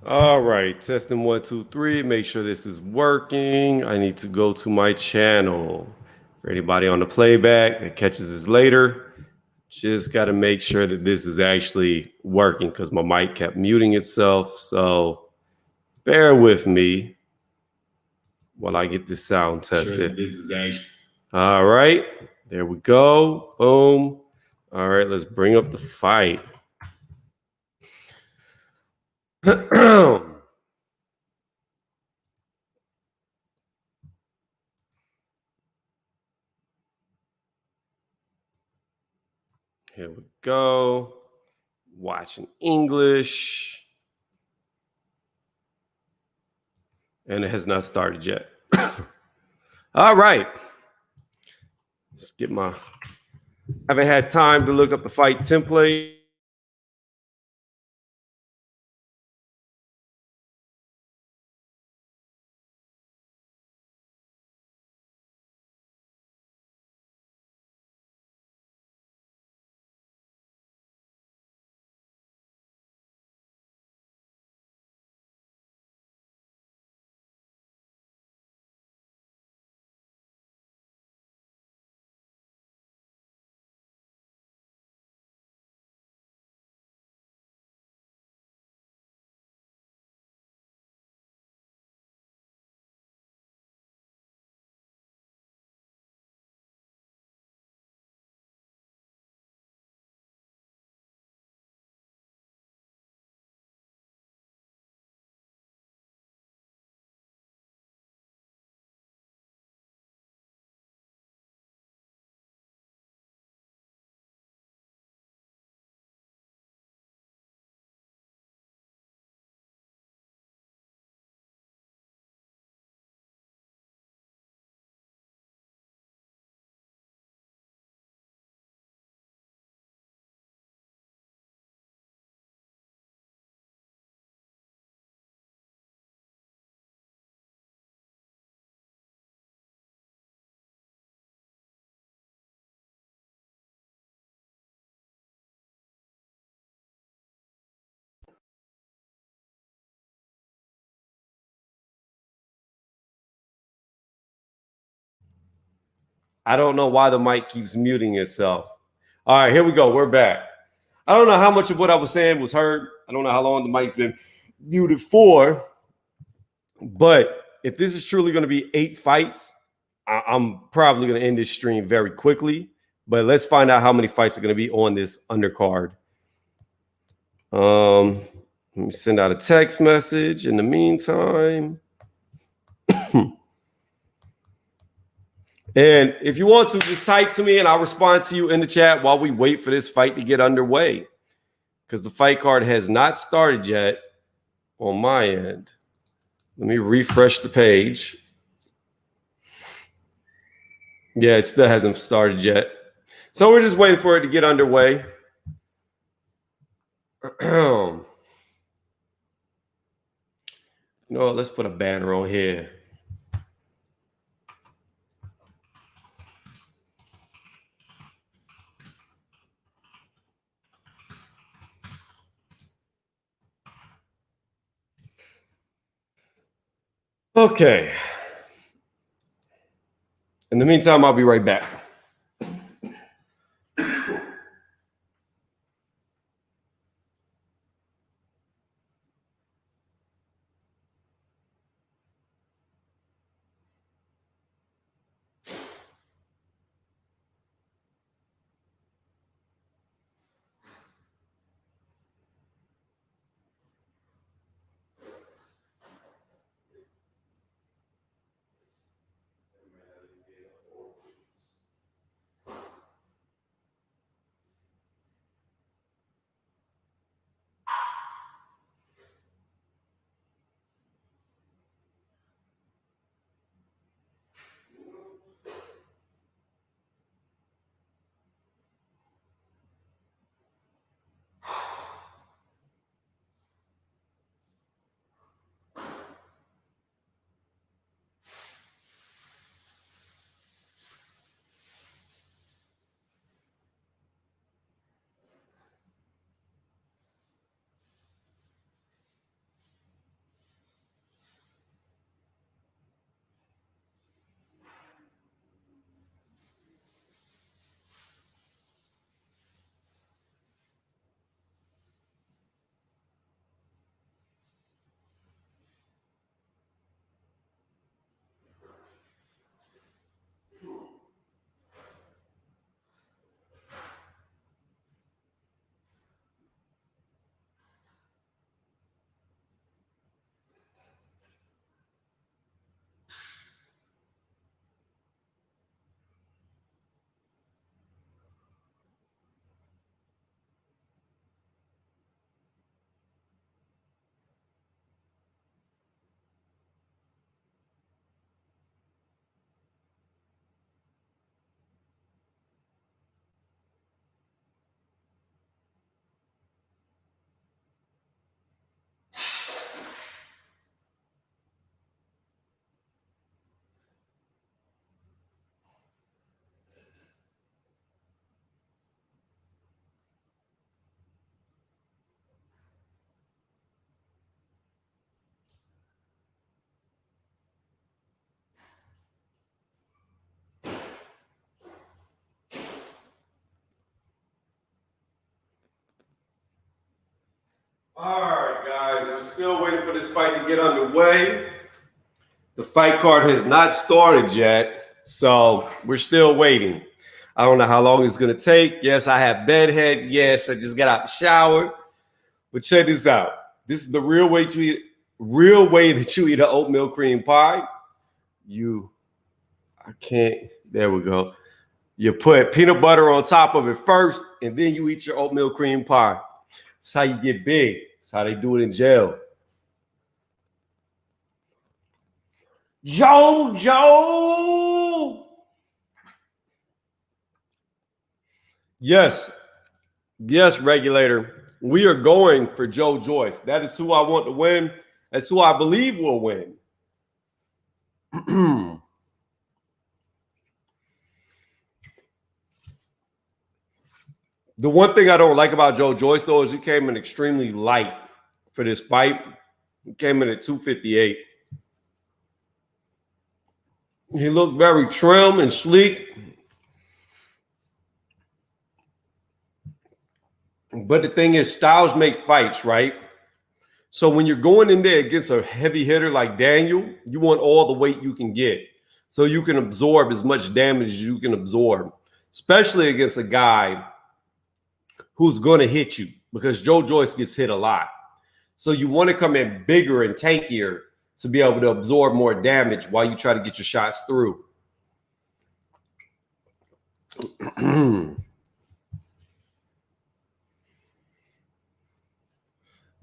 All right, testing 1, 2, 3. Make sure this is working. I need to go to my channel. For anybody on the playback that catches this later, just got to make sure that this is actually working because my mic kept muting itself. So bear with me while I get this sound tested. All right, there we go. Boom. All right, let's bring up the fight. Here we go. Watching English. And it has not started yet. All right. Let's get my. Haven't had time to look up the fight template. I don't know why the mic keeps muting itself. All right, here we go. We're back. I don't know how much of what I was saying was heard. I don't know how long the mic's been muted for. But if this is truly going to be 8 fights, I'm probably going to end this stream very quickly. But let's find out how many fights are going to be on this undercard. Let me send out a text message in the meantime. And if you want to, just type to me and I'll respond to you in the chat while we wait for this fight to get underway. Because the fight card has not started yet on my end. Let me refresh the page. Yeah, it still hasn't started yet. So we're just waiting for it to get underway. No, let's put a banner on here. Okay. In the meantime, I'll be right back. All right, guys, we're still waiting for this fight to get underway. The fight card has not started yet, so we're still waiting. I don't know how long it's going to take. Yes, I have bedhead. Yes, I just got out the shower. But check this out. This is the real way that you eat an oatmeal cream pie. There we go. You put peanut butter on top of it first, and then you eat your oatmeal cream pie. That's how you get big. That's how they do it in jail. Joe. Yes, regulator. We are going for Joy Joyce. That is who I want to win. That's who I believe will win. The one thing I don't like about Joy Joyce, though, is he came in extremely light for this fight. He came in at 258. He looked very trim and sleek. But the thing is, styles make fights, right? So when you're going in there against a heavy hitter like Daniel, you want all the weight you can get so you can absorb as much damage as you can absorb, especially against a guy who's going to hit you, because Joy Joyce gets hit a lot. So you want to come in bigger and tankier to be able to absorb more damage while you try to get your shots through.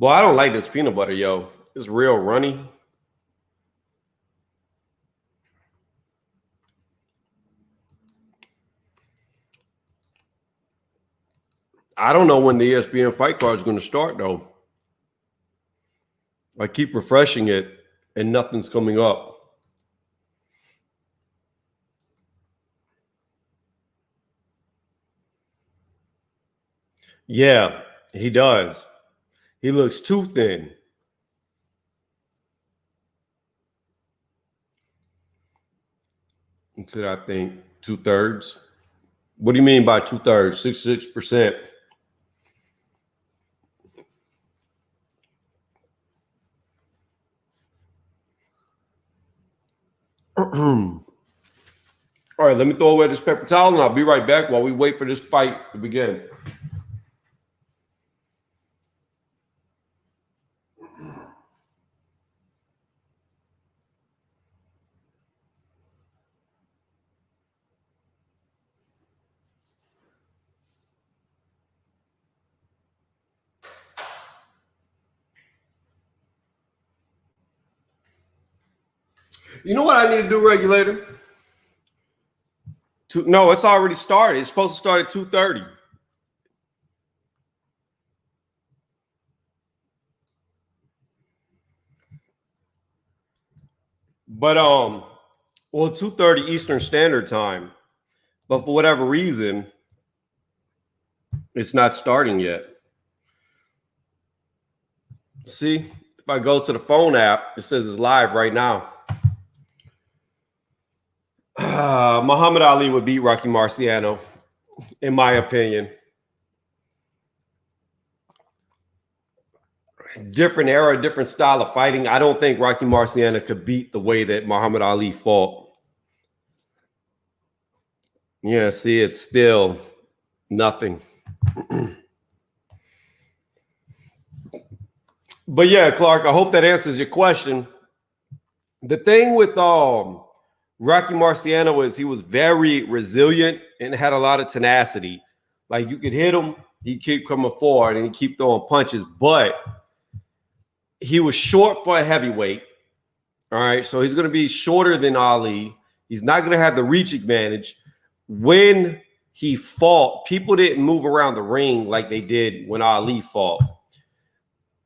Well, I don't like this peanut butter, yo. It's real runny. I don't know when the ESPN fight card is going to start, though. I keep refreshing it, and nothing's coming up. Yeah, he does. He looks too thin. Instead, I think 2/3. What do you mean by 2/3? 66%. All right, let me throw away this paper towel, and I'll be right back while we wait for this fight to begin. You know what I need to do, regulator? No, it's already started. It's supposed to start at 2:30. But well, 2:30 Eastern Standard Time. But for whatever reason, it's not starting yet. See, if I go to the phone app, it says it's live right now. Muhammad Ali would beat Rocky Marciano, in my opinion. Different era, different style of fighting. I don't think Rocky Marciano could beat the way that Muhammad Ali fought. Yeah, see, it's still nothing. But yeah, Clark, I hope that answers your question. The thing with Rocky Marciano is he was very resilient and had a lot of tenacity. Like, you could hit him, he'd keep coming forward and he'd keep throwing punches, but he was short for a heavyweight. All right, so he's going to be shorter than Ali. He's not going to have the reach advantage. When he fought, people didn't move around the ring like they did when Ali fought.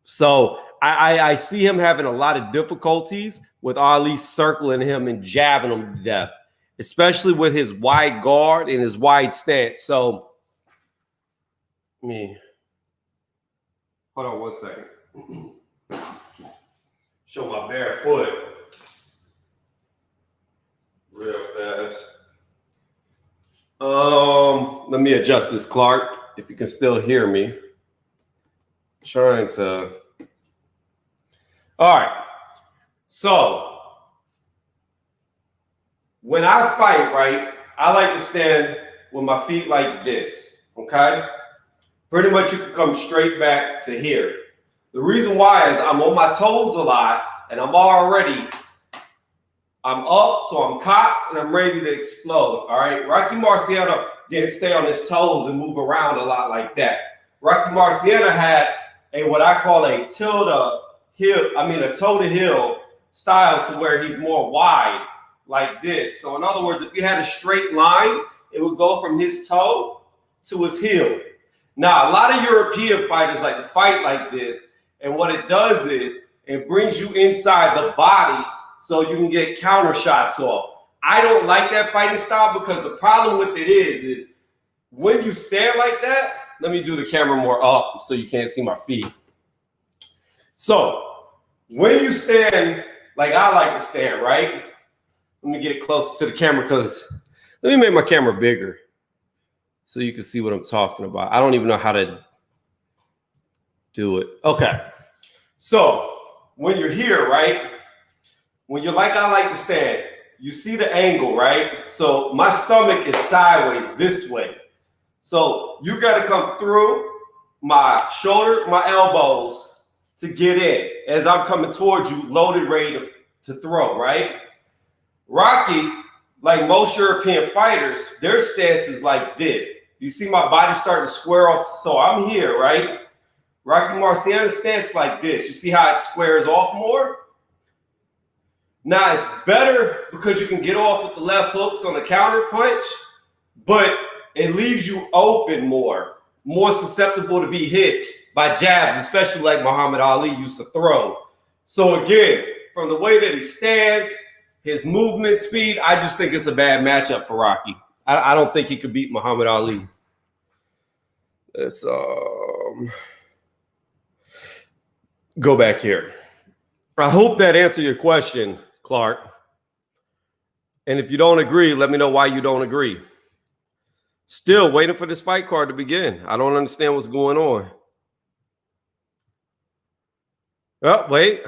So I see him having a lot of difficulties with Ali circling him and jabbing him to death, especially with his wide guard and his wide stance. So, hold on 1 second. Show my bare foot real fast. Let me adjust this, Clark, if you can still hear me. Trying to. All right. So when I fight, right, I like to stand with my feet like this. Okay. Pretty much you can come straight back to here. The reason why is I'm on my toes a lot and I'm up, so I'm cocked and I'm ready to explode. All right. Rocky Marciano didn't stay on his toes and move around a lot like that. Rocky Marciano had what I call a toe to heel style to where he's more wide like this. So in other words, if you had a straight line, it would go from his toe to his heel. Now, a lot of European fighters like to fight like this, and what it does is it brings you inside the body so you can get counter shots off. I don't like that fighting style because the problem with it is when you stand like that, let me do the camera more up so you can't see my feet. So when you stand like I like to stand, right? Let me get closer to the camera because let me make my camera bigger so you can see what I'm talking about. I don't even know how to do it. Okay. So when you're here, right? When you're like I like to stand, you see the angle, right? So my stomach is sideways this way. So you got to come through my shoulder, my elbows to get in as I'm coming towards you, loaded, ready to throw, right? Rocky, like most European fighters, their stance is like this. You see my body starting to square off. So I'm here, right? Rocky Marciano's stance like this. You see how it squares off more? Now, it's better because you can get off with the left hooks on the counter punch, but it leaves you open more susceptible to be hit by jabs, especially like Muhammad Ali used to throw. So again, from the way that he stands, his movement speed, I just think it's a bad matchup for Rocky. I don't think he could beat Muhammad Ali. Let's go back here. I hope that answered your question, Clark. And if you don't agree, let me know why you don't agree. Still waiting for this fight card to begin. I don't understand what's going on. Oh, wait.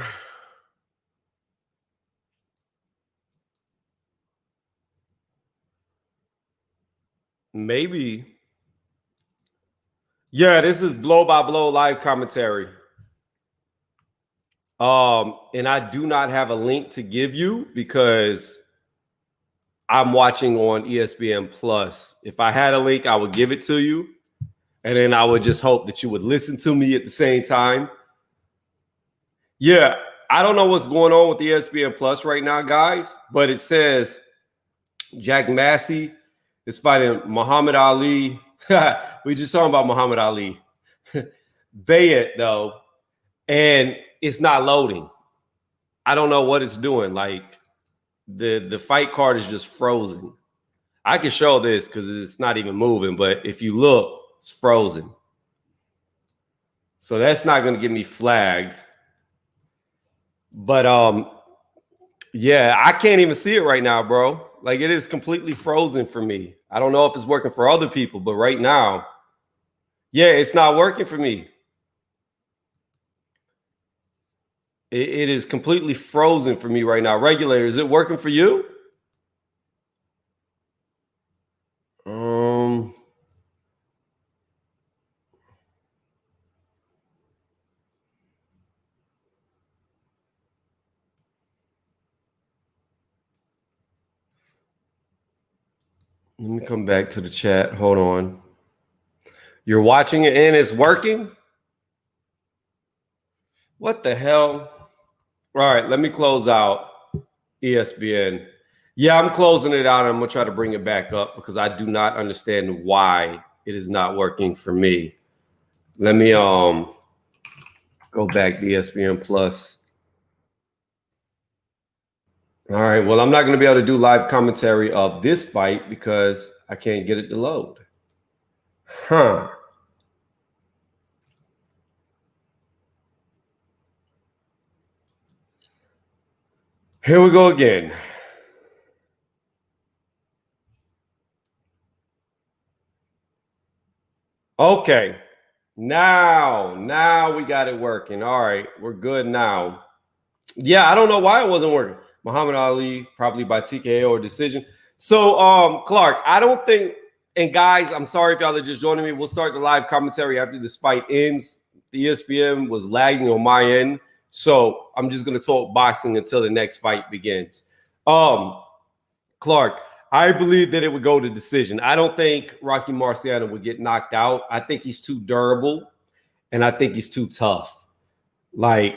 Maybe. Yeah, this is blow by blow live commentary. And I do not have a link to give you because I'm watching on ESPN Plus. If I had a link, I would give it to you. And then I would just hope that you would listen to me at the same time. Yeah, I don't know what's going on with ESPN Plus right now, guys, but it says Jack Massey is fighting Muhammad Ali. We just talking about Muhammad Ali. Bayet, though, and it's not loading. I don't know what it's doing. Like the fight card is just frozen. I can show this because it's not even moving, but if you look, it's frozen. So that's not going to get me flagged. But yeah, I can't even see it right now, bro. Like it is completely frozen for me. I don't know if it's working for other people, but right now, yeah, it's not working for me. It is completely frozen for me right now. Regulator, is it working for you? Let me come back to the chat. Hold on. You're watching it and it's working? What the hell? All right, let me close out ESPN. Yeah, I'm closing it out. I'm going to try to bring it back up because I do not understand why it is not working for me. Let me go back to ESPN Plus. All right, well, I'm not going to be able to do live commentary of this fight because I can't get it to load. Huh. Here we go again. Okay. Now we got it working. All right, we're good now. Yeah, I don't know why it wasn't working. Muhammad Ali, probably by TKO or decision. So, Clark, I don't think, and guys, I'm sorry if y'all are just joining me. We'll start the live commentary after this fight ends. The ESPN was lagging on my end, so I'm just going to talk boxing until the next fight begins. Clark, I believe that it would go to decision. I don't think Rocky Marciano would get knocked out. I think he's too durable, and I think he's too tough. Like,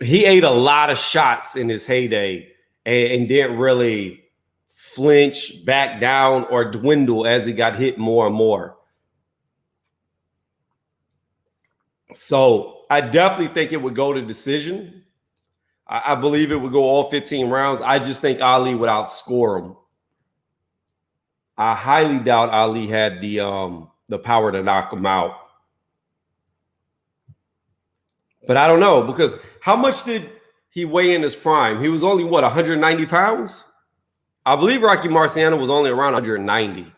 he ate a lot of shots in his heyday and didn't really flinch, back down, or dwindle as he got hit more and more. So I definitely think it would go to decision. I believe it would go all 15 rounds. I just think Ali would outscore him. I highly doubt Ali had the power to knock him out. But I don't know, because how much did he weigh in his prime? He was only, what, 190 pounds? I believe Rocky Marciano was only around 190.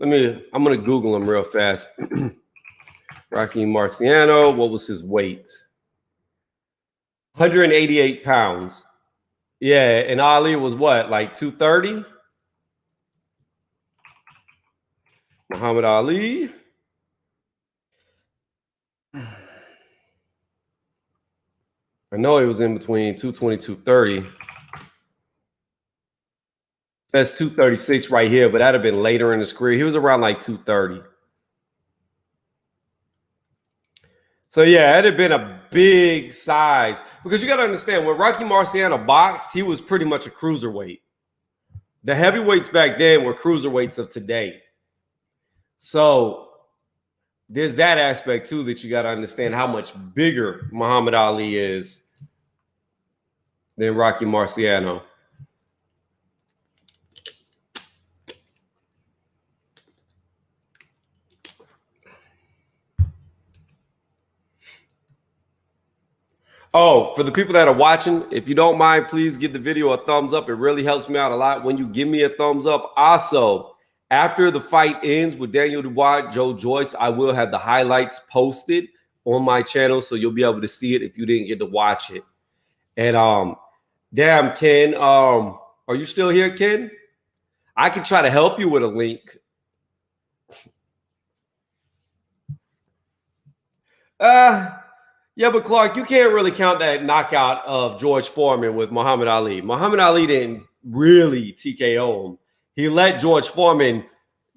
I'm going to Google him real fast. Rocky Marciano, what was his weight? 188 pounds. Yeah, and Ali was what, like 230? Muhammad Ali. I know he was in between 220, 230. That's 236 right here, but that'd have been later in his career. He was around like 230. So yeah, it'd have been a big size, because you got to understand, when Rocky Marciano boxed, he was pretty much a cruiserweight. The heavyweights back then were cruiserweights of today. So there's that aspect too that you got to understand, how much bigger Muhammad Ali is than Rocky Marciano. Oh, for the people that are watching, if you don't mind, please give the video a thumbs up. It really helps me out a lot when you give me a thumbs up. Also, after the fight ends with Daniel Dubois, Joy Joyce, I will have the highlights posted on my channel, so you'll be able to see it if you didn't get to watch it. And damn, Ken, are you still here, Ken? I can try to help you with a link. Yeah, but Clark, you can't really count that knockout of George Foreman with Muhammad Ali. Muhammad Ali didn't really TKO him. He let George Foreman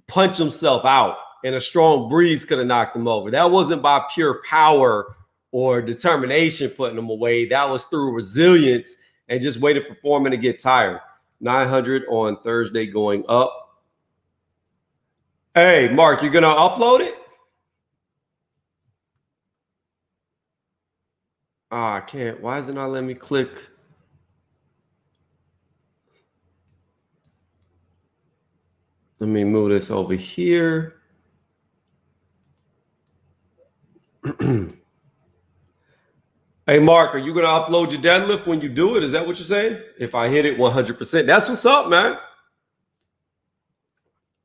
punch himself out, and a strong breeze could have knocked him over. That wasn't by pure power or determination putting him away. That was through resilience and just waiting for Foreman to get tired. 900 on Thursday going up. Hey, Mark, you're going to upload it? I can't. Why is it not letting me click? Let me move this over here. Hey, Mark, are you going to upload your deadlift when you do it? Is that what you're saying? If I hit it 100%. That's what's up, man.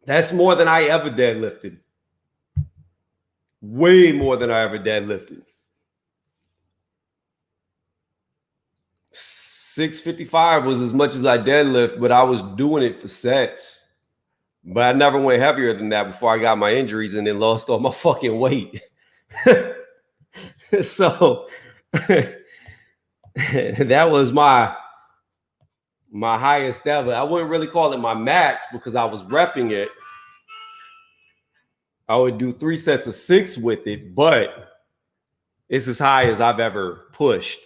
That's more than I ever deadlifted. Way more than I ever deadlifted. 655 was as much as I deadlift, but I was doing it for sets. But I never went heavier than that before I got my injuries and then lost all my fucking weight. So that was my highest ever. I wouldn't really call it my max because I was repping it. I would do 3 sets of 6 with it, but it's as high as I've ever pushed.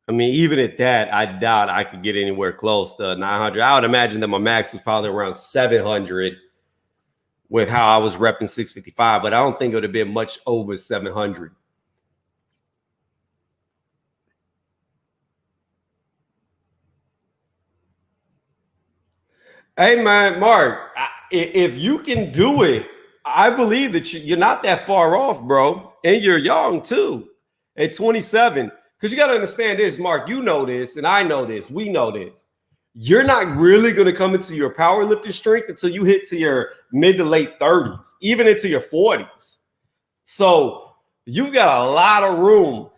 I mean, even at that, I doubt I could get anywhere close to 900. I would imagine that my max was probably around 700 with how I was repping 655, but I don't think it would have been much over 700. Hey, man, Mark, if you can do it, I believe that you're not that far off, bro. And you're young, too, at 27. Because you got to understand this, Mark, you know this, and I know this. We know this. You're not really going to come into your powerlifting strength until you hit to your mid to late 30s, even into your 40s. So You've got a lot of room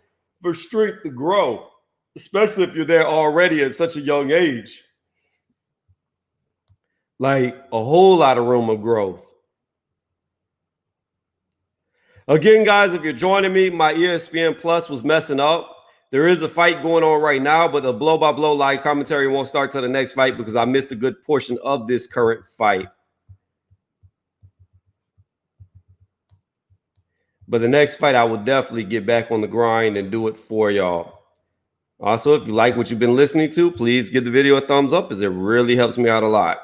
for strength to grow, especially if you're there already at such a young age. Like a whole lot of room of growth. Again, guys, if you're joining me, my ESPN Plus was messing up. There is a fight going on right now, but the blow-by-blow live commentary won't start till the next fight because I missed a good portion of this current fight. But the next fight, I will definitely get back on the grind and do it for y'all. Also, if you like what you've been listening to, please give the video a thumbs up as it really helps me out a lot.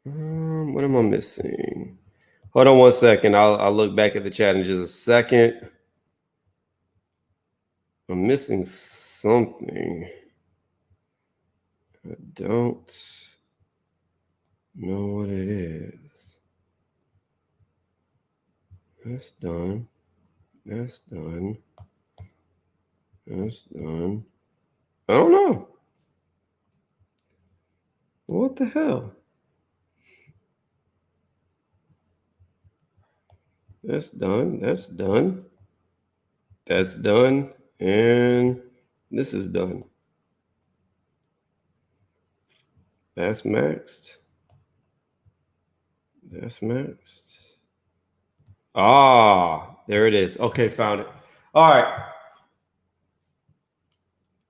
What am I missing? Hold on one second. I'll look back at the chat in just a second. I'm missing something. I don't know what it is. That's done. That's done. That's done. I don't know. What the hell? That's done. That's done. That's done. And this is done. That's maxed. That's maxed. Ah, there it is. Okay, found it. All right.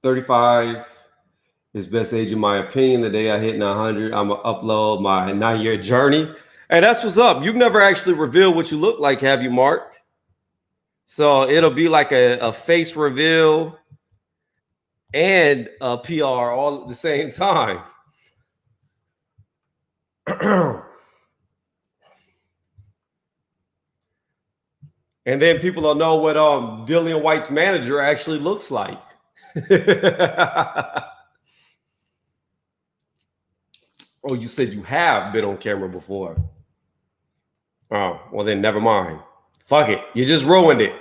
35 is best age in my opinion. The day I hit 900, I'm going to upload my 9-year journey. Hey, that's what's up. You've never actually revealed what you look like, have you, Mark? So it'll be like a face reveal and a PR all at the same time. And then people will know what Dillian White's manager actually looks like. Oh, you said you have been on camera before. Oh, well then never mind. Fuck it. You just ruined it.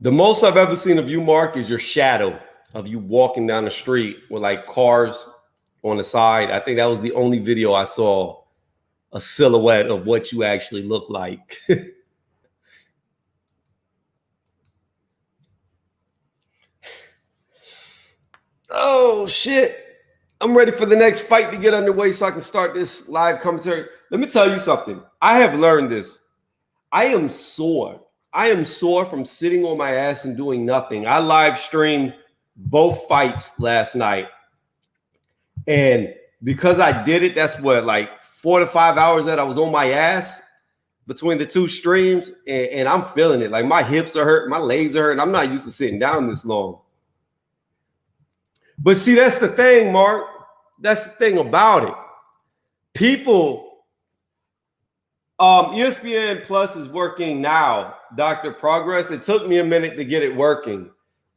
The most I've ever seen of you, Mark, is your shadow of you walking down the street with like cars on the side. I think that was the only video I saw a silhouette of what you actually look like. Oh, shit. I'm ready for the next fight to get underway so I can start this live commentary. Let me tell you something. I have learned this. I am sore. I am sore from sitting on my ass and doing nothing. I live streamed both fights last night. And because I did it, that's what, like 4 to 5 hours that I was on my ass between the two streams. And I'm feeling it. Like my hips are hurt, my legs are hurt. I'm not used to sitting down this long. But see, that's the thing, Mark. That's the thing about it. People, ESPN Plus is working now, Dr. Progress. It took me a minute to get it working.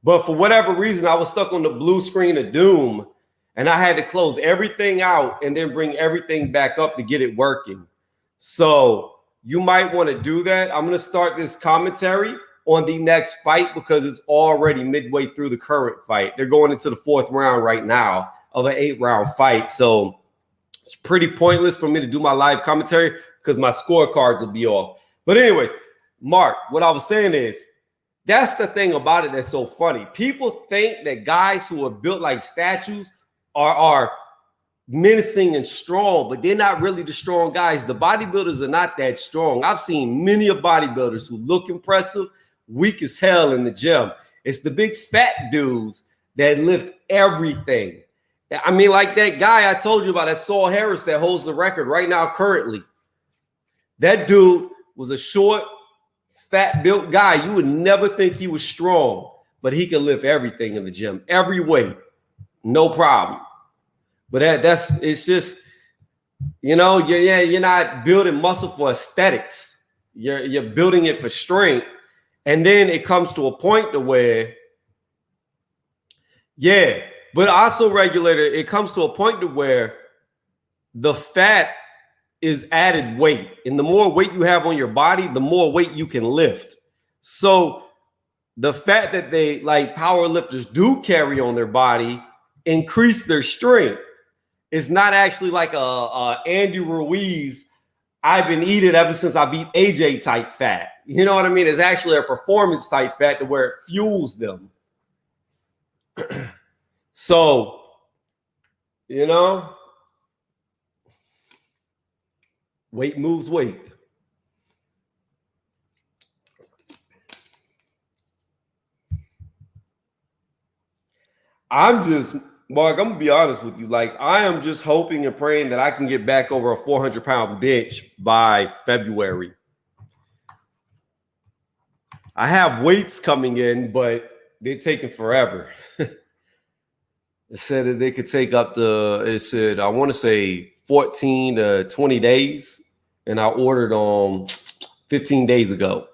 But for whatever reason, I was stuck on the blue screen of doom. And I had to close everything out and then bring everything back up to get it working. So you might want to do that. I'm going to start this commentary on the next fight because it's already midway through the current fight. They're going into the 4th round right now of an 8-round fight. So it's pretty pointless for me to do my live commentary because my scorecards will be off. But anyways, Mark, what I was saying is that's the thing about it that's so funny. People think that guys who are built like statues are menacing and strong, but they're not really the strong guys. The bodybuilders are not that strong. I've seen many of bodybuilders who look impressive, weak as hell in the gym. It's the big fat dudes that lift everything. I mean, like that guy I told you about, that Saul Harris that holds the record right now currently. That dude was a short, fat built guy. You would never think he was strong, but he could lift everything in the gym, every weight, no problem. But it's just, you know, you're not building muscle for aesthetics. You're building it for strength. And then it comes to a point to where, yeah, but also regulator, it comes to a point to where the fat is added weight. And the more weight you have on your body, the more weight you can lift. So the fat that they, like power lifters do carry on their body, increase their strength. It's not actually like a Andy Ruiz, I've been eating ever since I beat AJ type fat. You know what I mean? It's actually a performance type fat to where it fuels them. So, you know, weight moves weight. I'm just, Mark, I'm gonna be honest with you. Like, I am just hoping and praying that I can get back over a 400-pound bench by February. I have weights coming in, but they're taking forever. It said that they could take up to, it said, I want to say 14 to 20 days. And I ordered 15 days ago.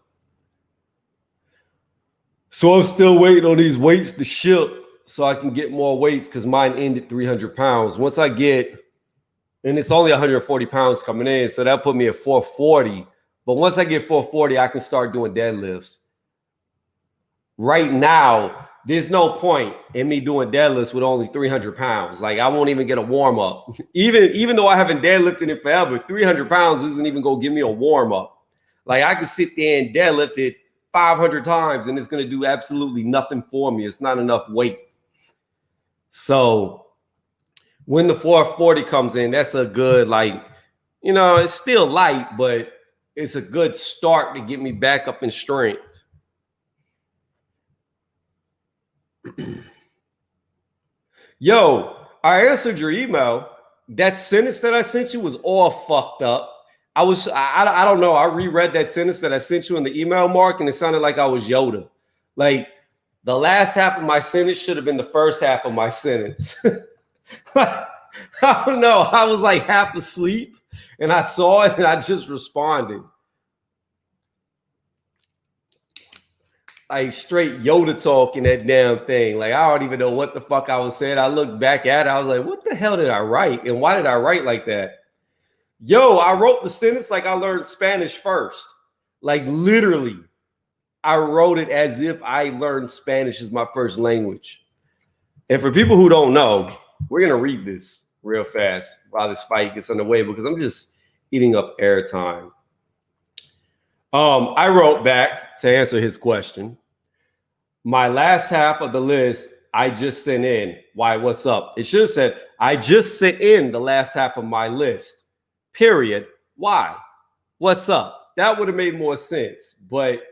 So I'm still waiting on these weights to ship so I can get more weights because mine ended 300 pounds. Once I get, and it's only 140 pounds coming in, so that put me at 440. But once I get 440, I can start doing deadlifts. Right now, there's no point in me doing deadlifts with only 300 pounds. Like, I won't even get a warm up. Even though I haven't deadlifted it forever, 300 pounds isn't even going to give me a warm up. Like, I could sit there and deadlift it 500 times and it's going to do absolutely nothing for me. It's not enough weight. So when the 440 comes in, that's a good, like, you know, it's still light, but it's a good start to get me back up in strength. Yo, I answered your email. That sentence that I sent you was all fucked up. I don't know. I reread that sentence that I sent you in the email, Mark, and it sounded like I was Yoda. Like, the last half of my sentence should have been the first half of my sentence. I don't know. I was like half asleep and I saw it and I just responded. Like straight Yoda talking that damn thing. Like, I don't even know what the fuck I was saying. I looked back at it. I was like, what the hell did I write? And why did I write like that? Yo, I wrote the sentence like I learned Spanish first. Like, literally, I wrote it as if I learned Spanish as my first language. And for people who don't know, we're going to read this real fast while this fight gets underway because I'm just eating up airtime. I wrote back to answer his question. My last half of the list, I just sent in. Why, what's up? It should have said, I just sent in the last half of my list. Period. Why? What's up? That would have made more sense. But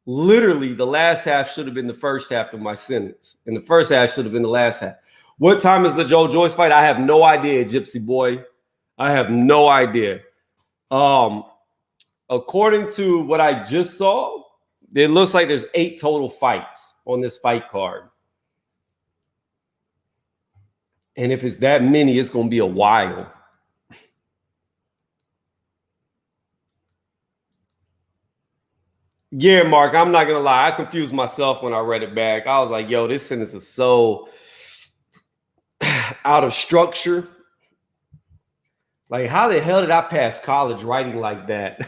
literally, the last half should have been the first half of my sentence. And the first half should have been the last half. What time is the Joy Joyce fight? I have no idea, Gypsy boy. I have no idea. According to what I just saw, it looks like there's 8 total fights on this fight card. And if it's that many, it's going to be a while. Yeah, Mark, I'm not going to lie. I confused myself when I read it back. I was like, yo, this sentence is so out of structure. Like, how the hell did I pass college writing like that?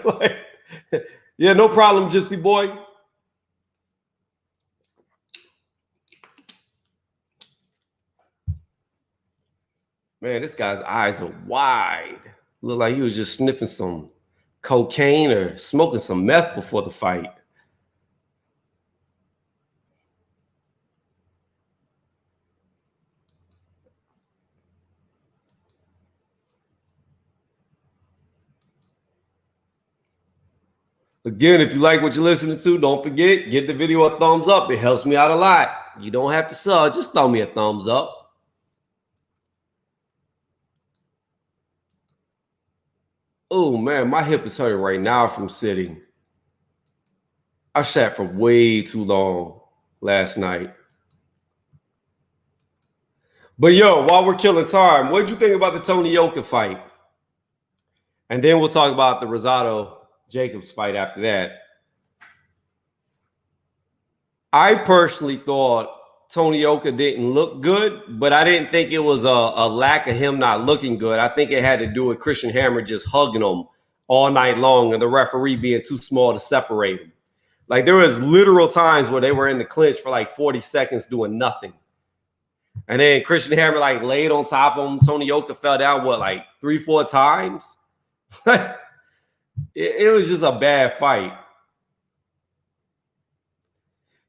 Like, yeah, no problem, Gypsy boy. Man, this guy's eyes are wide. Look like he was just sniffing some cocaine or smoking some meth before the fight. Again, if you like what you're listening to, don't forget, give the video a thumbs up. It helps me out a lot. You don't have to sub. Just throw me a thumbs up. Oh, man, my hip is hurting right now from sitting. I sat for way too long last night. But, yo, while we're killing time, what did you think about the Tony Yoka fight? And then we'll talk about the Rosado-Jacobs fight after that. I personally thought Tony Yoka didn't look good, but I didn't think it was a lack of him not looking good. I think it had to do with Christian Hammer just hugging him all night long and the referee being too small to separate him. Like, there was literal times where they were in the clinch for like 40 seconds doing nothing. And then Christian Hammer like laid on top of him. Tony Yoka fell down, what, like 3-4 times? it was just a bad fight.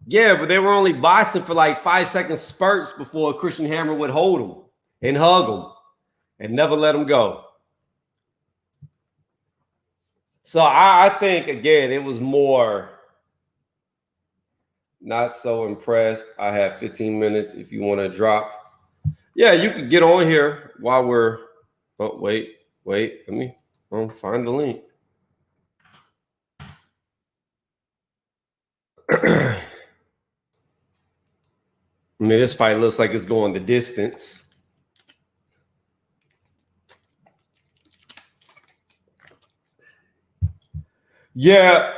Yeah, but they were only boxing for like 5-second spurts before Christian Hammer would hold him and hug him and never let him go. So I think, again, it was more not so impressed. I have 15 minutes if you want to drop. Yeah, you could get on here while we're... Oh, wait. Let me find the link. I mean, this fight looks like it's going the distance. Yeah,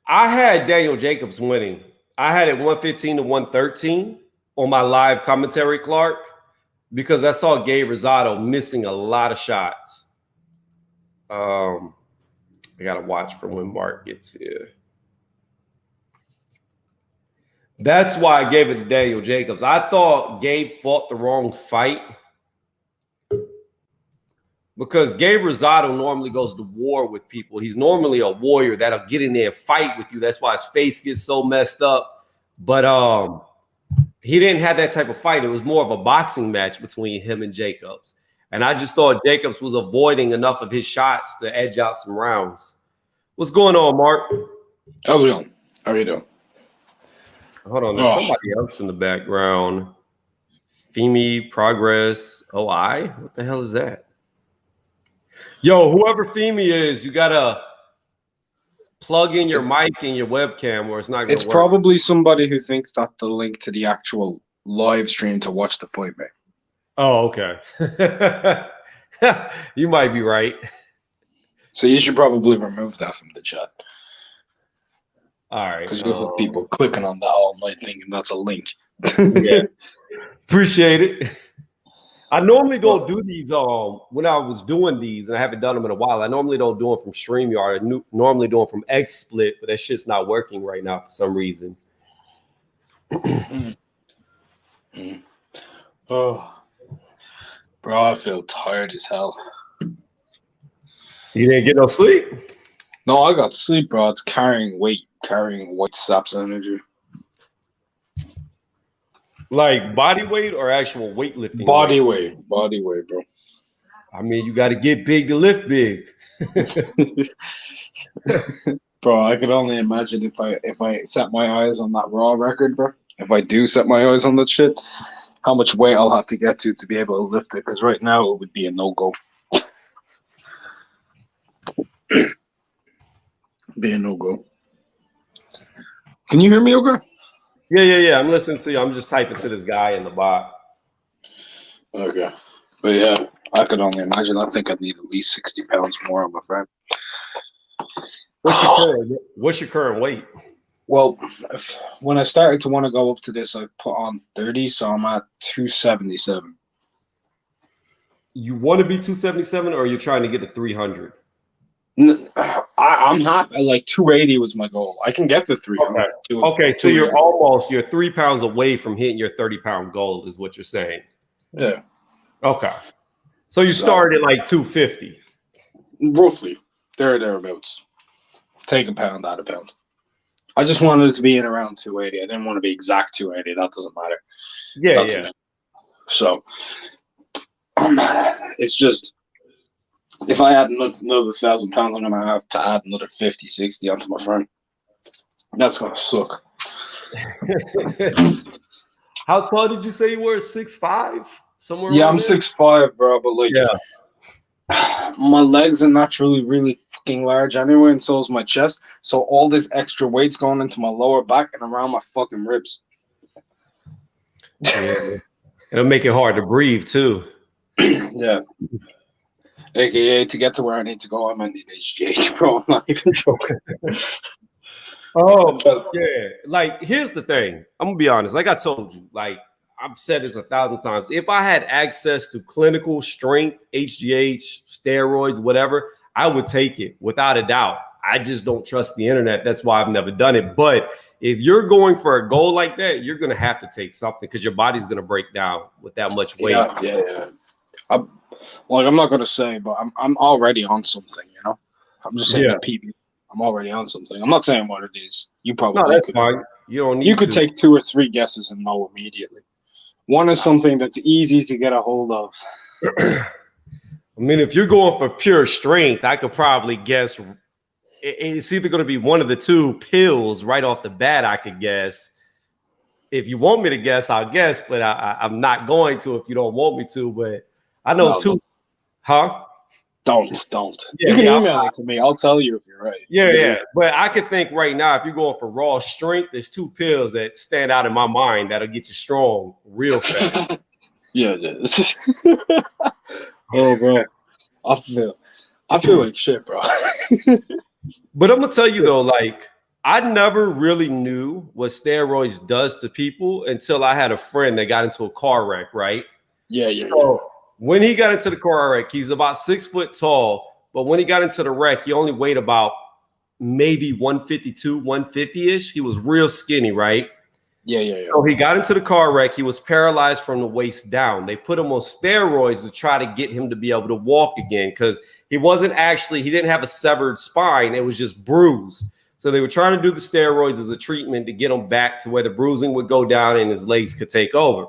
I had Daniel Jacobs winning. I had it 115 to 113 on my live commentary, Clark, because I saw Gabe Rosado missing a lot of shots. I got to watch for when Mark gets here. That's why I gave it to Daniel Jacobs. I thought Gabe fought the wrong fight because Gabe Rosado normally goes to war with people. He's normally a warrior that'll get in there and fight with you. That's why his face gets so messed up. But he didn't have that type of fight. It was more of a boxing match between him and Jacobs. And I just thought Jacobs was avoiding enough of his shots to edge out some rounds. What's going on, Mark? How's it going? How are you doing? Hold on, there's somebody else in the background. Femi Progress OI? What the hell is that? Yo, whoever Femi is, you gotta plug in your mic and your webcam or it's not gonna work. It's probably somebody who thinks that the link to the actual live stream to watch the fight, mate. Oh, okay. You might be right. So you should probably remove that from the chat. All right. Because you have people clicking on that all night thinking that's a link. Yeah. Appreciate it. I normally don't do these when I was doing these, and I haven't done them in a while. I normally don't do them from StreamYard. I normally do them from XSplit, but that shit's not working right now for some reason. Oh, bro, I feel tired as hell. You didn't get no sleep? No, I got sleep, bro. It's carrying weight saps energy. Like body weight or actual weightlifting? Body weight, bro. I mean, you got to get big to lift big. Bro, I could only imagine if I set my eyes on that Raw record, bro. If I do set my eyes on that shit, how much weight I'll have to get to be able to lift it. Because right now it would be a no-go. Be a no-go. Can you hear me okay? Yeah. I'm listening to you. I'm just typing to this guy in the bot. Okay. But yeah, I could only imagine. I think I'd need at least 60 pounds more on my friend. What's your current weight? Well, when I started to want to go up to this, I put on 30, so I'm at 277. You want to be 277 or you're trying to get to 300? I'm happy. Like 280 was my goal. I can get to 300. Okay, so you're 3 pounds away from hitting your 30-pound goal is what you're saying. Yeah. Okay. So you started at like 250. Roughly. Thereabouts. Take a pound out of pound. I just wanted it to be in around 280. I didn't want to be exact 280. That doesn't matter. Yeah. So it's just if I add another 1,000 pounds, I'm gonna have to add another 50, 60 onto my front. That's gonna suck. How tall did you say you were? 6'5"? Somewhere. Yeah, I'm 6'5", bro. But like, my legs are naturally really fucking large anyway, and so is my chest. So all this extra weight's going into my lower back and around my fucking ribs. Yeah. It'll make it hard to breathe too. Yeah. AKA to get to where I need to go, I might need HGH, bro. I'm not even joking. Oh, yeah. Like, here's the thing. I'm gonna be honest. Like I told you, like I've said this 1,000 times. If I had access to clinical strength, HGH, steroids, whatever, I would take it without a doubt. I just don't trust the internet. That's why I've never done it. But if you're going for a goal like that, you're gonna have to take something because your body's gonna break down with that much weight. Yeah. I'm not gonna say, but I'm already on something. You know, I'm just saying that people. I'm already on something. I'm not saying what it is. You probably that's could. fine. You don't need. You could take 2 or 3 guesses and know immediately. One is something that's easy to get a hold of. I mean, if you're going for pure strength, I could probably guess. It's either going to be one of the 2 pills right off the bat. I could guess. If you want me to guess, I'll guess, but I'm not going to if you don't want me to. But I know 2. Huh? Don't. Yeah, you can email it to me. I'll tell you if you're right. Yeah. But I could think right now, if you're going for raw strength, there's 2 pills that stand out in my mind that'll get you strong real fast. Yeah. Oh, bro. I feel like shit, bro. But I'm gonna tell you though, like I never really knew what steroids does to people until I had a friend that got into a car wreck, right? Yeah. So when he got into the car wreck, he's about 6 foot tall, but when he got into the wreck, he only weighed about maybe 152, 150-ish. He was real skinny, right? Yeah. So he got into the car wreck. He was paralyzed from the waist down. They put him on steroids to try to get him to be able to walk again because he didn't have a severed spine. It was just bruised. So they were trying to do the steroids as a treatment to get him back to where the bruising would go down and his legs could take over.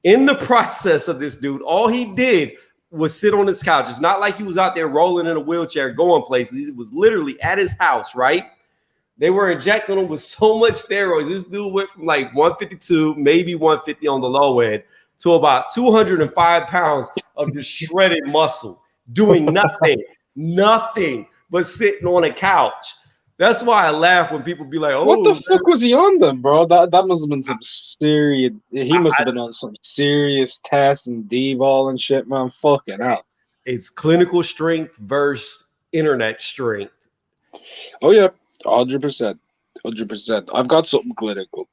In the process of this dude, all he did was sit on his couch. It's not like he was out there rolling in a wheelchair, going places. He was literally at his house, right? They were injecting him with so much steroids. This dude went from like 152, maybe 150 on the low end, to about 205 pounds of just shredded muscle, doing nothing but sitting on a couch. That's why I laugh when people be like, "Oh, what the fuck was he on then, bro? That must have been some serious. He must have been on some serious tests and D-ball and shit, man. Fucking hell. It's clinical strength versus internet strength. Oh yeah, 100%. I've got something clinical.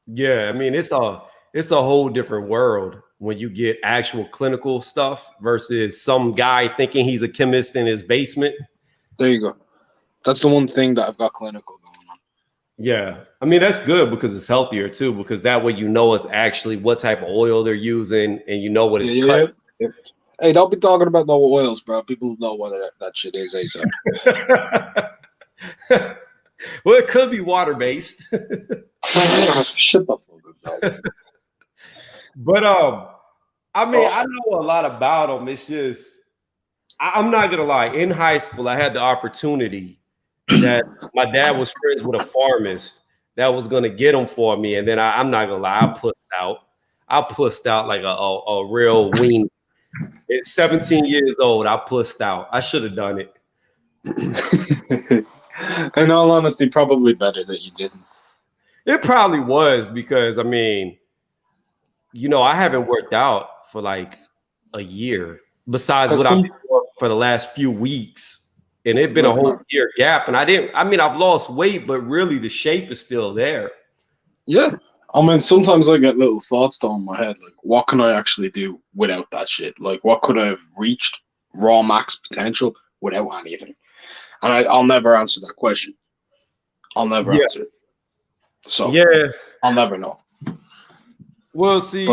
Yeah, I mean it's a whole different world when you get actual clinical stuff versus some guy thinking he's a chemist in his basement. There you go. That's the one thing that I've got clinical going on. Yeah. I mean, that's good because it's healthier too, because that way you know it's actually what type of oil they're using and you know what it's cut. Yeah. Hey, don't be talking about no oils, bro. People know what that shit is ASAP. Well, it could be water-based. Shut the fuck up. But I mean, I know a lot about them. It's just I'm not gonna lie. In high school, I had the opportunity that my dad was friends with a pharmacist that was gonna get them for me, and then I'm not gonna lie, I pussed out like a real weenie. At 17 years old, I pussed out. I should have done it. In all honesty, probably better that you didn't. It probably was because I mean, I haven't worked out for like a year. Besides what I've been doing for the last few weeks. And it's been a whole year gap. And I've lost weight, but really the shape is still there. Yeah. I mean, sometimes I get little thoughts down in my head, like, what can I actually do without that shit? Like, what could I have reached raw max potential without anything? And I'll never answer that question. I'll never answer it. So, I'll never know. Well, see,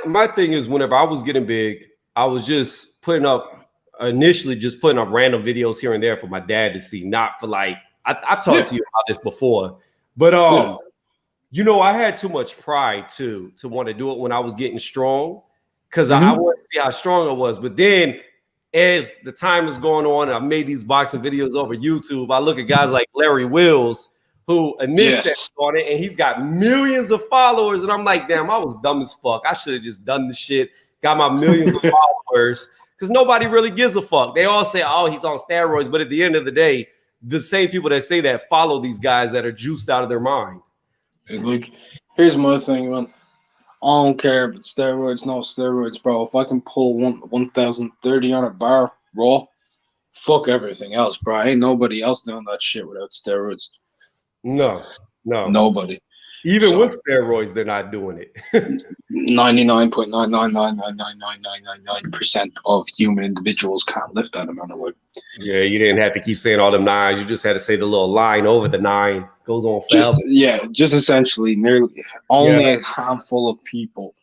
my thing is whenever I was getting big, I was just initially putting up random videos here and there for my dad to see, not for like, I've talked to you about this before, but I had too much pride too, to want to do it when I was getting strong because I wanted to see how strong I was. But then as the time is going on and I made these boxing videos over YouTube, I look at guys like Larry Wills who admits that on it and he's got millions of followers. And I'm like, damn, I was dumb as fuck. I should have just done the shit. Got my millions of followers because nobody really gives a fuck. They all say, oh, he's on steroids. But at the end of the day, the same people that say that follow these guys that are juiced out of their mind. Like, here's my thing, man. I don't care if it's steroids, no steroids, bro. If I can pull 1,030 on a bar raw, fuck everything else, bro. Ain't nobody else doing that shit without steroids. No. Nobody. Even So with steroids, they're not doing it. 99.9999999% of human individuals can't lift that amount of weight. Yeah, you didn't have to keep saying all them nines. You just had to say the little line over the 9 goes on forever. Just essentially, nearly Yeah. only a handful of people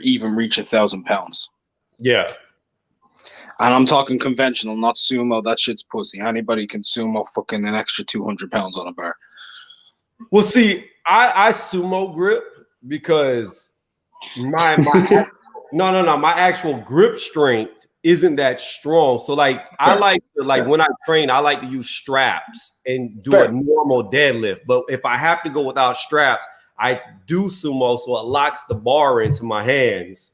even reach 1,000 pounds. Yeah. And I'm talking conventional, not sumo. That shit's pussy. Anybody can sumo fucking an extra 200 pounds on a bar. Well, see, I sumo grip because my my actual grip strength isn't that strong. So like I like to when I train, I like to use straps and do a normal deadlift. But if I have to go without straps, I do sumo, so it locks the bar into my hands.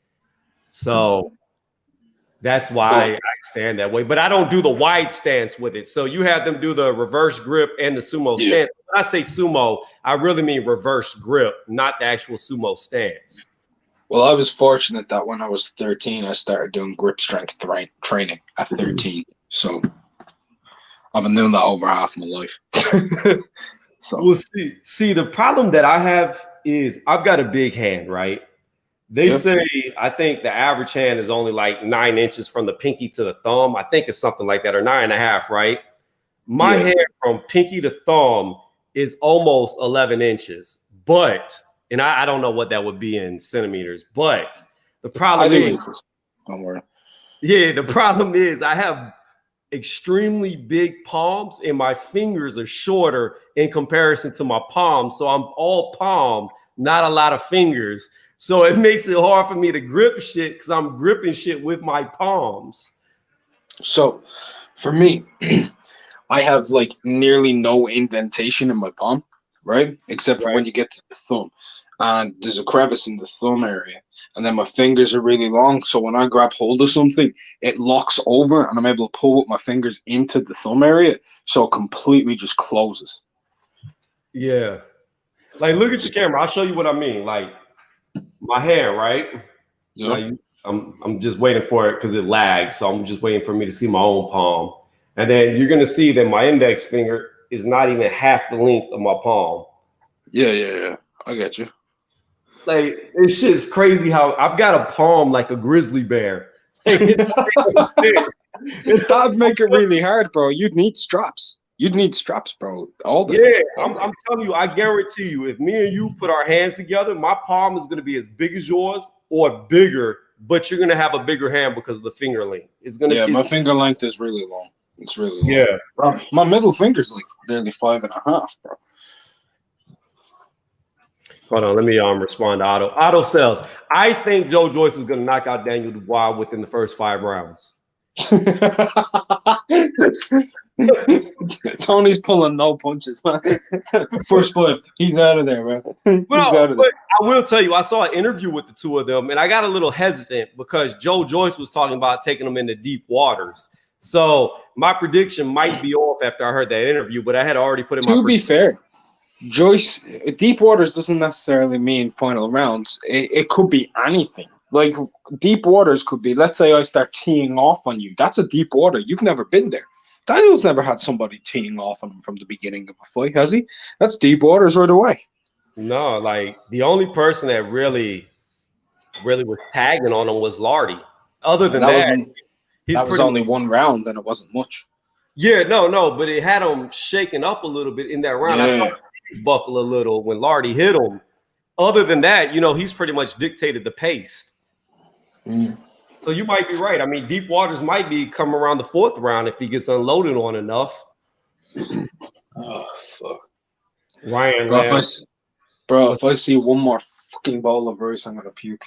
So that's why I stand that way. But I don't do the wide stance with it. So you have them do the reverse grip and the sumo stance. When I say sumo, I really mean reverse grip, not the actual sumo stance. Well, I was fortunate that when I was 13, I started doing grip strength training at 13. So I've been doing that over half my life. So we'll see, the problem that I have is I've got a big hand, right? They say, I think the average hand is only like 9 inches from the pinky to the thumb. I think it's something like that, or 9.5, right? My hand from pinky to thumb is almost 11 inches. But, and I don't know what that would be in centimeters, but the problem is, don't worry. Yeah, the problem is I have extremely big palms and my fingers are shorter in comparison to my palms. So I'm all palm, not a lot of fingers. So it makes it hard for me to grip shit because I'm gripping shit with my palms. So for me, I have like nearly no indentation in my palm, right? Except for when you get to the thumb. And there's a crevice in the thumb area. And then my fingers are really long. So when I grab hold of something, it locks over and I'm able to pull with my fingers into the thumb area. So it completely just closes. Yeah. Like, look at your camera. I'll show you what I mean. Like, my hand, right? Yeah. Like, I'm just waiting for it because it lags. So I'm just waiting for me to see my own palm. And then you're going to see that my index finger is not even half the length of my palm. Yeah. I get you. Like, this shit's crazy how I've got a palm like a grizzly bear. That'd make it really hard, bro. You'd need straps. You'd need straps, bro. All day. Yeah, I'm telling you, I guarantee you, if me and you put our hands together, my palm is going to be as big as yours or bigger, but you're going to have a bigger hand because of the finger length. It's going to. Yeah, my finger length is really long. It's really long. Yeah. Bro, my middle finger's like nearly 5.5, bro. Hold on, let me respond to Otto. Otto says, I think Joy Joyce is going to knock out Daniel Dubois within the first 5 rounds. Tony's pulling no punches, man. First 5, he's out of there, man. But I will tell you, I saw an interview with the two of them, and I got a little hesitant because Joy Joyce was talking about taking them into deep waters. So my prediction might be off after I heard that interview, but I had already put in my. To be fair, Joyce, deep waters doesn't necessarily mean final rounds. It could be anything. Like, deep waters could be, let's say I start teeing off on you. That's a deep water. You've never been there. Daniel's never had somebody teeing off on him from the beginning of a fight, has he? That's deep waters right away. No, like, the only person that really was tagging on him was Lardy. Other than that was only 1 round, and it wasn't much. Yeah, no, but it had him shaking up a little bit in that round. Yeah. I saw his buckle a little when Lardy hit him. Other than that, he's pretty much dictated the pace. So you might be right. I mean, deep waters might be coming around the 4th round if he gets unloaded on enough. Oh, fuck. Ryan, if I see one more fucking bowl of rice, I'm going to puke.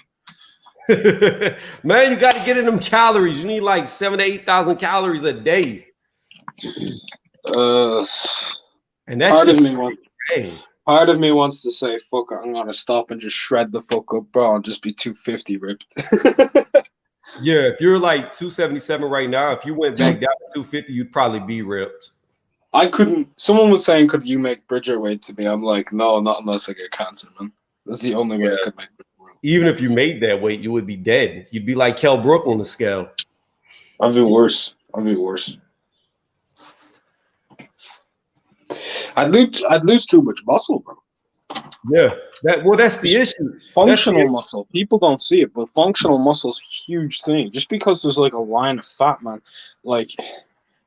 Man, you got to get in them calories. You need like 7,000 to 8,000 calories a day. And that's part of me wants to say, fuck it, I'm going to stop and just shred the fuck up, bro, and just be 250 ripped. Yeah, if you're like 277 right now, if you went back down to 250, you'd probably be ripped. I couldn't. Someone was saying, could you make Bridger weight to me? I'm like, no, not unless I get cancer, man. That's the only way I could make Bridger weight. Even if you made that weight, you would be dead. You'd be like Kell Brook on the scale. I'd be worse. I'd lose too much muscle, bro. Yeah. That's the issue. That's Functional the muscle. People don't see it, but functional muscle is a huge thing. Just because there's like a line of fat, man. Like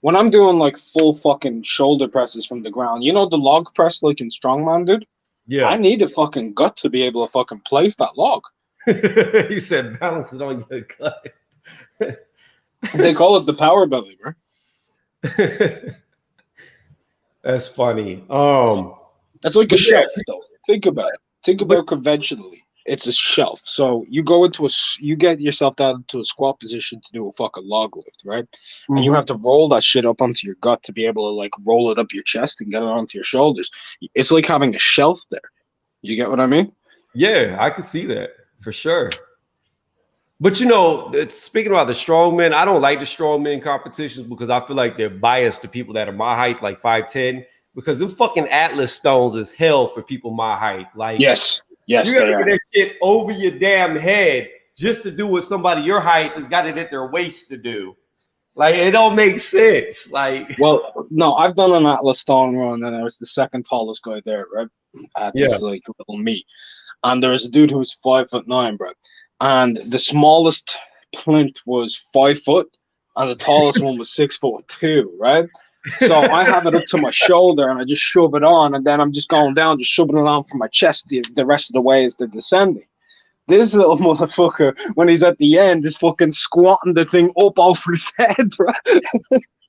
when I'm doing like full fucking shoulder presses from the ground, you know the log press like in strongman, dude? I yeah. need a fucking gut to be able to fucking place that log. He said balance it on your gut. They call it the power belly, bro. That's funny. It's like a But yeah, shelf, though. Think about it. Think but about conventionally. It's a shelf. So you go into you get yourself down into a squat position to do a fucking log lift, right? And you mhm. have to roll that shit up onto your gut to be able to like roll it up your chest and get it onto your shoulders. It's like having a shelf there. You get what I mean? Yeah, I can see that for sure. But you know, speaking about the strongmen, I don't like the strongmen competitions because I feel like they're biased to people that are my height, like 5'10", because them fucking Atlas stones is hell for people my height. Like, Yes. you Yes, gotta they get are. that shit over your damn head just to do what somebody your height has got it at their waist to do. Like, it don't make sense. Like, Well, no, I've done an Atlas Stone run, and I was the second tallest guy there, right? At yeah. this like little meet. And there was a dude who was 5'9", bro. And the smallest plinth was 5 foot, and the tallest one was 6'2", right? So I have it up to my shoulder, and I just shove it on, and then I'm just going down, just shoving it on from my chest the rest of the way as they're descending. This little motherfucker, when he's at the end, is fucking squatting the thing up over his head, bro.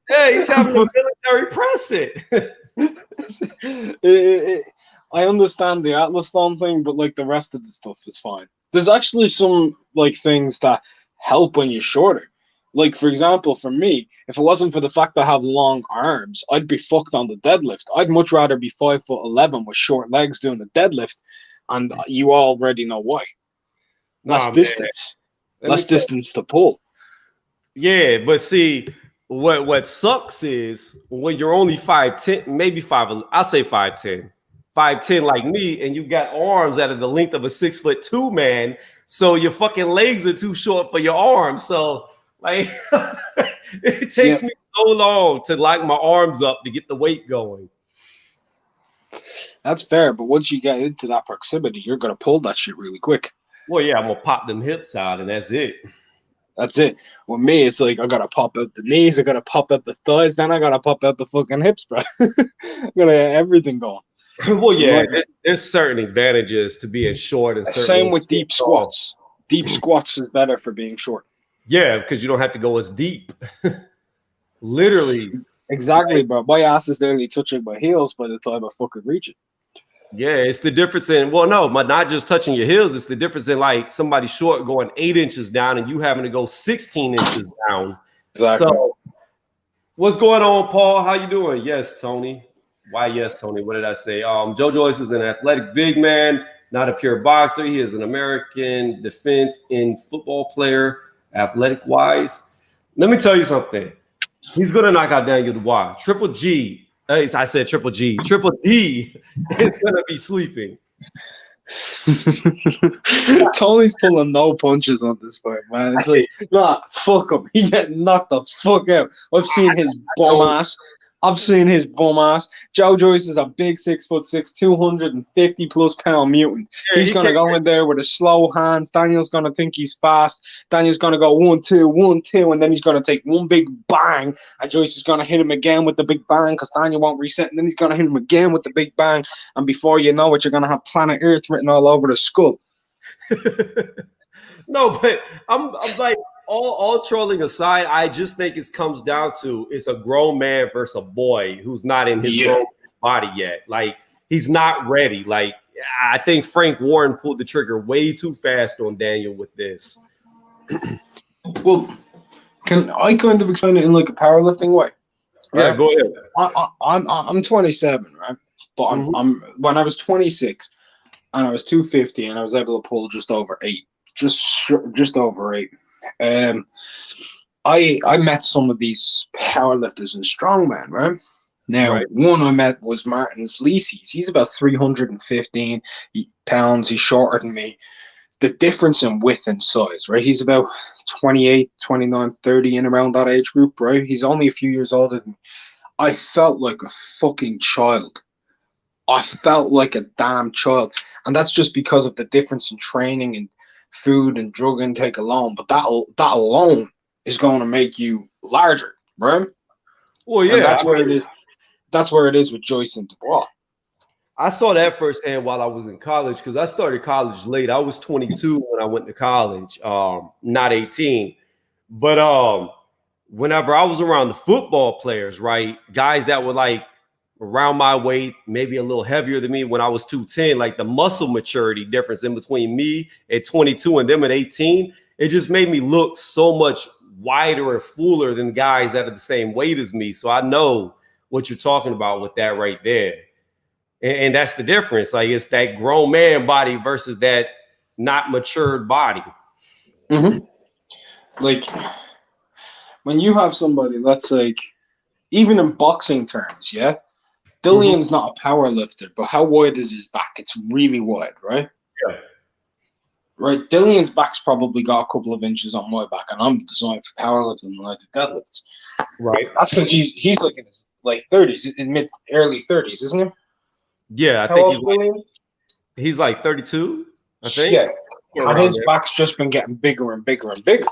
Yeah, he's having a military press I understand the Atlas Stone thing, but like the rest of the stuff is fine. There's actually some like things that help when you're shorter. Like for example, for me, if it wasn't for the fact that I have long arms, I'd be fucked on the deadlift. I'd much rather be 5'11" with short legs doing the deadlift, and you already know why. Less Nah, man. distance, Let me less tell distance to pull. Yeah, but see, what sucks is when you're only 5'10", maybe I'll say 5'10", 5'10" like me, and you got arms that are the length of a 6'2" man. So your fucking legs are too short for your arms. So like it Yeah, takes me so long to lock my arms up to get the weight going. that's fair. But once you get into that proximity, you're gonna pull that shit really quick. Well, yeah, I'm gonna pop them hips out, and that's it. That's it. With me, it's like I gotta pop out the knees, I gotta pop out the thighs, then I gotta pop out the fucking hips, bro. I gotta have everything going. Well, It's yeah, like, there's certain advantages to being short and same certain with deep squats. Deep squats is better for being short. Yeah, because you don't have to go as deep. Literally. Exactly, bro. My ass is nearly touching my heels by the time I fucking reach it. Yeah, it's the difference in, well, no, but not just touching your heels. It's the difference in like somebody short going 8 inches down and you having to go 16 inches down. Exactly. So what's going on, Paul? How you doing? Yes, Tony. Why, yes, Tony. What did I say? Joy Joyce is an athletic big man, not a pure boxer. He is an American defense in football player, athletic wise. Let me tell you something. He's gonna knock out Daniel Dubois. Triple G. I said Triple G. Triple D is gonna be sleeping. Tony's pulling no punches on this fight, man. It's like, nah, fuck him. He getting knocked the fuck out. I've seen his bum ass. Joe Joyce is a big 6'6", 250+ pound mutant. Yeah, He's gonna go in there with a slow hands. Daniel's gonna think he's fast. Daniel's gonna go 1, 2, 1, 2, and then he's gonna take one big bang. And Joyce is gonna hit him again with the big bang because Daniel won't reset. And then he's gonna hit him again with the big bang. And before you know it, you're gonna have Planet Earth written all over the skull. No, but I'm like all trolling aside, I just think it comes down to it's a grown man versus a boy who's not in his grown body yet. Like he's not ready. Like I think Frank Warren pulled the trigger way too fast on Daniel with this. Well, can I kind of explain it in like a powerlifting way? Right? Yeah, go ahead. I'm 27, right? But I'm when I was 26 and I was 250 and I was able to pull just over 8, just over 8. I met some of these powerlifters and strongmen, right? Now, one I met was Martin Leacy's. He's about 315 pounds. He's shorter than me. The difference in width and size, right? He's about 28, 29, 30 in around that age group, right? He's only a few years older than me. I felt like a fucking child. I felt like a damn child. And that's just because of the difference in training and food and drug intake alone. But that alone is going to make you larger, right? Well, And yeah, that's where it is. That's where it is with Joyce and Dubois. I saw that firsthand while I was in college because I started college late. I was 22 when I went to college, not 18. But whenever I was around the football players, right, guys that were like around my weight, maybe a little heavier than me when I was 210, like the muscle maturity difference in between me at 22 and them at 18, it just made me look so much wider and fuller than guys that are the same weight as me. So I know what you're talking about with that right there. And that's the difference. Like it's that grown man body versus that not matured body. Mm-hmm. Like when you have somebody that's like, even in boxing terms, yeah, Dillian's not a power lifter, but how wide is his back? It's really wide, right? Yeah. Right. Dillian's back's probably got a couple of inches on my back, and I'm designed for powerlifting when I do deadlifts. Right. That's because he's like in his like 30s, in early 30s, isn't he? Yeah, I How think old he's like 32, I think. Yeah. And his there. back's just been getting bigger and bigger and bigger.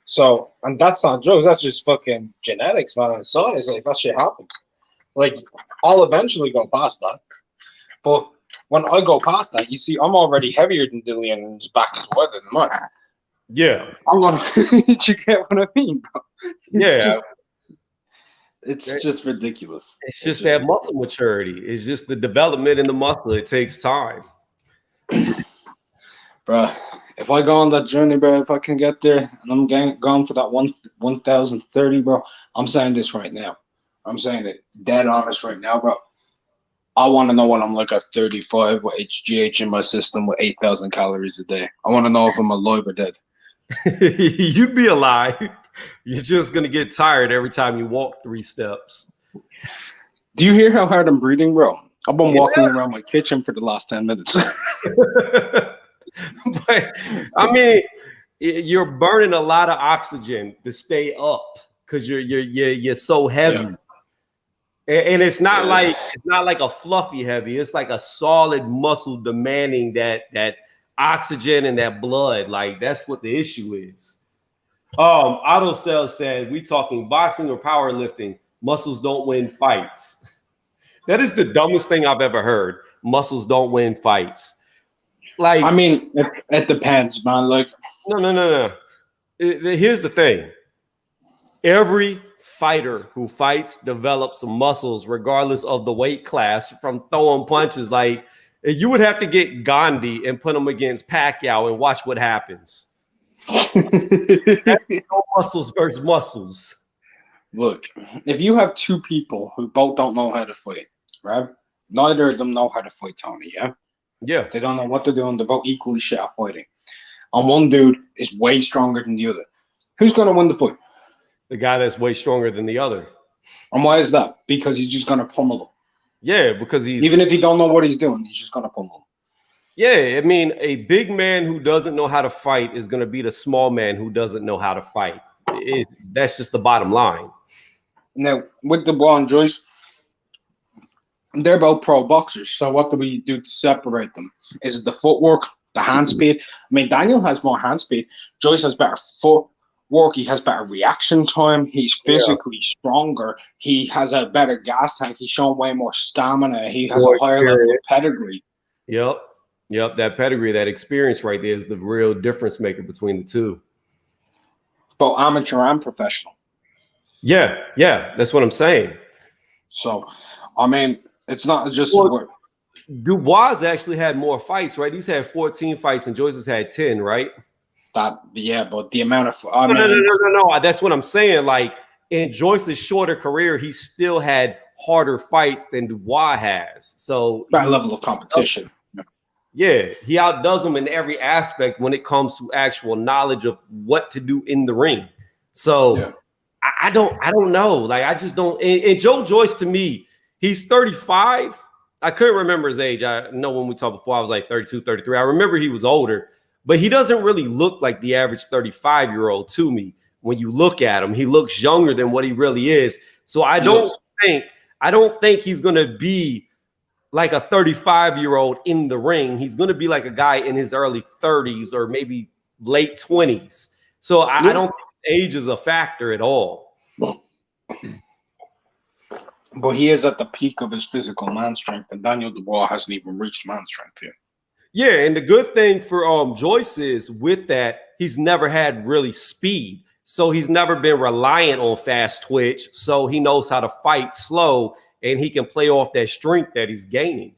So, and that's not jokes, that's just fucking genetics, man, and size. Like, that shit happens. Like, I'll eventually go past that. But when I go past that, you see, I'm already heavier than Dillian, and his back is wider than mine. Yeah. I'm gonna, you get what I mean, bro? It's just ridiculous. It's just that muscle maturity. It's just the development in the muscle. It takes time. Bro, if I go on that journey, bro, if I can get there and I'm going for that 1,030, bro, I'm saying this right now. I'm saying it dead honest right now, bro. I want to know what I'm like at 35 with HGH in my system with 8,000 calories a day. I want to know if I'm alive or dead. You'd be alive. You're just going to get tired every time you walk 3 steps. Do you hear how hard I'm breathing, bro? I've been walking around my kitchen for the last 10 minutes. But, I mean, you're burning a lot of oxygen to stay up because you're so heavy. Yeah. And it's not like a fluffy heavy. It's like a solid muscle demanding that oxygen and that blood. Like that's what the issue is. Autocell said, we talking boxing or powerlifting? Muscles don't win fights. That is the dumbest thing I've ever heard. Muscles don't win fights. Like, I mean, it depends, man. Like, no. Here's the thing. Every fighter who fights develops muscles regardless of the weight class from throwing punches. Like, you would have to get Gandhi and put him against Pacquiao and watch what happens. That's no muscles versus muscles. Look, if you have two people who both don't know how to fight, right? Neither of them know how to fight, Tony, yeah? Yeah. They don't know what they're doing. They're both equally shit at fighting. And one dude is way stronger than the other. Who's going to win the fight? The guy that's way stronger than the other. And why is that? Because he's just going to pummel him. Yeah, because even if he don't know what he's doing, he's just going to pummel him. Yeah, I mean, a big man who doesn't know how to fight is going to beat a small man who doesn't know how to fight. That's just the bottom line. Now, with Dubois and Joyce, they're both pro boxers. So what do we do to separate them? Is it the footwork, the hand speed? I mean, Daniel has more hand speed. Joyce has better footwork. He has better reaction time. He's physically stronger. He has a better gas tank. He's shown way more stamina. He has a higher level of pedigree. Yep. That pedigree, that experience right there is the real difference maker between the two. Both amateur and professional. Yeah, that's what I'm saying. So, I mean, it's not just Dubois actually had more fights, right? He's had 14 fights and Joyce has had 10, right? But the amount of no. That's what I'm saying. Like in Joyce's shorter career, he still had harder fights than Dubois has. So that level of competition. Yeah, he outdoes him in every aspect when it comes to actual knowledge of what to do in the ring. So I don't know. Like I just don't. And Joe Joyce, to me, he's 35. I couldn't remember his age. I know when we talked before, I was like 32, 33. I remember he was older, but he doesn't really look like the average 35-year-old to me. When you look at him, he looks younger than what he really is. So I don't think he's gonna be like a 35-year-old in the ring. He's going to be like a guy in his early 30s or maybe late 20s. So I don't think age is a factor at all. But he is at the peak of his physical man strength, and Daniel Dubois hasn't even reached man strength yet. Yeah, and the good thing for Joyce is with that, he's never had really speed. So he's never been reliant on fast twitch. So he knows how to fight slow, and he can play off that strength that he's gaining.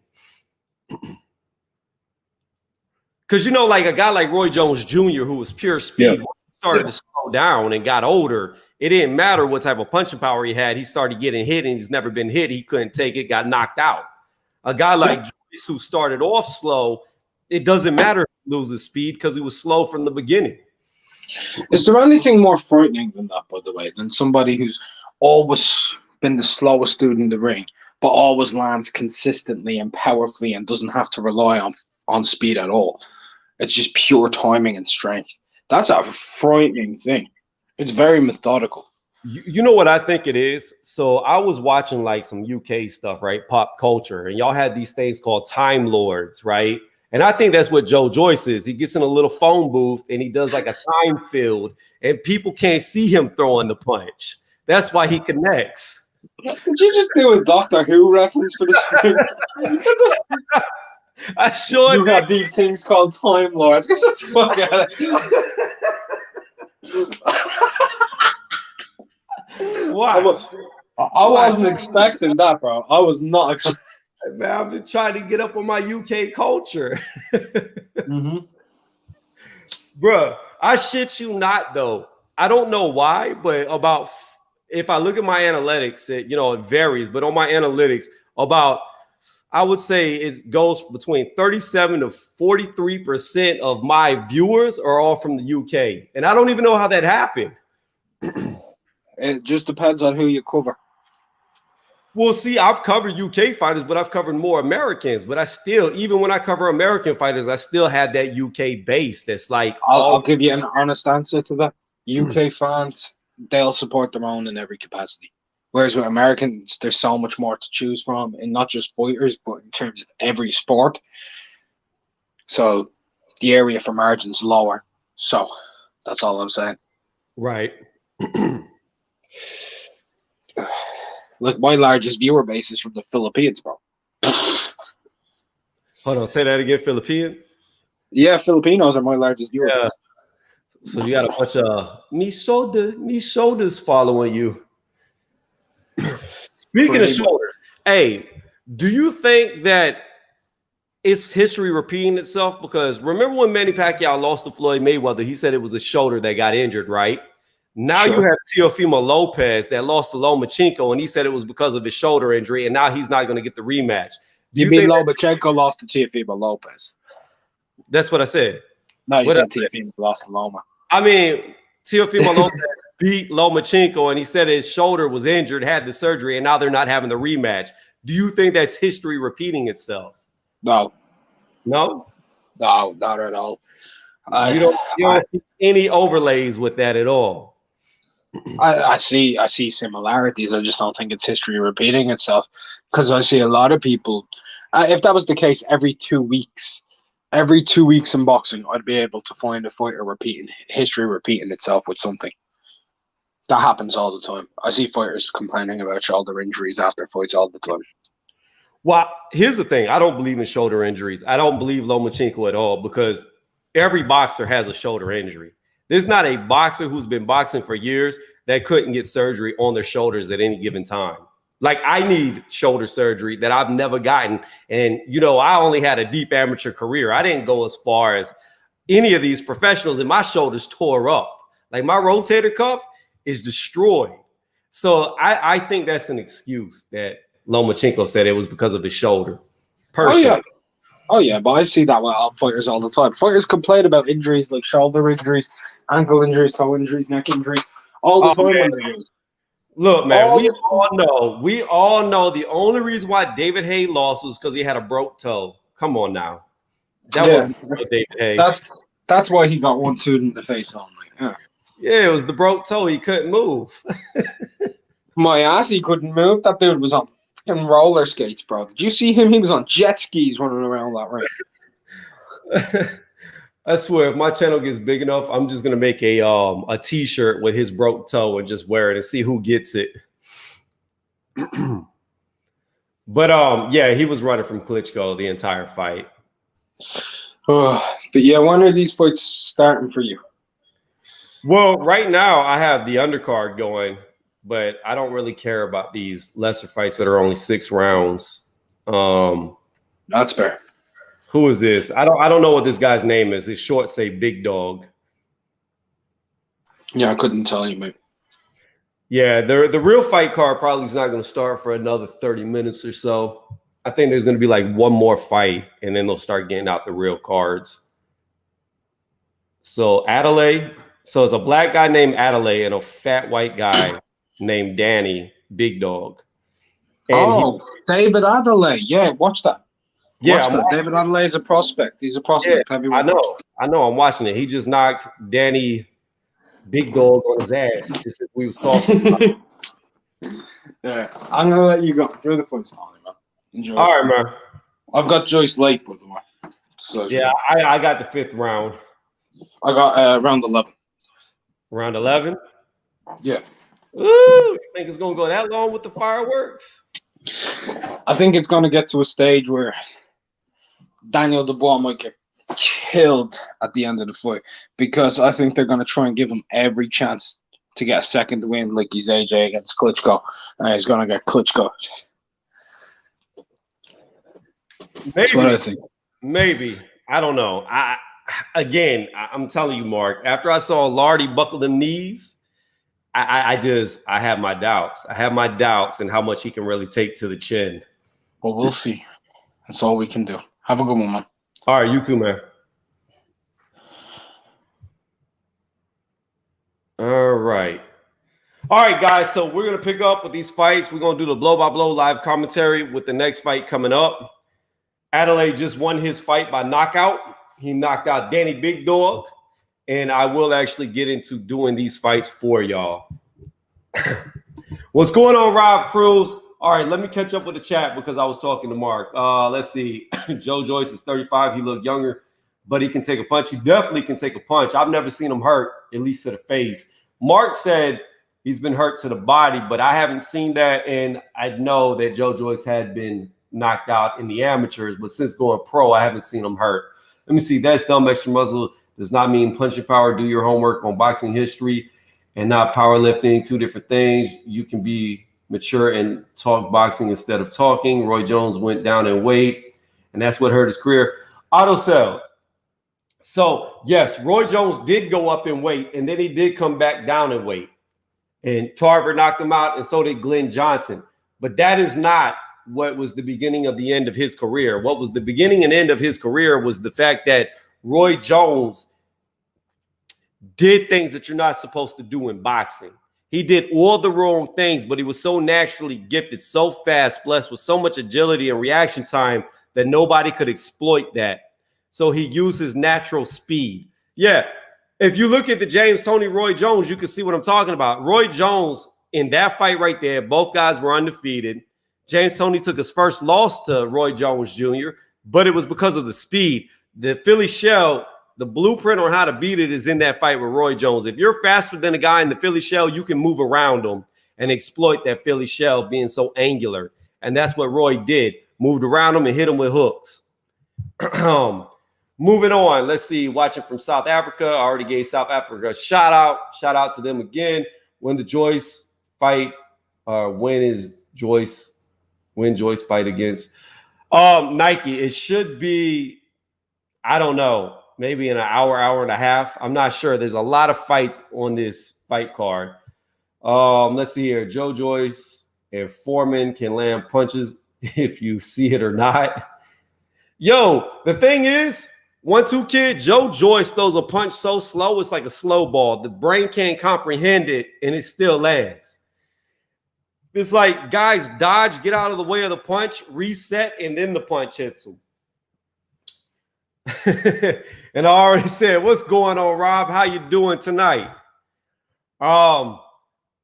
Because, you know, like a guy like Roy Jones Jr., who was pure speed, started to slow down and got older. It didn't matter what type of punching power he had. He started getting hit, and he's never been hit. He couldn't take it, got knocked out. A guy like Joyce, who started off slow, it doesn't matter if he loses speed because he was slow from the beginning. Is there anything more frightening than that, by the way, than somebody who's always been the slowest dude in the ring, but always lands consistently and powerfully and doesn't have to rely on speed at all? It's just pure timing and strength. That's a frightening thing. It's very methodical. You know what I think it is? So I was watching like some UK stuff, right? Pop culture. And y'all had these things called Time Lords, right? And I think that's what Joy Joyce is. He gets in a little phone booth and he does like a time field, and people can't see him throwing the punch. That's why he connects. Did you just do a Doctor Who reference for this? I sure You got these things called Time Lords. Get the fuck out of here. Watch. I wasn't expecting that, bro. I was not expecting. Man, I've been trying to get up on my UK culture. Bruh, I shit you not, though. I don't know why, but if I look at my analytics, it varies, but on my analytics, I would say it goes between 37 to 43% of my viewers are all from the UK. And I don't even know how that happened. It just depends on who you cover. Well, see, I've covered UK fighters, but I've covered more Americans. But even when I cover American fighters, I still have that UK base that's like... I'll give you an honest answer to that. UK fans, they'll support their own in every capacity. Whereas with Americans, there's so much more to choose from, and not just fighters, but in terms of every sport. So the area for margin's lower. So that's all I'm saying. Right. Look, my largest viewer base is from the Philippines, bro. Hold on, say that again, Philippine? Yeah, Filipinos are my largest viewer base. So you got a bunch of me shoulders following you. Speaking of shoulders, hey, do you think that it's history repeating itself? Because remember when Manny Pacquiao lost to Floyd Mayweather, he said it was a shoulder that got injured, right? Now you have Teofimo Lopez that lost to Lomachenko, and he said it was because of his shoulder injury, and now he's not going to get the rematch. Do you mean Lomachenko lost to Teofimo Lopez? That's what I said. No, you said Teofimo lost to Loma. I mean, Teofimo Lopez beat Lomachenko, and he said his shoulder was injured, had the surgery, and now they're not having the rematch. Do you think that's history repeating itself? No. No? No, not at all. You don't see any overlays with that at all. I see similarities. I just don't think it's history repeating itself, because I see a lot of people. If that was the case, every 2 weeks in boxing, I'd be able to find a fighter history repeating itself with something. That happens all the time. I see fighters complaining about shoulder injuries after fights all the time. Well, here's the thing. I don't believe in shoulder injuries. I don't believe Lomachenko at all, because every boxer has a shoulder injury. There's not a boxer who's been boxing for years that couldn't get surgery on their shoulders at any given time. Like, I need shoulder surgery that I've never gotten. And, I only had a deep amateur career. I didn't go as far as any of these professionals, and my shoulders tore up. Like, my rotator cuff is destroyed. So I think that's an excuse that Lomachenko said it was because of his shoulder. Personally. Oh, yeah, but I see that with fighters all the time. Fighters complain about injuries like shoulder injuries, ankle injuries, toe injuries, neck injuries, all the time. Man. Look, man, we all know the only reason why David Haye lost was because he had a broke toe. Come on now. That was David Haye. That's why he got 1 2 in the face only. Yeah, it was the broke toe. He couldn't move. My ass, he couldn't move. That dude was on fucking roller skates, bro. Did you see him? He was on jet skis running around that ring. I swear, if my channel gets big enough, I'm just gonna make a T-shirt with his broke toe and just wear it and see who gets it. But yeah, he was running from Klitschko the entire fight. But yeah, when are these fights starting for you? Well, right now I have the undercard going, but I don't really care about these lesser fights that are only 6 rounds. That's fair. Who is this? I don't know what this guy's name is. His shorts say Big Dog. Yeah, I couldn't tell you, mate. Yeah, the real fight card probably is not going to start for another 30 minutes or so. I think there's going to be like one more fight, and then they'll start getting out the real cards. So Adelaide. So it's a black guy named Adelaide and a fat white guy named Danny Big Dog. And David Adelaide. Yeah, watch that. Yeah, watch that. David Adelaide is a prospect. He's a prospect. Yeah, I know. I'm watching it. He just knocked Danny Big Dog on his ass just as we was talking about. Yeah, I'm gonna let you go. Enjoy the fight, man. Enjoy. All right, man. I've got Joyce late, by the way. So yeah, I got the 5th round. I got round 11. Round 11? Yeah. Ooh, you think it's gonna go that long with the fireworks? I think it's gonna get to a stage where Daniel Dubois might get killed at the end of the fight, because I think they're gonna try and give him every chance to get a second win, like he's AJ against Klitschko, and he's gonna get Klitschko. That's what I think. Maybe. I don't know. I'm telling you, Mark, after I saw Lardy buckle them knees, I have my doubts. I have my doubts in how much he can really take to the chin. Well, we'll see. That's all we can do. Have a good one, man. All right, you too, man. All right, guys. So we're gonna pick up with these fights. We're gonna do the blow-by-blow live commentary with the next fight coming up. Adelaide just won his fight by knockout. He knocked out Danny Big Dog, and I will actually get into doing these fights for y'all. What's going on, Rob Cruz? All right, let me catch up with the chat because I was talking to Mark. Let's see. Joy Joyce is 35. He looked younger, but he can take a punch. He definitely can take a punch. I've never seen him hurt, at least to the face. Mark said he's been hurt to the body, but I haven't seen that, and I know that Joy Joyce had been knocked out in the amateurs, but since going pro, I haven't seen him hurt. Let me see. That's dumb. Extra muzzle does not mean punching power. Do your homework on boxing history and not powerlifting. 2 different things. You can be mature and talk boxing instead of talking. Roy Jones went down in weight, and that's what hurt his career. Autosell. So, yes, Roy Jones did go up in weight, and then he did come back down in weight. And Tarver knocked him out, and so did Glenn Johnson. But that is not what was the beginning of the end of his career. What was the beginning and end of his career was the fact that Roy Jones did things that you're not supposed to do in boxing. He did all the wrong things, but he was so naturally gifted, so fast, blessed with so much agility and reaction time that nobody could exploit that. So he used his natural speed. Yeah, if you look at the James Toney Roy Jones, you can see what I'm talking about. Roy Jones, in that fight right there, both guys were undefeated. James Toney took his first loss to Roy Jones Jr., but it was because of the speed. The Philly shell, the blueprint on how to beat it is in that fight with Roy Jones. If you're faster than a guy in the Philly shell, you can move around him and exploit that Philly shell being so angular. And that's what Roy did. Moved around him and hit him with hooks. Moving on. Let's see. Watching from South Africa. I already gave South Africa a shout out. Shout out to them again. When the Joyce fight, when Joyce fight against Nike, it should be, I don't know, maybe in an hour and a half. I'm not sure. There's a lot of fights on this fight card. Let's see here. Joy Joyce and Foreman can land punches if you see it or not. Yo, the thing is, 1-2 kid, Joy Joyce throws a punch so slow, it's like a slow ball. The brain can't comprehend it, and it still lands. It's like guys dodge, get out of the way of the punch, reset, and then the punch hits them. And I already said, what's going on, Rob? How you doing tonight?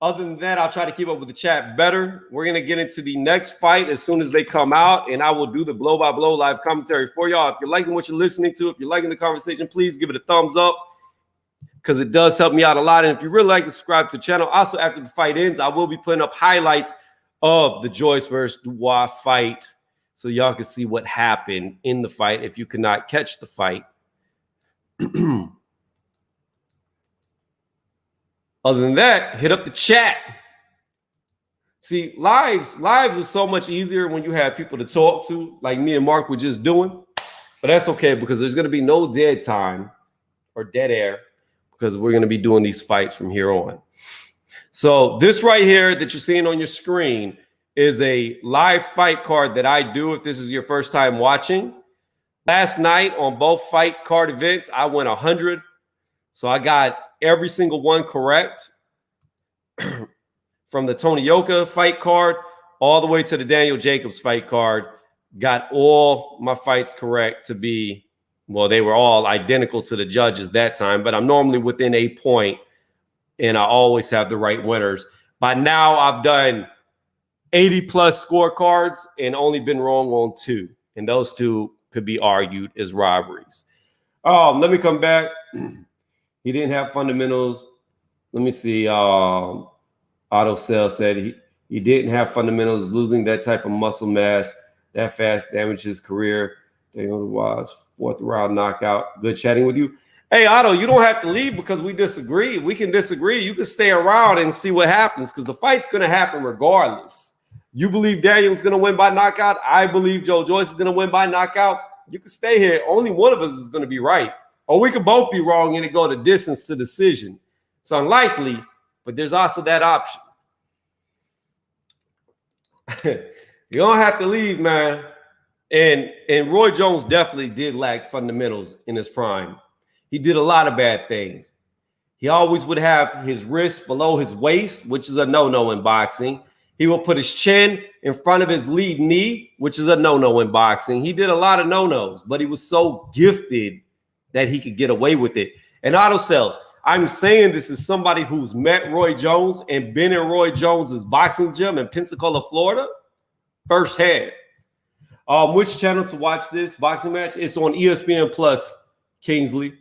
Other than that, I'll try to keep up with the chat better. We're going to get into the next fight as soon as they come out, and I will do the blow-by-blow live commentary for y'all. If you're liking what you're listening to, if you're liking the conversation, please give it a thumbs up because it does help me out a lot. And if you really like to subscribe to the channel, also after the fight ends, I will be putting up highlights of the Joyce versus Dubois fight so y'all can see what happened in the fight if you could not catch the fight. Other than that, hit up the chat. See, lives are so much easier when you have people to talk to, like me and Mark were just doing. But that's okay because there's going to be no dead time or dead air because we're going to be doing these fights from here on. So this right here that you're seeing on your screen is a live fight card that I do if this is your first time watching. Last night on both fight card events, I went 100. So I got every single one correct from the Tony Yoka fight card all the way to the Daniel Jacobs fight card. Got all my fights correct to be, well, they were all identical to the judges that time, but I'm normally within a point and I always have the right winners. By now, I've done 80 plus scorecards and only been wrong on 2. And those 2 could be argued as robberies. Let me come back. He didn't have fundamentals. Let me see. Auto Cell said he didn't have fundamentals. Losing that type of muscle mass that fast damaged his career. Daniel Dubois, 4th round knockout. Good chatting with you. Hey, Otto, you don't have to leave because we disagree. We can disagree. You can stay around and see what happens because the fight's going to happen regardless. You believe Daniel's going to win by knockout. I believe Joy Joyce is going to win by knockout. You can stay here. Only one of us is going to be right. Or we could both be wrong and it go the distance to decision. It's unlikely, but there's also that option. You don't have to leave, man. And Roy Jones definitely did lack fundamentals in his prime. He did a lot of bad things. He always would have his wrist below his waist, which is a no-no in boxing. He will put his chin in front of his lead knee, which is a no-no in boxing. He did a lot of no-nos, but he was so gifted that he could get away with it. And Auto Cells, I'm saying this is somebody who's met Roy Jones and been in Roy Jones's boxing gym in Pensacola, Florida, firsthand. Which channel to watch this boxing match? It's on ESPN Plus, Kingsley.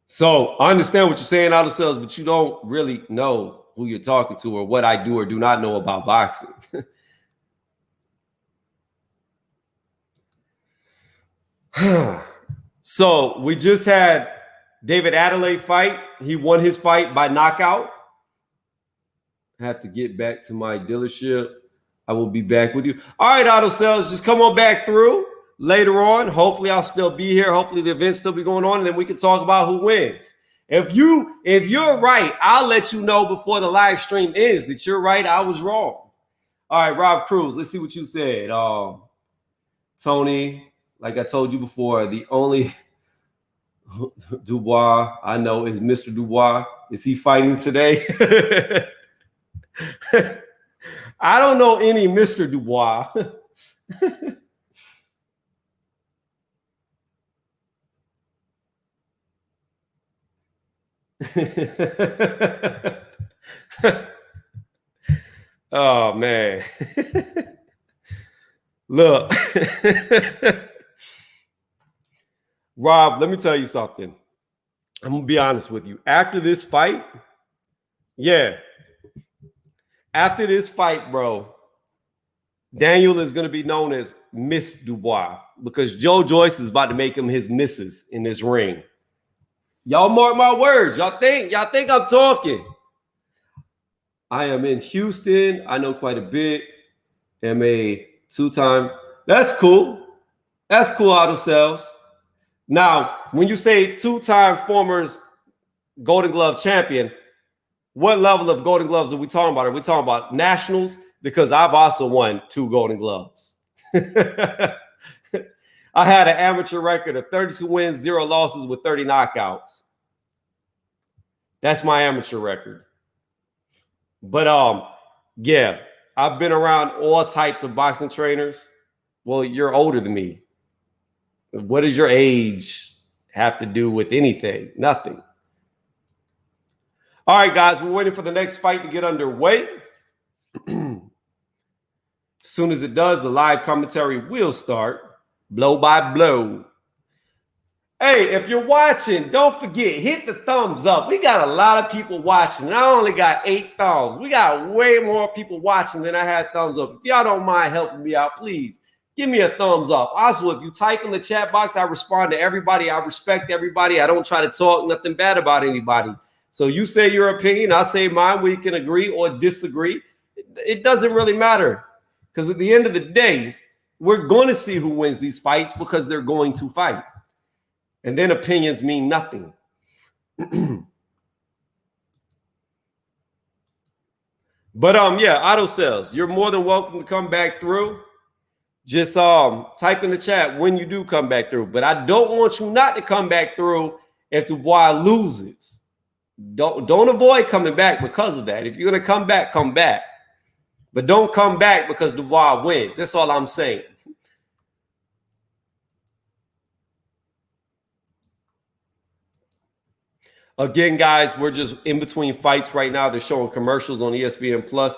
So I understand what you're saying, Auto Cells, but you don't really know who you're talking to or what I do or do not know about boxing. So we just had David Adelaide fight. He won his fight by knockout. I have to get back to my dealership. I will be back with you. All right, Auto Cells, just come on back through later on. Hopefully I'll still be here. Hopefully the event's still be going on, and then we can talk about who wins. If you're right, I'll let you know before the live stream ends that you're right, I was wrong. All right, Rob Cruz, let's see what you said. Tony, like I told you before, the only Dubois I know is Mr. Dubois. Is he fighting today? I don't know any Mr. Dubois. Oh, man. Look. Rob, let me tell you something. I'm going to be honest with you. After this fight, after this fight, bro, Daniel is going to be known as Miss Dubois because Joy Joyce is about to make him his missus in this ring. Y'all mark my words. Y'all think I'm talking. I am in Houston. I know quite a bit. Am a 2-time. That's cool. That's cool, Auto Cells. Now, when you say 2-time former Golden Glove champion, what level of Golden Gloves are we talking about? Are we talking about nationals? Because I've also won 2 Golden Gloves. I had an amateur record of 32 wins, 0 losses with 30 knockouts. That's my amateur record. But yeah, I've been around all types of boxing trainers. Well, you're older than me. What does your age have to do with anything? Nothing. All right, guys, we're waiting for the next fight to get underway. As soon as it does, the live commentary will start blow by blow. Hey, if you're watching, don't forget, hit the thumbs up. We got a lot of people watching. I only got 8 thumbs. We got way more people watching than I had thumbs up. If y'all don't mind helping me out, please give me a thumbs up. Also, if you type in the chat box, I respond to everybody. I respect everybody. I don't try to talk nothing bad about anybody. So you say your opinion, I say mine. We can agree or disagree. It doesn't really matter, because at the end of the day, we're going to see who wins these fights because they're going to fight. And then opinions mean nothing. But yeah, auto sales, you're more than welcome to come back through. Just type in the chat when you do come back through. But I don't want you not to come back through if Dubois loses. Don't avoid coming back because of that. If you're going to come back, come back. But don't come back because Dubois wins. That's all I'm saying. Again, guys, we're just in between fights right now. They're showing commercials on ESPN Plus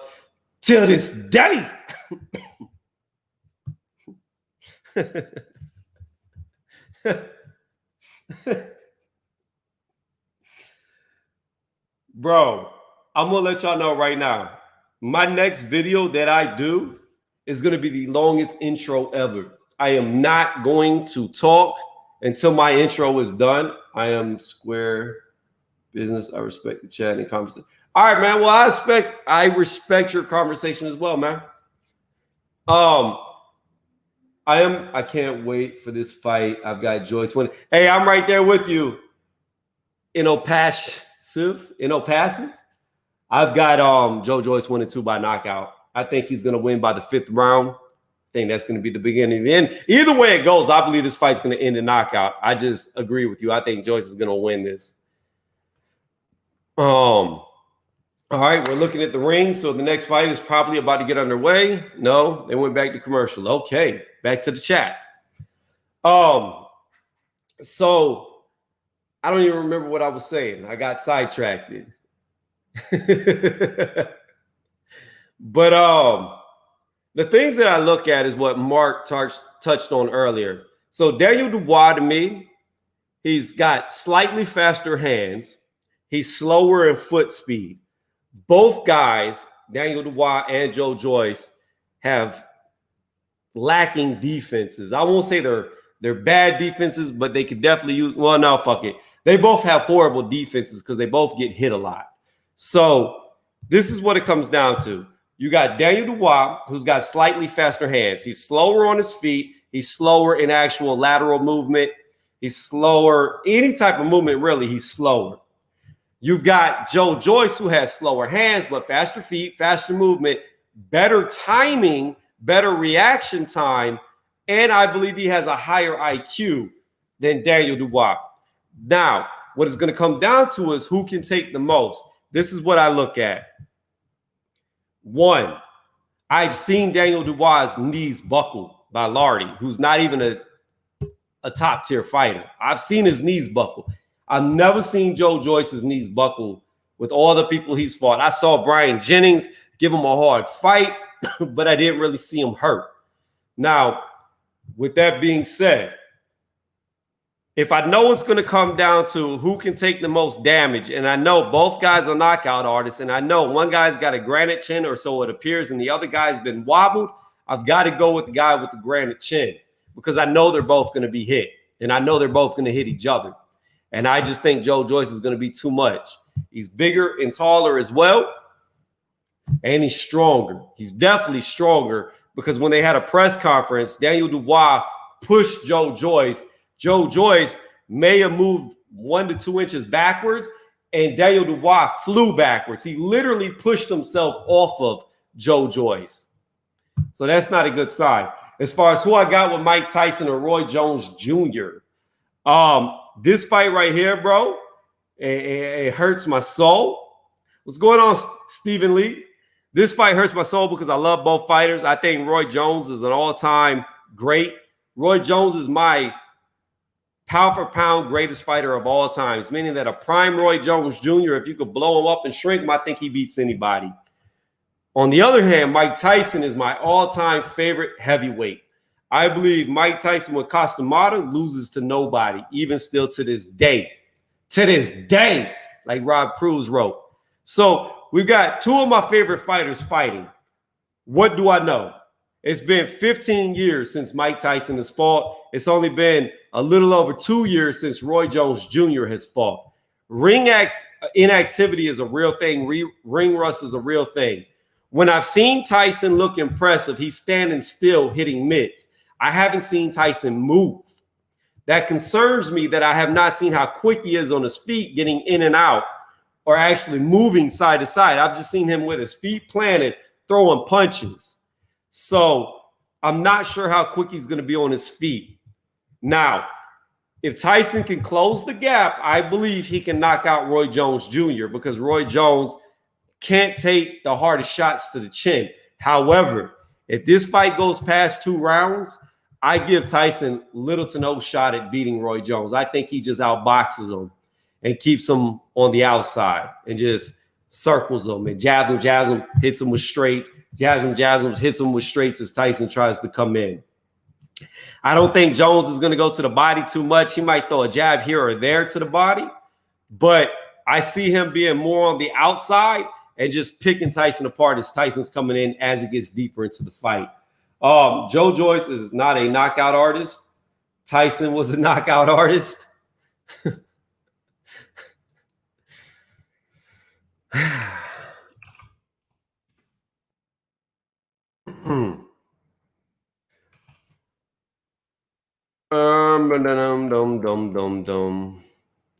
till this day. Bro, I'm going to let y'all know right now. My next video that I do is going to be the longest intro ever. I am not going to talk until my intro is done. I am square business. I respect the chat and conversation. All right, man. Well, I respect your conversation as well, man. I can't wait for this fight. I've got Joyce winning. Hey, I'm right there with you. In Opassive. I've got Joy Joyce winning 2 by knockout. I think he's gonna win by the 5th round. I think that's gonna be the beginning of the end. Either way it goes, I believe this fight's gonna end in knockout. I just agree with you. I think Joyce is gonna win this. All right, we're looking at the ring. So the next fight is probably about to get underway. No, they went back to commercial. Okay, back to the chat. So I don't even remember what I was saying. I got sidetracked. But the things that I look at is what Mark touched on earlier. So Daniel Dubois, to me, he's got slightly faster hands. He's slower in foot speed. Both guys, Daniel Dubois and Joy Joyce, have lacking defenses. I won't say they're bad defenses, but they could definitely use. Well, no, fuck it. They both have horrible defenses because they both get hit a lot. So this is what it comes down to. You got Daniel Dubois, who's got slightly faster hands. He's slower on his feet. He's slower in actual lateral movement. He's slower. Any type of movement, really, he's slower. You've got Joy Joyce, who has slower hands, but faster feet, faster movement, better timing, better reaction time, and I believe he has a higher IQ than Daniel Dubois. Now, what it's going to come down to is who can take the most. This is what I look at. 1, I've seen Daniel Dubois' knees buckle by Lardy, who's not even a top-tier fighter. I've seen his knees buckle. I've never seen Joy Joyce's knees buckle with all the people he's fought. I saw Brian Jennings give him a hard fight, but I didn't really see him hurt. Now, with that being said, if I know it's going to come down to who can take the most damage, and I know both guys are knockout artists, and I know one guy's got a granite chin, or so it appears, and the other guy's been wobbled, I've got to go with the guy with the granite chin because I know they're both going to be hit, and I know they're both going to hit each other. And I just think Joy Joyce is going to be too much. He's bigger and taller as well, and he's stronger. He's definitely stronger because when they had a press conference, Daniel Dubois pushed Joy Joyce. Joy Joyce may have moved 1 to 2 inches backwards, and Daniel Dubois flew backwards. He literally pushed himself off of Joy Joyce. So that's not a good sign. As far as who I got with Mike Tyson or Roy Jones Jr., this fight right here, bro, it hurts my soul. What's going on, Stephen Lee? This fight hurts my soul because I love both fighters. I think Roy Jones is an all-time great. Roy Jones is my pound for pound greatest fighter of all times, meaning that a prime Roy Jones Jr., if you could blow him up and shrink him, I think he beats anybody. On the other hand, Mike Tyson is my all-time favorite heavyweight. I believe Mike Tyson with Costamata loses to nobody, even still to this day. To this day, like Rob Cruz wrote. So we've got two of my favorite fighters fighting. What do I know? It's been 15 years since Mike Tyson has fought. It's only been a little over 2 years since Roy Jones Jr. has fought. Inactivity is a real thing. Ring rust is a real thing. When I've seen Tyson look impressive, he's standing still hitting mitts. I haven't seen Tyson move. That concerns me that I have not seen how quick he is on his feet getting in and out or actually moving side to side. I've just seen him with his feet planted, throwing punches. So I'm not sure how quick he's going to be on his feet. Now, if Tyson can close the gap, I believe he can knock out Roy Jones Jr. because Roy Jones can't take the hardest shots to the chin. However, if this fight goes past 2 rounds, I give Tyson little to no shot at beating Roy Jones. I think he just outboxes him and keeps him on the outside and just circles him and jabs him, hits him with straights, jabs him, hits him with straights as Tyson tries to come in. I don't think Jones is going to go to the body too much. He might throw a jab here or there to the body, but I see him being more on the outside and just picking Tyson apart as Tyson's coming in as it gets deeper into the fight. Joy Joyce is not a knockout artist. Tyson was a knockout artist.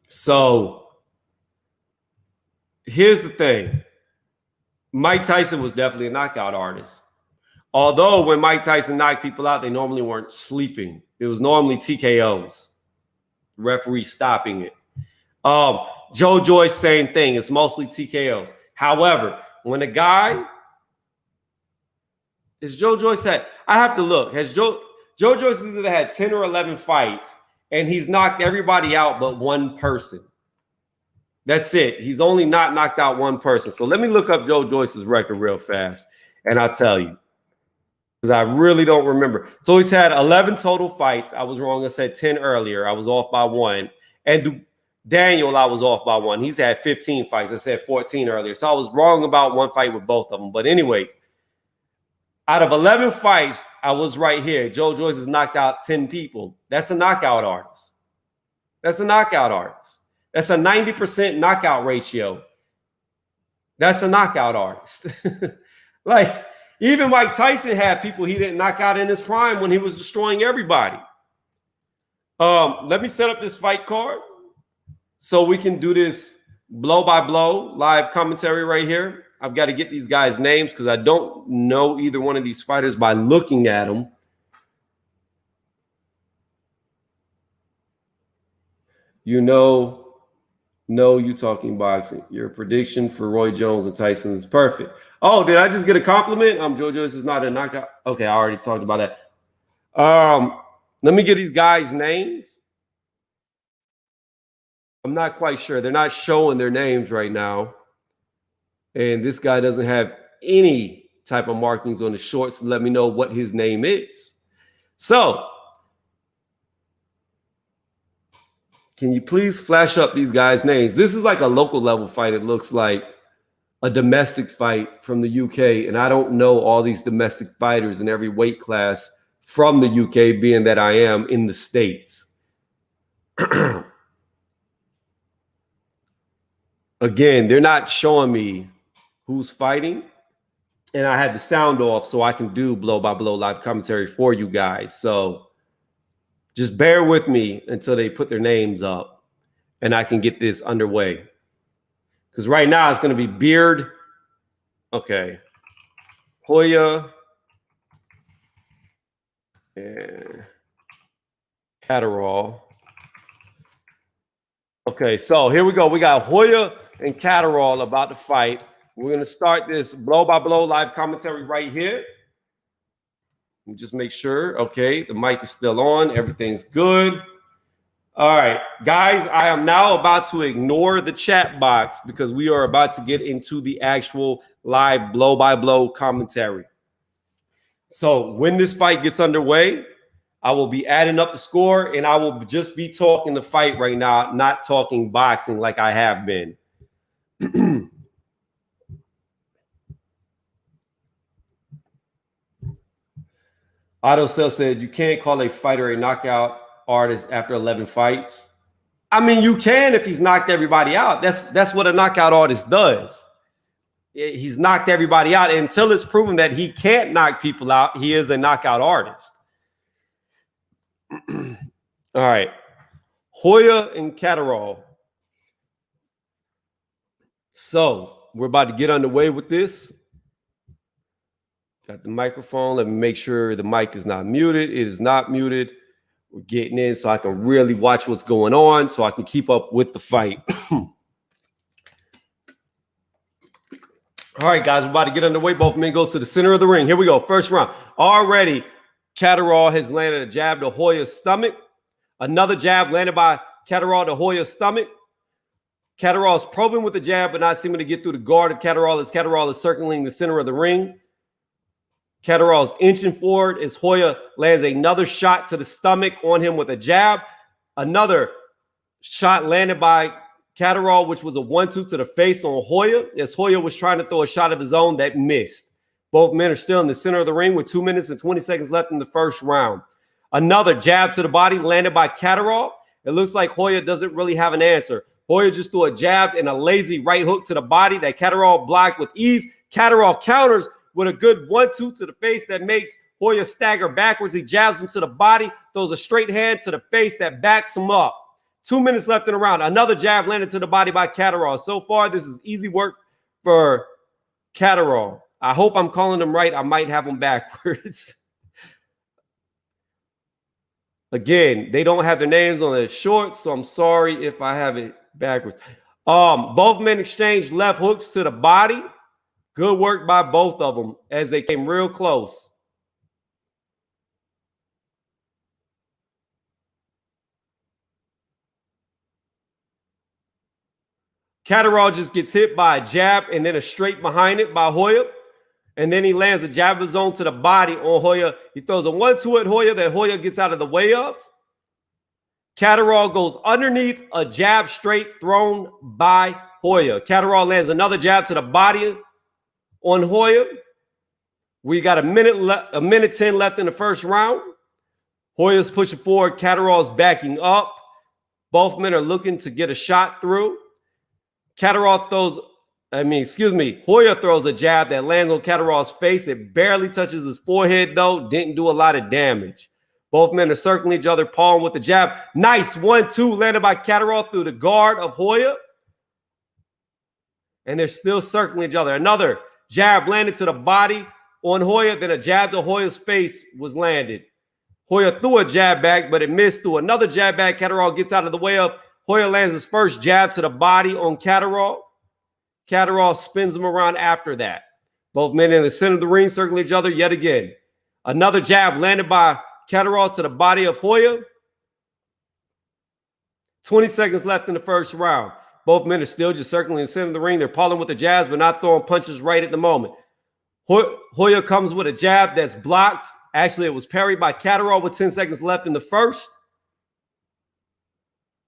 So here's the thing. Mike Tyson was definitely a knockout artist. Although when Mike Tyson knocked people out, they normally weren't sleeping. It was normally TKOs. Referee stopping it. Joy Joyce, same thing. It's mostly TKOs. However, when a guy is Joy Joyce had, I have to look. Has Joy Joyce has either had 10 or 11 fights, and he's knocked everybody out but one person. That's it. He's only not knocked out one person. So let me look up Joy Joyce's record real fast, and I'll tell you. Because I really don't remember. So he's had 11 total fights. I was wrong. I said 10 earlier. I was off by 1. And Daniel, I was off by 1. He's had 15 fights. I said 14 earlier. So I was wrong about one fight with both of them. But anyways, out of 11 fights, I was right here. Joy Joyce has knocked out 10 people. That's a knockout artist. That's a knockout artist. That's a 90% knockout ratio. That's a knockout artist. Like, even Mike Tyson had people he didn't knock out in his prime when he was destroying everybody. Let me set up this fight card so we can do this blow by blow live commentary right here. I've got to get these guys' names because I don't know either one of these fighters by looking at them. You know, you talking boxing. Your prediction for Roy Jones and Tyson is perfect. Oh, did I just get a compliment? Joy Joyce is not a knockout. Okay, I already talked about that. Let me get these guys' names. I'm not quite sure. They're not showing their names right now. And this guy doesn't have any type of markings on the shorts to let me know what his name is. So, can you please flash up these guys' names? This is like a local level fight, it looks like. A domestic fight from the UK, and I don't know all these domestic fighters in every weight class from the UK, being that I am in the States. Again, they're not showing me who's fighting, and I had the sound off so I can do blow by blow live commentary for you guys. So just bear with me until they put their names up and I can get this underway. Because right now it's going to be Beard. Okay. Hoya. And Catterall. Okay, so here we go. We got Hoya and Catterall about to fight. We're going to start this blow-by-blow live commentary right here. Just make sure. Okay, the mic is still on. Everything's good. All right, guys, I am now about to ignore the chat box because we are about to get into the actual live blow-by-blow commentary. So when this fight gets underway, I will be adding up the score, and I will just be talking the fight right now, not talking boxing like I have been. AutoCell said, you can't call a fighter a knockout artist after 11 fights. I mean, you can if he's knocked everybody out. That's what a knockout artist does. He's knocked everybody out. And until it's proven that he can't knock people out, he is a knockout artist. All right. Hoya and Catterall. So we're about to get underway with this. Got the microphone. Let me make sure the mic is not muted. It is not muted. We're getting in so I can really watch what's going on so I can keep up with the fight. All right, guys, we're about to get underway. Both men go to the center of the ring. Here we go. First round. Already, Catterall has landed a jab to Hoya's stomach. Another jab landed by Catterall to Hoya's stomach. Catterall is probing with the jab, but not seeming to get through the guard of Catterall as Catterall is circling the center of the ring. Catterall is inching forward as Hoya lands another shot to the stomach on him with a jab. Another shot landed by Catterall, which was a 1-2 to the face on Hoya, as Hoya was trying to throw a shot of his own that missed. Both men are still in the center of the ring with 2 minutes and 20 seconds left in the first round. Another jab to the body landed by Catterall. It looks like Hoya doesn't really have an answer. Hoya just threw a jab and a lazy right hook to the body that Catterall blocked with ease. Catterall counters with a good 1-2 to the face that makes Hoya stagger backwards. He jabs him to the body, throws a straight hand to the face that backs him up. 2 minutes left in the round. Another jab landed to the body by Catterall. So far, this is easy work for Catterall. I hope I'm calling them right. I might have them backwards. Again, they don't have their names on their shorts, so I'm sorry if I have it backwards. Both men exchanged left hooks to the body. Good work by both of them as they came real close. Catterall just gets hit by a jab and then a straight behind it by Hoya. And then he lands a jab of his own to the body on Hoya. He throws a 1-2 at Hoya that Hoya gets out of the way of. Catterall goes underneath a jab straight thrown by Hoya. Catterall lands another jab to the body on Hoya. We got a minute 10 left in the first round. Hoya's pushing forward. Catterall's backing up. Both men are looking to get a shot through. Hoya throws a jab that lands on Catterall's face. It barely touches his forehead, though. Didn't do a lot of damage. Both men are circling each other, palm with the jab. Nice 1-2 landed by Catterall through the guard of Hoya. And they're still circling each other. Another jab landed to the body on Hoya. Then a jab to Hoya's face was landed. Hoya threw a jab back, but it missed. Threw another jab back. Catterall gets out of the way of. Hoya lands his first jab to the body on Catterall. Catterall spins him around after that. Both men in the center of the ring circling each other yet again. Another jab landed by Catterall to the body of Hoya. 20 seconds left in the first round. Both men are still just circling in the center of the ring. They're pulling with the jabs, but not throwing punches right at the moment. Hoya comes with a jab that's blocked. Actually, it was parried by Catterall with 10 seconds left in the first.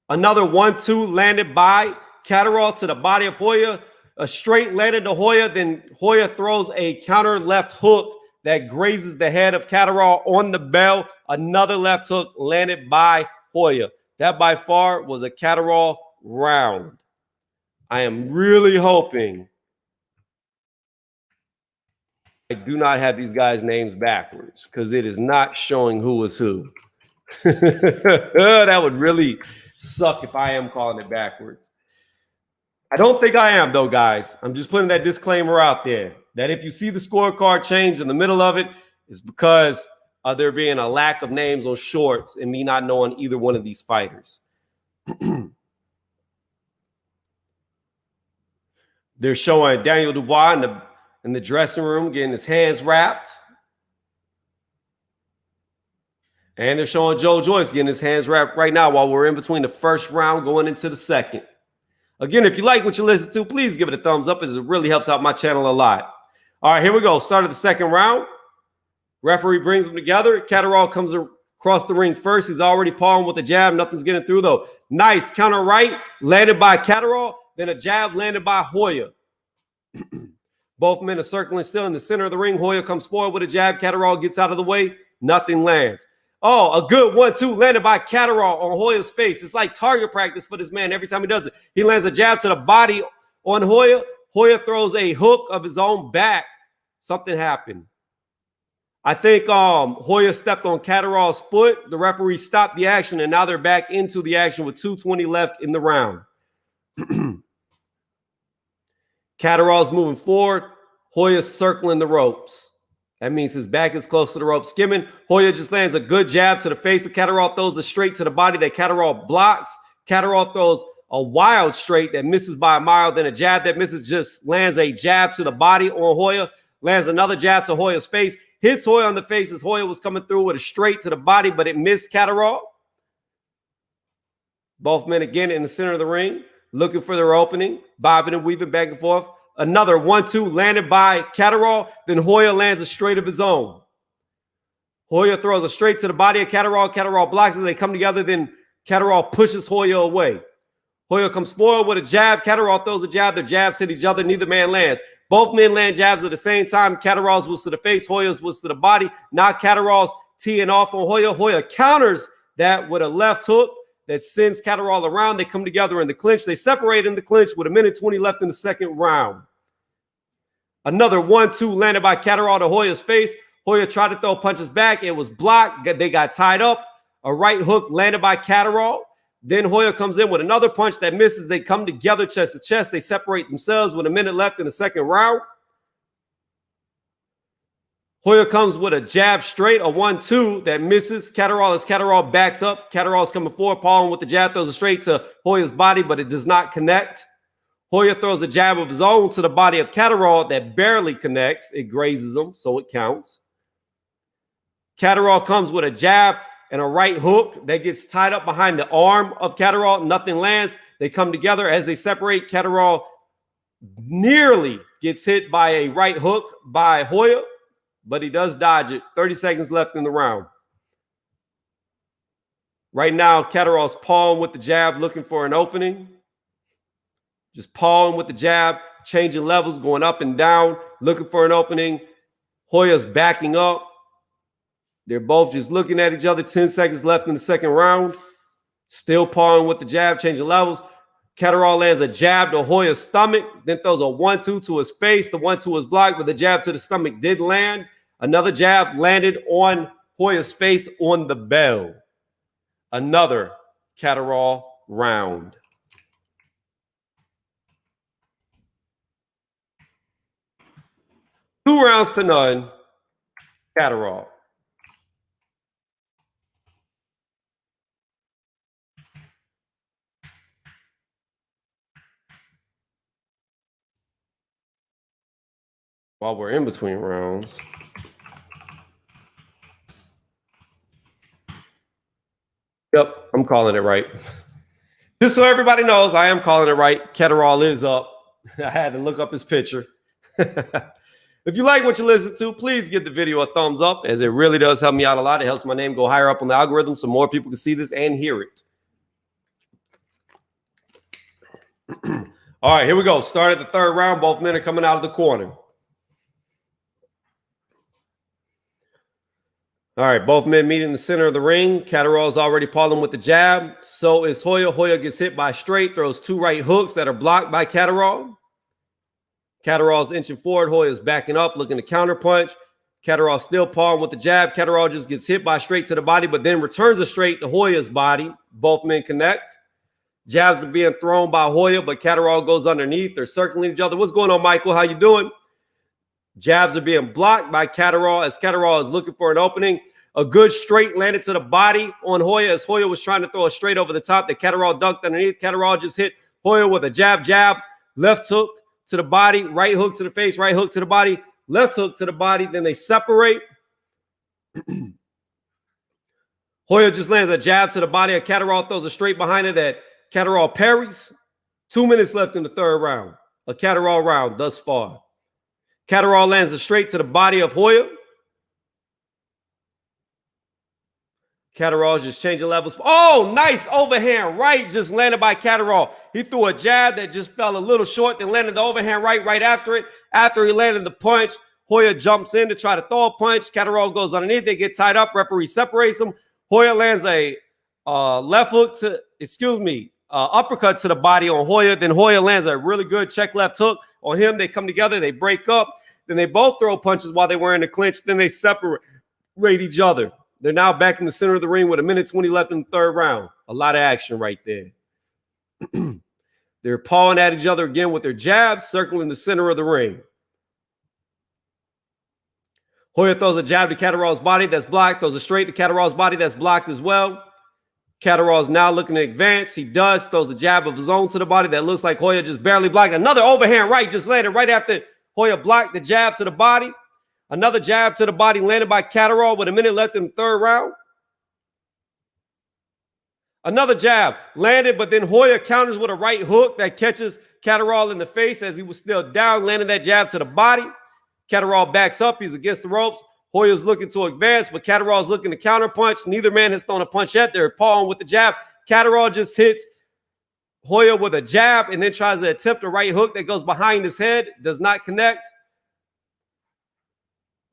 Another 1-2 landed by Catterall to the body of Hoya. A straight landed to Hoya. Then Hoya throws a counter left hook that grazes the head of Catterall on the bell. Another left hook landed by Hoya. That by far was a Catterall round. I am really hoping I do not have these guys' names backwards because it is not showing who is who. That would really suck if I am calling it backwards. I don't think I am, though, guys. I'm just putting that disclaimer out there that if you see the scorecard change in the middle of it, it's because of there being a lack of names on shorts and me not knowing either one of these fighters. They're showing Daniel Dubois in the dressing room getting his hands wrapped. And they're showing Joy Joyce getting his hands wrapped right now while we're in between the first round going into the second. Again, if you like what you listen to, please give it a thumbs up as it really helps out my channel a lot. All right, here we go. Start of the second round. Referee brings them together. Catterall comes across the ring first. He's already pawing with a jab. Nothing's getting through, though. Nice counter right, landed by Catterall. Then a jab landed by Hoya. Both men are circling still in the center of the ring. Hoya comes forward with a jab. Catterall gets out of the way. Nothing lands. Oh, a good 1-2 landed by Catterall on Hoya's face. It's like target practice for this man every time he does it. He lands a jab to the body on Hoya. Hoya throws a hook of his own back. Something happened. I think Hoya stepped on Catterall's foot. The referee stopped the action, and now they're back into the action with 2:20 left in the round. Catterall's moving forward. Hoya's circling the ropes. That means his back is close to the rope. Skimming. Hoya just lands a good jab to the face of Catterall, throws a straight to the body that Catterall blocks. Catterall throws a wild straight that misses by a mile. Then a jab that misses, just lands a jab to the body on Hoya. Lands another jab to Hoya's face. Hits Hoya on the face as Hoya was coming through with a straight to the body, but it missed Catterall. Both men again in the center of the ring, looking for their opening, bobbing and weaving back and forth. Another 1-2 landed by Catterall. Then Hoya lands a straight of his own. Hoya throws a straight to the body of Catterall. Catterall blocks as they come together. Then Catterall pushes Hoya away. Hoya comes forward with a jab. Catterall throws a jab. Their jabs hit each other. Neither man lands. Both men land jabs at the same time. Catterall's was to the face. Hoya's was to the body. Now Catterall's teeing off on Hoya. Hoya counters that with a left hook that sends Catterall around. They come together in the clinch. They separate in the clinch with 1:20 left in the second round. Another 1-2 landed by Catterall to Hoya's face. Hoya tried to throw punches back. It was blocked. They got tied up. A right hook landed by Catterall. Then Hoya comes in with another punch that misses. They come together chest to chest. They separate themselves with 1 minute left in the second round. Hoya comes with a jab straight, a 1-2 that misses Catterall as Catterall backs up. Catterall's coming forward, pawing with the jab, throws a straight to Hoya's body, but it does not connect. Hoya throws a jab of his own to the body of Catterall that barely connects. It grazes him, so it counts. Catterall comes with a jab and a right hook that gets tied up behind the arm of Catterall. Nothing lands. They come together as they separate. Catterall nearly gets hit by a right hook by Hoya, but he does dodge it. 30 seconds left in the round. Right now, Catterall's pawing with the jab, looking for an opening. Just pawing with the jab, changing levels, going up and down, looking for an opening. Hoya's backing up. They're both just looking at each other. 10 seconds left in the second round. Still pawing with the jab, changing levels. Catterall lands a jab to Hoya's stomach, then throws a 1-2 to his face. The 1-2 was blocked, but the jab to the stomach did land. Another jab landed on Hoya's face on the bell. Another Catterall round. 2 rounds to none. Catterall. While we're in between rounds. Yep, I'm calling it right. Just so everybody knows, I am calling it right. Catterall is up. I had to look up his picture. If you like what you listen to, please give the video a thumbs up, as it really does help me out a lot. It helps my name go higher up on the algorithm so more people can see this and hear it. All right, here we go. Start at the third round. Both men are coming out of the corner. All right, both men meet in the center of the ring. Catterall's already pawing with the jab. So is Hoya. Hoya gets hit by a straight, throws 2 right hooks that are blocked by Catterall. Catterall's inching forward. Hoya's backing up, looking to counterpunch. Catterall still pawing with the jab. Catterall just gets hit by a straight to the body, but then returns a straight to Hoya's body. Both men connect. Jabs are being thrown by Hoya, but Catterall goes underneath. They're circling each other. What's going on, Michael? How you doing? Jabs are being blocked by Catterall as Catterall is looking for an opening. A good straight landed to the body on Hoya as Hoya was trying to throw a straight over the top that Catterall ducked underneath. Catterall just hit Hoya with a jab, left hook to the body, right hook to the face, right hook to the body, left hook to the body. Then they separate. Hoya just lands a jab to the body of Catterall, throws a straight behind it that Catterall parries. 2 minutes left in the third round. A Catterall round thus far. Catterall lands a straight to the body of Hoya. Catterall's just changing levels. Oh, nice overhand right just landed by Catterall. He threw a jab that just fell a little short, then landed the overhand right after it. After he landed the punch, Hoya jumps in to try to throw a punch. Catterall goes underneath. They get tied up. Referee separates them. Hoya lands a left hook to, uppercut to the body on Hoya. Then Hoya lands a really good check left hook on him. They come together. They break up. Then they both throw punches while they were in the clinch. Then they separate each other. They're now back in the center of the ring with 1:20 left in the third round. A lot of action right there. They're pawing at each other again with their jabs, circling the center of the ring. Hoya throws a jab to Catterall's body that's blocked, throws a straight to Catterall's body that's blocked as well. Catterall's now looking to advance. He does, throws a jab of his own to the body that looks like Hoya just barely blocked. Another overhand right just landed right after Hoya blocked the jab to the body. Another jab to the body landed by Catterall with 1 minute left in the third round. Another jab landed, but then Hoya counters with a right hook that catches Catterall in the face as he was still down, landing that jab to the body. Catterall backs up. He's against the ropes. Hoya's looking to advance, but Catterall's looking to counter punch. Neither man has thrown a punch yet. They're pawing with the jab. Catterall just hits Hoya with a jab and then tries to attempt a right hook that goes behind his head. Does not connect.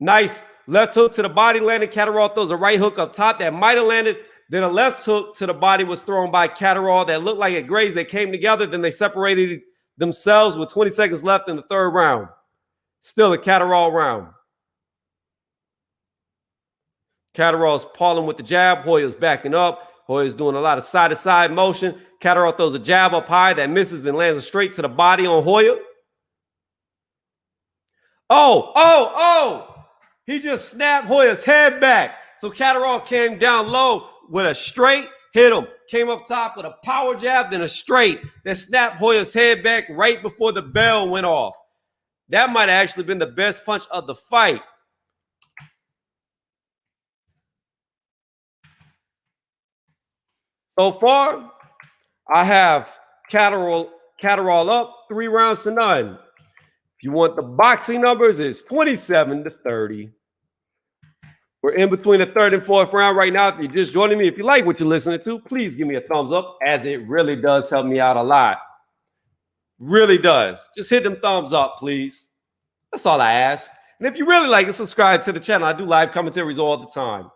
Nice left hook to the body landed. Catterall throws a right hook up top that might have landed. Then a left hook to the body was thrown by Catterall that looked like it grazed. They came together. Then they separated themselves with 20 seconds left in the third round. Still a Catterall round. Catterall's pawing with the jab. Hoya's backing up. Hoya's doing a lot of side-to-side motion. Catterall throws a jab up high that misses and lands straight to the body on Hoya. Oh! He just snapped Hoya's head back. So Catterall came down low with a straight, hit him. Came up top with a power jab, then a straight that snapped Hoya's head back right before the bell went off. That might have actually been the best punch of the fight. So far, I have Catterall up 3 rounds to none. If you want the boxing numbers, it's 27-30. We're in between the third and fourth round right now. If you're just joining me, if you like what you're listening to, please give me a thumbs up, as it really does help me out a lot. Really does. Just hit them thumbs up, please. That's all I ask. And if you really like it, subscribe to the channel. I do live commentaries all the time.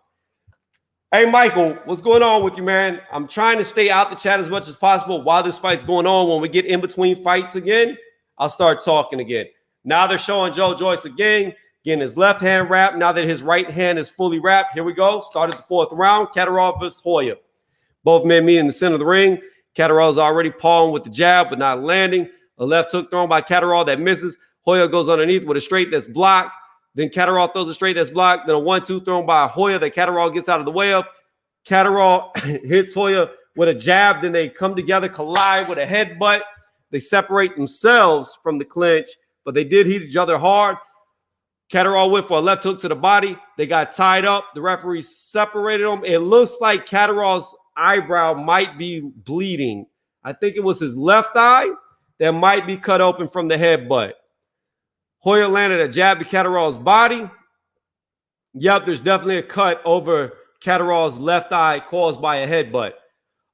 Hey, Michael, what's going on with you, man? I'm trying to stay out the chat as much as possible while this fight's going on. When we get in between fights again, I'll start talking again. Now they're showing Joy Joyce again, getting his left hand wrapped. Now that his right hand is fully wrapped, here we go. Started the fourth round. Catterall versus Hoya. Both men meet in the center of the ring. Catterall's already pawing with the jab, but not landing. A left hook thrown by Catterall that misses. Hoya goes underneath with a straight that's blocked. Then Catterall throws a straight that's blocked. Then a 1-2 thrown by Hoya that Catterall gets out of the way of. Catterall hits Hoya with a jab. Then they come together, collide with a headbutt. They separate themselves from the clinch, but they did hit each other hard. Catterall went for a left hook to the body. They got tied up. The referee separated them. It looks like Catterall's eyebrow might be bleeding. I think it was his left eye that might be cut open from the headbutt. Hoya landed a jab to Catterall's body. Yep, there's definitely a cut over Catterall's left eye caused by a headbutt.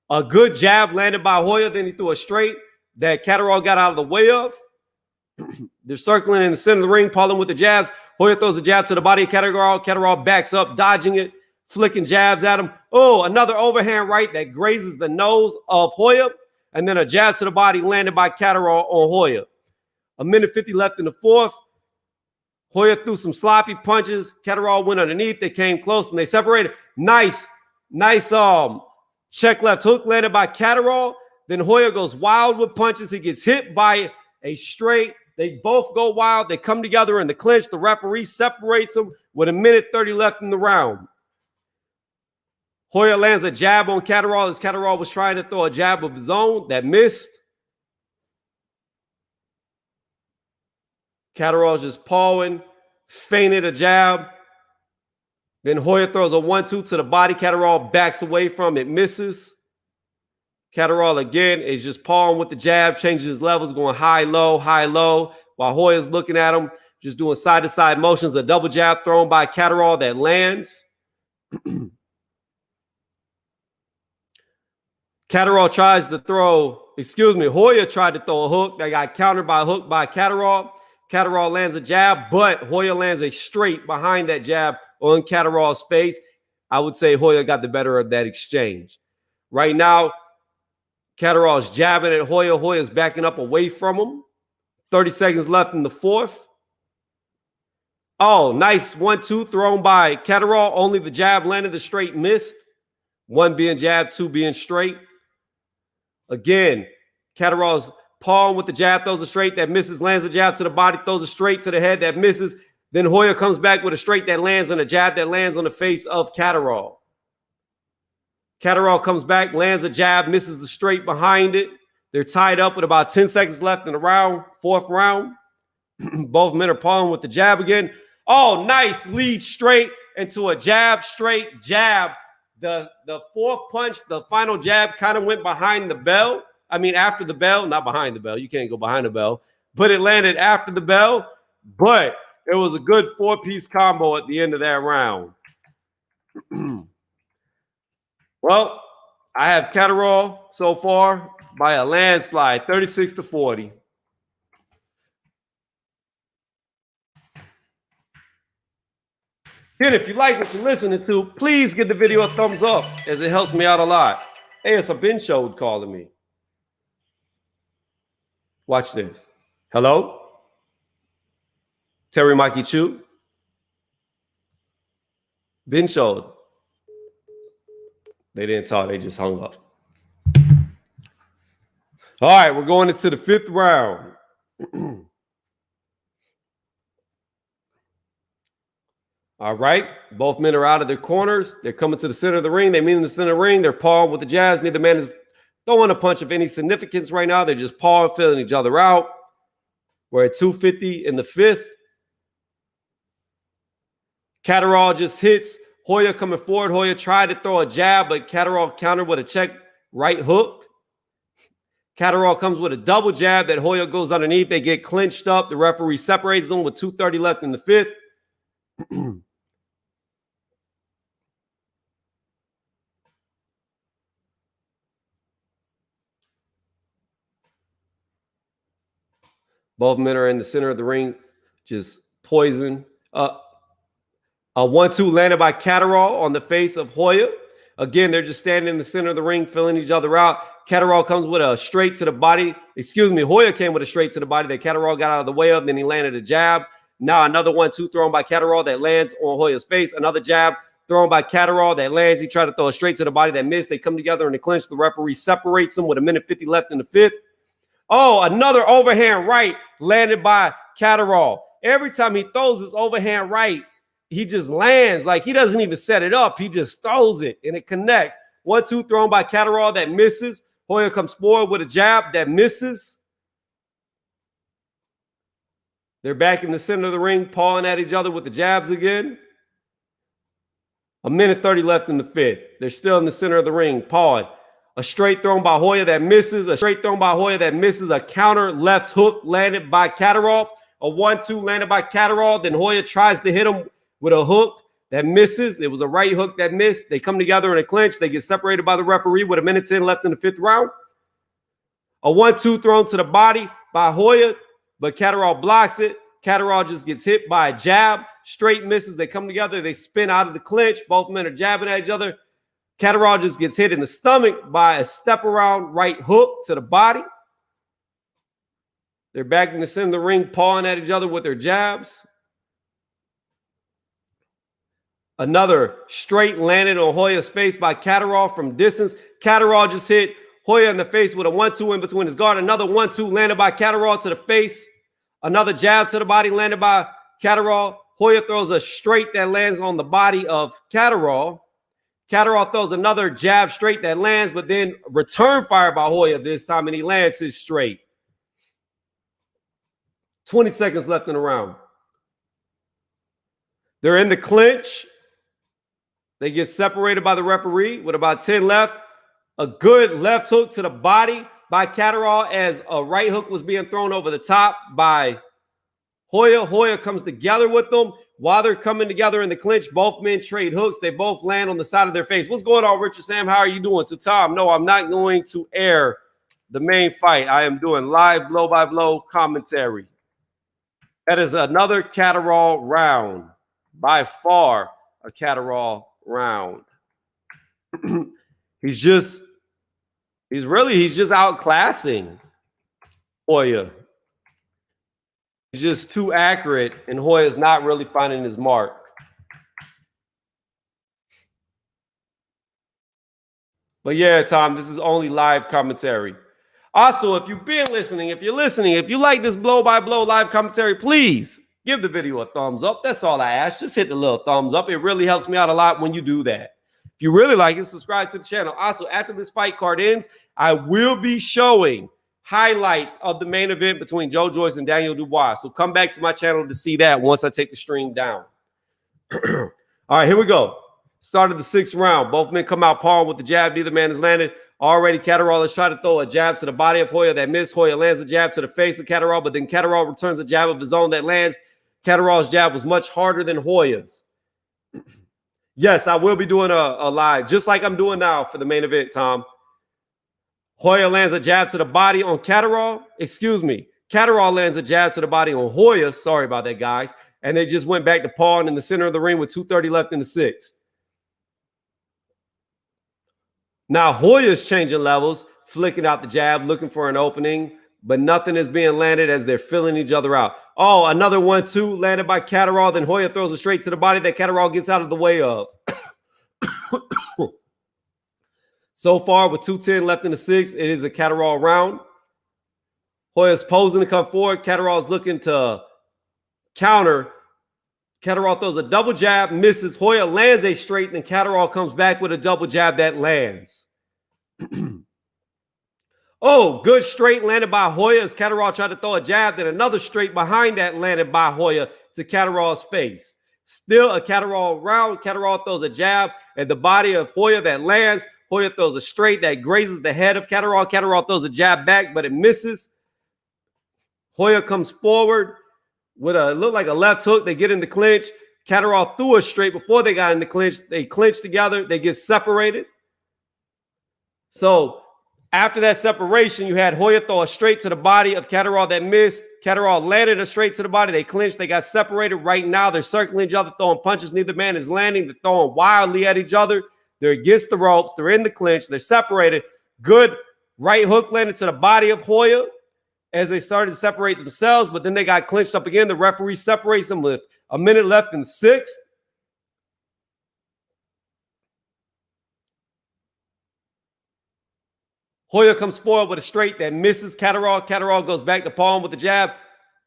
A good jab landed by Hoya. Then he threw a straight that Catterall got out of the way of. They're circling in the center of the ring, pawing with the jabs. Hoya throws a jab to the body of Catterall. Catterall backs up, dodging it, flicking jabs at him. Oh, another overhand right that grazes the nose of Hoya. And then a jab to the body landed by Catterall on Hoya. 1:50 left in the fourth. Hoya threw some sloppy punches. Catterall went underneath. They came close and they separated. Nice check left hook landed by Catterall. Then Hoya goes wild with punches. He gets hit by a straight. They both go wild. They come together in the clinch. The referee separates them with 1:30 left in the round. Hoya lands a jab on Catterall as Catterall was trying to throw a jab of his own that missed. Catterall's just pawing, feinted a jab. Then Hoya throws a 1-2 to the body. Catterall backs away from it, misses. Catterall again is just pawing with the jab, changes his levels, going high, low, while Hoya's looking at him, just doing side-to-side motions. A double jab thrown by Catterall that lands. Catterall tries to throw, Hoya tried to throw a hook that got countered by a hook by Catterall. Catterall lands a jab, but Hoya lands a straight behind that jab on Catterall's face. I would say Hoya got the better of that exchange. Right now, Catterall's jabbing at Hoya. Hoya's backing up away from him. 30 seconds left in the fourth. Oh, nice 1-2 thrown by Catterall. Only the jab landed, the straight missed. 1 being jab, 2 being straight. Again, Catterall's pawing with the jab, throws a straight that misses, lands a jab to the body, throws a straight to the head that misses. Then Hoya comes back with a straight that lands and a jab that lands on the face of Catterall. Catterall comes back, lands a jab, misses the straight behind it. They're tied up with about 10 seconds left in the round, fourth round. Both men are pawing with the jab again. Oh, nice lead straight into a jab, straight jab. The fourth punch, the final jab kind of went behind the bell. I mean, after the bell, not behind the bell. You can't go behind the bell. But it landed after the bell. But it was a good 4-piece combo at the end of that round. Well, I have Catterall so far by a landslide, 36-40. Again, if you like what you're listening to, please give the video a thumbs up as it helps me out a lot. Hey, it's a Ben Chode calling me. Watch this. Hello? Terry Mikey Chu? Ben Chode. They didn't talk. They just hung up. All right, we're going into the fifth round. All right, both men are out of their corners. They're coming to the center of the ring. They meet in the center of the ring. They're pawing with the jabs. Neither man is throwing a punch of any significance right now. They're just pawing, filling each other out. We're at 250 in the fifth. Catterall just hits. Hoya coming forward. Hoya tried to throw a jab, but Catterall countered with a check right hook. Catterall comes with a double jab that Hoya goes underneath. They get clinched up. The referee separates them with 2:30 left in the fifth. Both men are in the center of the ring, just poison. A 1-2 landed by Catterall on the face of Hoya. Again, they're just standing in the center of the ring, filling each other out. Catterall comes with a straight to the body. Hoya came with a straight to the body that Catterall got out of the way of. Then he landed a jab. Now another 1-2 thrown by Catterall that lands on Hoya's face. Another jab thrown by Catterall that lands. He tried to throw a straight to the body that missed. They come together in the clinch. The referee separates them with 1:50 left in the fifth. Oh, another overhand right landed by Catterall. Every time he throws his overhand right, he just lands. Like he doesn't even set it up. He just throws it and it connects. 1-2 thrown by Catterall that misses. Hoya comes forward with a jab that misses. They're back in the center of the ring, pawing at each other with the jabs again. 1:30 left in the fifth. They're still in the center of the ring, pawing. A straight thrown by Hoya that misses. A straight thrown by Hoya that misses. A counter left hook landed by Catterall. A 1-2 landed by Catterall. Then Hoya tries to hit him with a hook that misses. It was a right hook that missed. They come together in a clinch. They get separated by the referee with 1:10 left in the fifth round. A 1-2 thrown to the body by Hoya, but Catterall blocks it. Catterall just gets hit by a jab. Straight misses. They come together. They spin out of the clinch. Both men are jabbing at each other. Catterall just gets hit in the stomach by a step around right hook to the body. They're back in the center of the ring, pawing at each other with their jabs. Another straight landed on Hoya's face by Catterall from distance. Catterall just hit Hoya in the face with a 1-2 in between his guard. Another 1-2 landed by Catterall to the face. Another jab to the body landed by Catterall. Hoya throws a straight that lands on the body of Catterall. Catterall throws another jab straight that lands, but then return fire by Hoya this time, and he lands his straight. 20 seconds left in the round. They're in the clinch. They get separated by the referee with about 10 left. A good left hook to the body by Catterall as a right hook was being thrown over the top by Hoya. Hoya comes together with them. While they're coming together in the clinch, both men trade hooks. They both land on the side of their face. What's going on, Richard Sam? How are you doing? To Tom, no, I'm not going to air the main fight. I am doing live blow-by-blow commentary. That is another Catterall round. By far a Catterall round. He's just outclassing Hoya. He's just too accurate, and Hoya's not really finding his mark. But yeah, Tom, this is only live commentary. Also, if you've been listening, if you like this blow-by-blow live commentary, please give the video a thumbs up. That's all I ask. Just hit the little thumbs up. It really helps me out a lot when you do that. If you really like it, subscribe to the channel. Also, after this fight card ends, I will be showing highlights of the main event between Joy Joyce and Daniel Dubois. So come back to my channel to see that once I take the stream down. All right, here we go. Start of the 6th round. Both men come out palm with the jab. Neither man has landed. Already, Catterall has tried to throw a jab to the body of Hoya that missed. Hoya lands a jab to the face of Catterall, but then Catterall returns a jab of his own that lands. Catterall's jab was much harder than Hoya's. Yes, I will be doing a live, just like I'm doing now for the main event, Tom. Hoya lands a jab to the body on Catterall. Excuse me. Catterall lands a jab to the body on Hoya. Sorry about that, guys. And they just went back to pawn in the center of the ring with 2:30 left in the 6th. Now Hoya's changing levels, flicking out the jab, looking for an opening, but nothing is being landed as they're filling each other out. Oh, another 1-2 landed by Catterall. Then Hoya throws it straight to the body that Catterall gets out of the way of. So far, with 2:10 left in the 6th, it is a Catterall round. Hoya's posing to come forward. Catterall's looking to counter. Catterall throws a double jab, misses. Hoya lands a straight, then Catterall comes back with a double jab that lands. Oh, good straight landed by Hoya as Catterall tried to throw a jab, then another straight behind that landed by Hoya to Catterall's face. Still a Catterall round. Catterall throws a jab at the body of Hoya that lands. Hoya throws a straight that grazes the head of Catterall. Catterall throws a jab back, but it misses. Hoya comes forward with look like a left hook. They get in the clinch. Catterall threw a straight before they got in the clinch. They clinch together. They get separated. So after that separation, you had Hoya throw a straight to the body of Catterall that missed. Catterall landed a straight to the body. They clinched. They got separated. Right now, they're circling each other, throwing punches. Neither man is landing. They're throwing wildly at each other. They're against the ropes. They're in the clinch. They're separated. Good right hook landed to the body of Hoya as they started to separate themselves, but then they got clinched up again. The referee separates them with a minute left in the 6th. Hoya comes forward with a straight that misses Catterall. Catterall goes back to palm with a jab.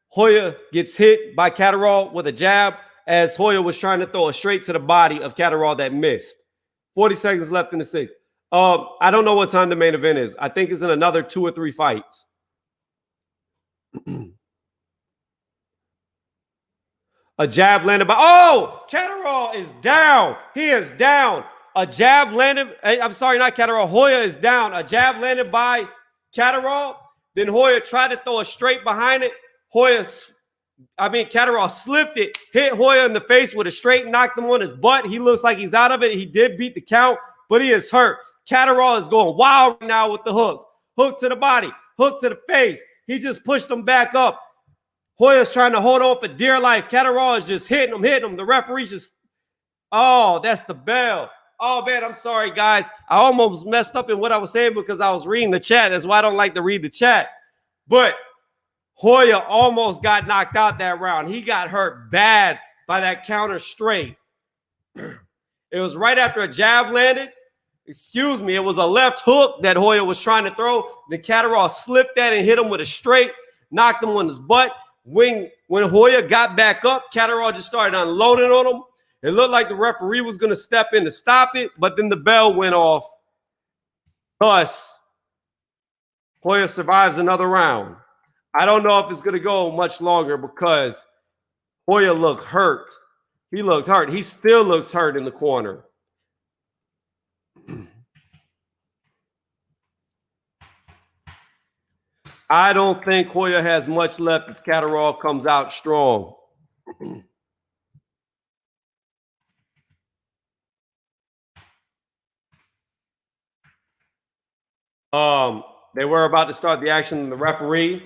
Hoya gets hit by Catterall with a jab as Hoya was trying to throw a straight to the body of Catterall that missed. 40 seconds left in the 6th. I don't know what time the main event is. I think it's in another 2 or 3 fights. A jab landed by... Oh! Catterall is down. He is down. A jab landed... I'm sorry, not Catterall. Hoya is down. A jab landed by Catterall. Then Hoya tried to throw a straight behind it. Catterall slipped it, hit Hoya in the face with a straight, knocked him on his butt. He looks like he's out of it. He did beat the count, but he is hurt. Catterall is going wild right now with the hooks. Hook to the body, hook to the face. He just pushed him back up. Hoya's trying to hold on for dear life. Catterall is just hitting him. The referee just... Oh, that's the bell. Oh, man, I'm sorry, guys. I almost messed up in what I was saying because I was reading the chat. That's why I don't like to read the chat. But Hoya almost got knocked out that round. He got hurt bad by that counter straight. It was right after a jab landed. Excuse me. It was a left hook that Hoya was trying to throw. The Catterall slipped that and hit him with a straight, knocked him on his butt. When Hoya got back up, Catterall just started unloading on him. It looked like the referee was going to step in to stop it, but then the bell went off. Thus, Hoya survives another round. I don't know if it's going to go much longer because Hoya looked hurt. He looked hurt. He still looks hurt in the corner. I don't think Hoya has much left if Catterall comes out strong. They were about to start the action, and the referee.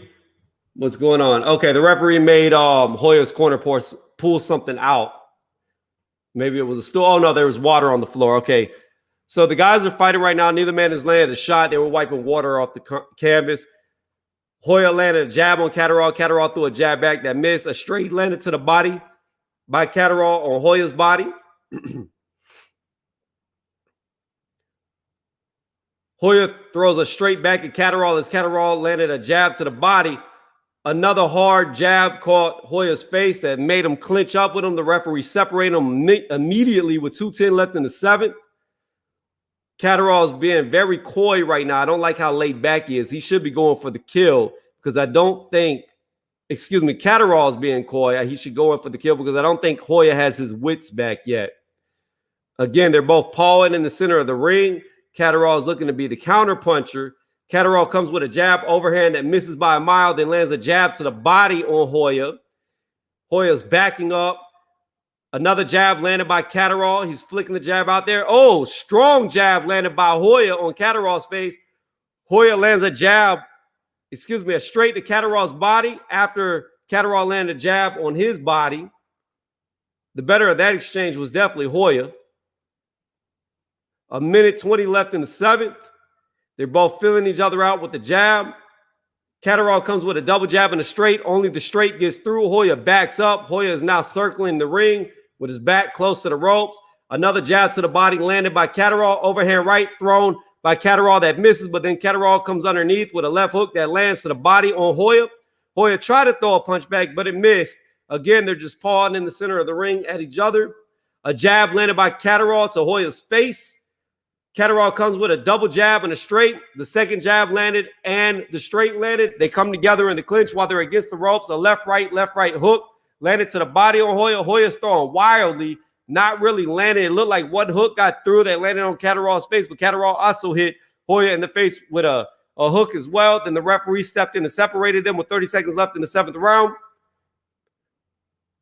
What's going on? Okay, the referee made Hoya's corner pull something out. Maybe it was a stool. Oh no, there was water on the floor. Okay, so the guys are fighting right now. Neither man has landed a shot. They were wiping water off the canvas. Hoya landed a jab on Catterall. Catterall threw a jab back that missed. A straight landed to the body by Catterall on Hoya's body. Hoya throws a straight back at Catterall as Catterall landed a jab to the body. Another hard jab caught Hoya's face that made him clinch up with him. The referee separated him immediately with 2:10 left in the seventh. Catterall is being very coy right now. I don't like how laid back he is. He should be going for the kill because I don't think, Catterall is being coy. He should go in for the kill because I don't think Hoya has his wits back yet. Again, they're both pawing in the center of the ring. Catterall is looking to be the counter puncher. Catterall comes with a jab overhand that misses by a mile, then lands a jab to the body on Hoya. Hoya's backing up. Another jab landed by Catterall. He's flicking the jab out there. Oh, strong jab landed by Hoya on Catterall's face. Hoya lands a jab, a straight to Catterall's body after Catterall landed a jab on his body. The better of that exchange was definitely Hoya. A minute 20 left in the seventh. They're both filling each other out with the jab. Catterall comes with a double jab and a straight. Only the straight gets through. Hoya backs up. Hoya is now circling the ring with his back close to the ropes. Another jab to the body landed by Catterall. Overhand right thrown by Catterall that misses, but then Catterall comes underneath with a left hook that lands to the body on Hoya. Hoya tried to throw a punch back, but it missed. Again, they're just pawing in the center of the ring at each other. A jab landed by Catterall to Hoya's face. Catterall comes with a double jab and a straight. The second jab landed and the straight landed. They come together in the clinch while they're against the ropes. A left-right hook landed to the body on Hoya. Hoya's throwing wildly, not really landing. It looked like one hook got through that landed on Catterall's face, but Catterall also hit Hoya in the face with a hook as well. Then the referee stepped in and separated them with 30 seconds left in the seventh round.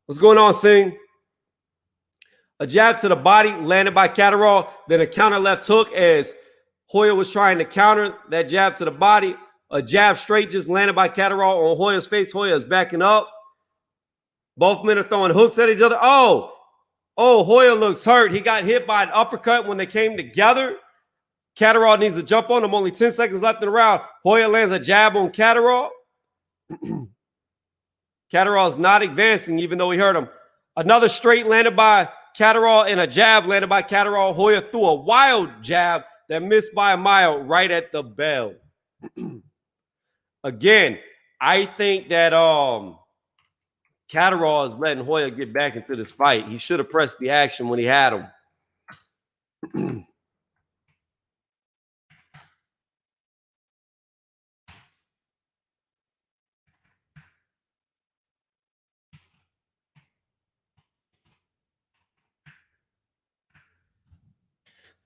What's going on, Singh? A jab to the body landed by Catterall, then a counter left hook as Hoya was trying to counter that jab to the body. A jab straight just landed by Catterall on Hoya's face. Hoya is backing up. Both men are throwing hooks at each other. Oh, Hoya looks hurt. He got hit by an uppercut when they came together. Catterall needs to jump on him. Only 10 seconds left in the round. Hoya lands a jab on Catterall. Catterall's not advancing even though he hurt him. Another straight landed by Catterall and a jab landed by Catterall. Hoya threw a wild jab that missed by a mile right at the bell. Again, I think that Catterall is letting Hoya get back into this fight. He should have pressed the action when he had him.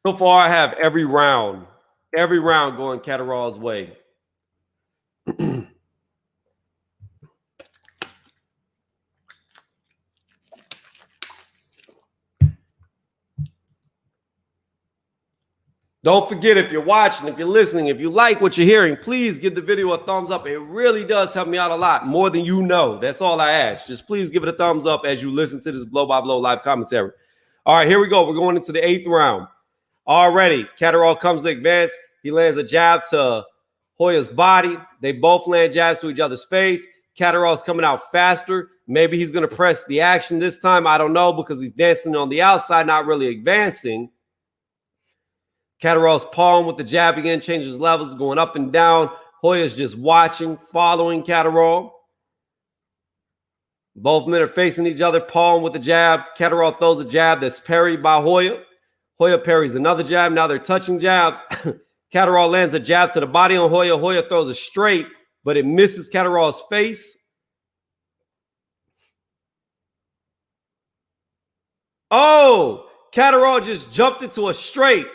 So far, I have every round going Catterall's way. Don't forget, if you're watching, if you're listening, if you like what you're hearing, please give the video a thumbs up. It really does help me out a lot, more than you know. That's all I ask. Just please give it a thumbs up as you listen to this blow-by-blow live commentary. All right, here we go. We're going into the eighth round. Already, Catterall comes to advance. He lands a jab to Hoya's body. They both land jabs to each other's face. Catterall's coming out faster. Maybe he's going to press the action this time. I don't know, because he's dancing on the outside, not really advancing. Catterall's pawing with the jab again, changes levels, going up and down. Hoya's just watching, following Catterall. Both men are facing each other, pawing with the jab. Catterall throws a jab that's parried by Hoya. Hoya parries another jab. Now they're touching jabs. Catterall lands a jab to the body on Hoya. Hoya throws a straight, but it misses Catterall's face. Oh, Catterall just jumped into a straight.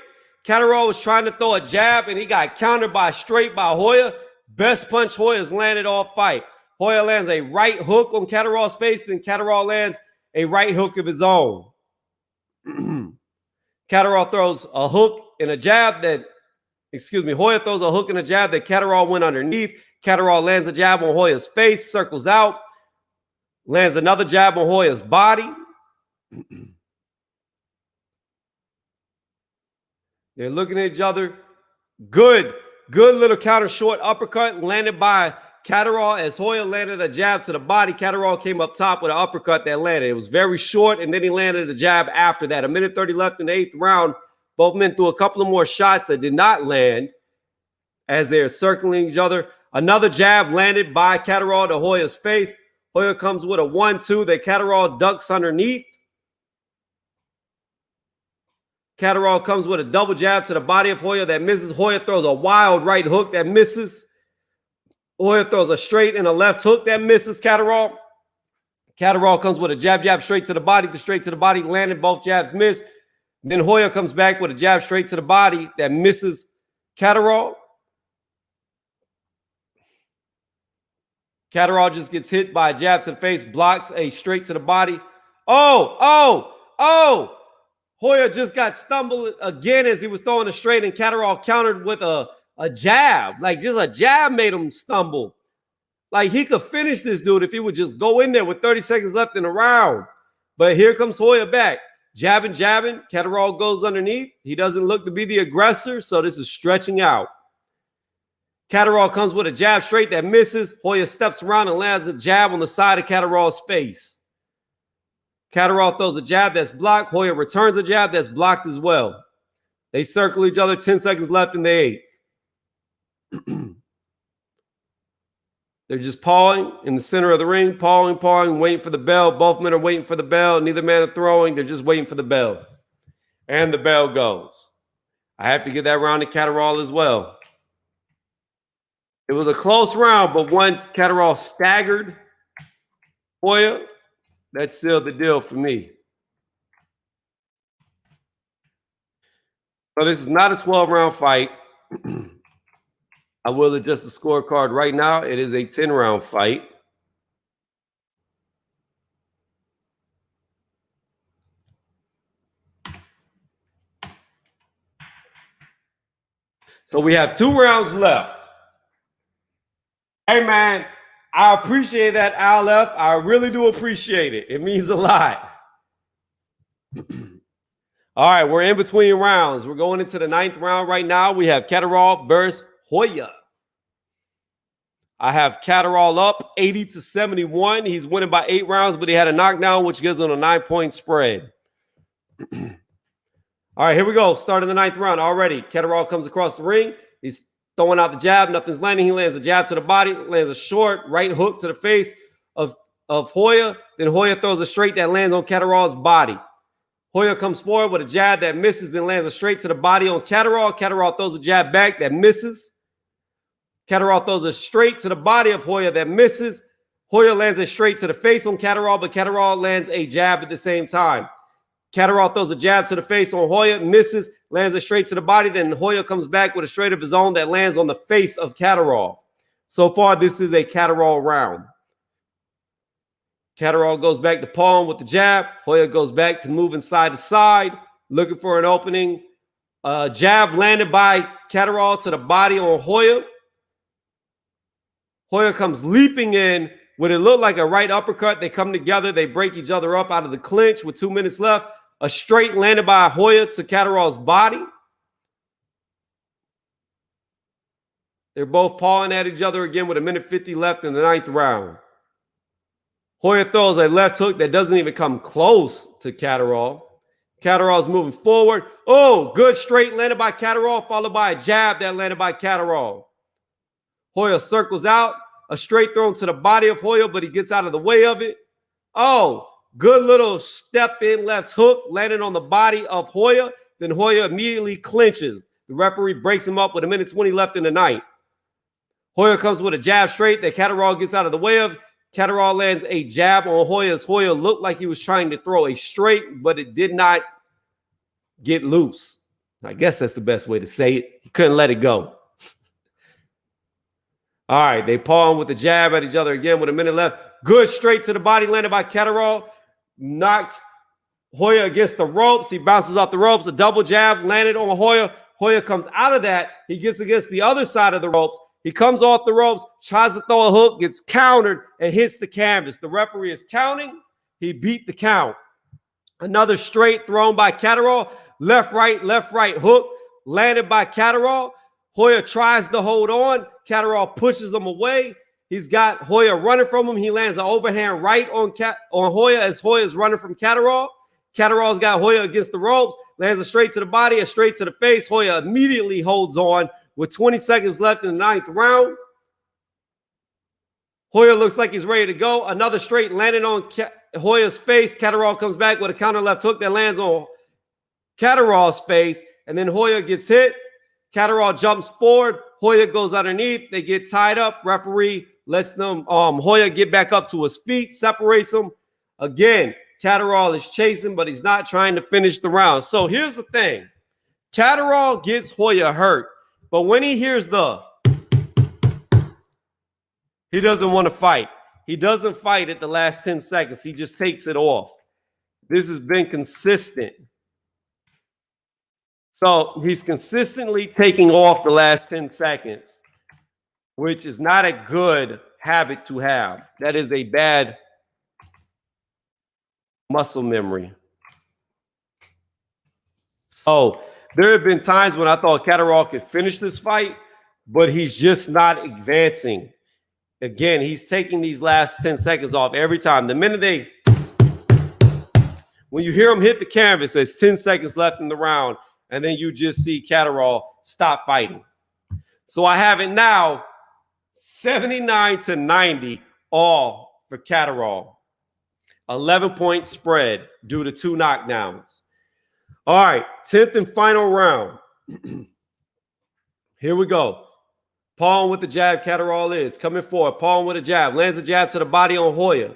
Catterall was trying to throw a jab, and he got countered by a straight by Hoya. Best punch Hoya's landed all fight. Hoya lands a right hook on Catterall's face, then Catterall lands a right hook of his own. Catterall throws a hook and a jab that, Hoya throws a hook and a jab that Catterall went underneath. Catterall lands a jab on Hoya's face, circles out, lands another jab on Hoya's body. They're looking at each other. Good little counter short uppercut landed by Catterall as Hoya landed a jab to the body. Catterall came up top with an uppercut that landed. It was very short, and then he landed a jab after that. 1:30 left in the 8th round. Both men threw a couple of more shots that did not land as they're circling each other. Another jab landed by Catterall to Hoya's face. Hoya comes with a 1-2 that Catterall ducks underneath. Catterall comes with a double jab to the body of Hoya that misses. Hoya throws a wild right hook that misses. Hoya throws a straight and a left hook that misses Catterall. Catterall comes with a jab straight to the body, landed, both jabs miss. Then Hoya comes back with a jab straight to the body that misses Catterall. Catterall just gets hit by a jab to the face, blocks a straight to the body. Oh! Hoya just got stumbled again as he was throwing a straight, and Catterall countered with a jab. Like, just a jab made him stumble. Like, he could finish this dude if he would just go in there with 30 seconds left in the round. But here comes Hoya back. Jabbing. Catterall goes underneath. He doesn't look to be the aggressor, so this is stretching out. Catterall comes with a jab straight that misses. Hoya steps around and lands a jab on the side of Catterall's face. Catterall throws a jab that's blocked. Hoya returns a jab that's blocked as well. They circle each other. 10 seconds left in the 8th. They're just pawing in the center of the ring, pawing, waiting for the bell. Both men are waiting for the bell. Neither man are throwing. They're just waiting for the bell. And the bell goes. I have to give that round to Catterall as well. It was a close round, but once Catterall staggered Hoya, that sealed the deal for me. So this is not a 12-round fight. I will adjust the scorecard right now. It is a 10-round fight. So we have 2 rounds left. Hey, man, I appreciate that, Aleph. I really do appreciate it. It means a lot. All right, we're in between rounds. We're going into the 9th round right now. We have Catterall versus Hoya. I have Catterall up 80-71. He's winning by 8 rounds, but he had a knockdown, which gives him a 9-point spread. All right, here we go. Starting the 9th round already. Catterall comes across the ring. He's throwing out the jab. Nothing's landing. He lands a jab to the body, lands a short right hook to the face of Hoya. Then Hoya throws a straight that lands on Catterall's body. Hoya comes forward with a jab that misses, then lands a straight to the body on Catterall. Catterall throws a jab back that misses. Catterall throws a straight to the body of Hoya that misses. Hoya lands a straight to the face on Catterall, but Catterall lands a jab at the same time. Catterall throws a jab to the face on Hoya, misses, lands a straight to the body. Then Hoya comes back with a straight of his own that lands on the face of Catterall. So far, this is a Catterall round. Catterall goes back to pawing with the jab. Hoya goes back to moving side to side, looking for an opening. Jab landed by Catterall to the body on Hoya. Hoya comes leaping in with it looked like a right uppercut. They come together. They break each other up out of the clinch with 2 minutes left. A straight landed by Hoya to Catterall's body. They're both pawing at each other again with 1:50 left in the 9th round. Hoya throws a left hook that doesn't even come close to Catterall. Catterall's moving forward. Oh, good straight landed by Catterall, followed by a jab that landed by Catterall. Hoya circles out. A straight thrown to the body of Hoya, but he gets out of the way of it. Oh, good little step in left hook landed on the body of Hoya. Then Hoya immediately clinches. The referee breaks him up with 1:20 left in the 9th. Hoya comes with a jab straight that Catterall gets out of the way of. Catterall lands a jab on Hoya. Hoya looked like he was trying to throw a straight, but it did not get loose. I guess that's the best way to say it. He couldn't let it go. All right, they palm with the jab at each other again with a minute left. Good straight to the body landed by Catterall. Knocked Hoya against the ropes. He bounces off the ropes. A double jab landed on Hoya. Hoya comes out of that. He gets against the other side of the ropes. He comes off the ropes, tries to throw a hook, gets countered, and hits the canvas. The referee is counting. He beat the count. Another straight thrown by Catterall. Left, right hook landed by Catterall. Hoya tries to hold on. Catterall pushes him away. He's got Hoya running from him. He lands an overhand right on Hoya as Hoya's running from Catterall. Catterall's got Hoya against the ropes. Lands a straight to the body, a straight to the face. Hoya immediately holds on with 20 seconds left in the 9th round. Hoya looks like he's ready to go. Another straight landing on Hoya's face. Catterall comes back with a counter left hook that lands on Catterall's face. And then Hoya gets hit. Catterall jumps forward. Hoya goes underneath. They get tied up. Referee lets them Hoya get back up to his feet, separates them. Again, Catterall is chasing, but he's not trying to finish the round. So here's the thing. Catterall gets Hoya hurt, but when he hears he doesn't want to fight. He doesn't fight at the last 10 seconds. He just takes it off. This has been consistent. So he's consistently taking off the last 10 seconds, which is not a good habit to have. That is a bad muscle memory. So there have been times when I thought Catterall could finish this fight, but he's just not advancing. Again, he's taking these last 10 seconds off every time. The minute when you hear him hit the canvas, there's 10 seconds left in the round. And then you just see Catterall stop fighting. So I have it now 79-90 all for Catterall. 11-point spread due to 2 knockdowns. All right, 10th and final round. Here we go. Palm with the jab, Catterall is coming forward. Palm with a jab, lands a jab to the body on Hoya.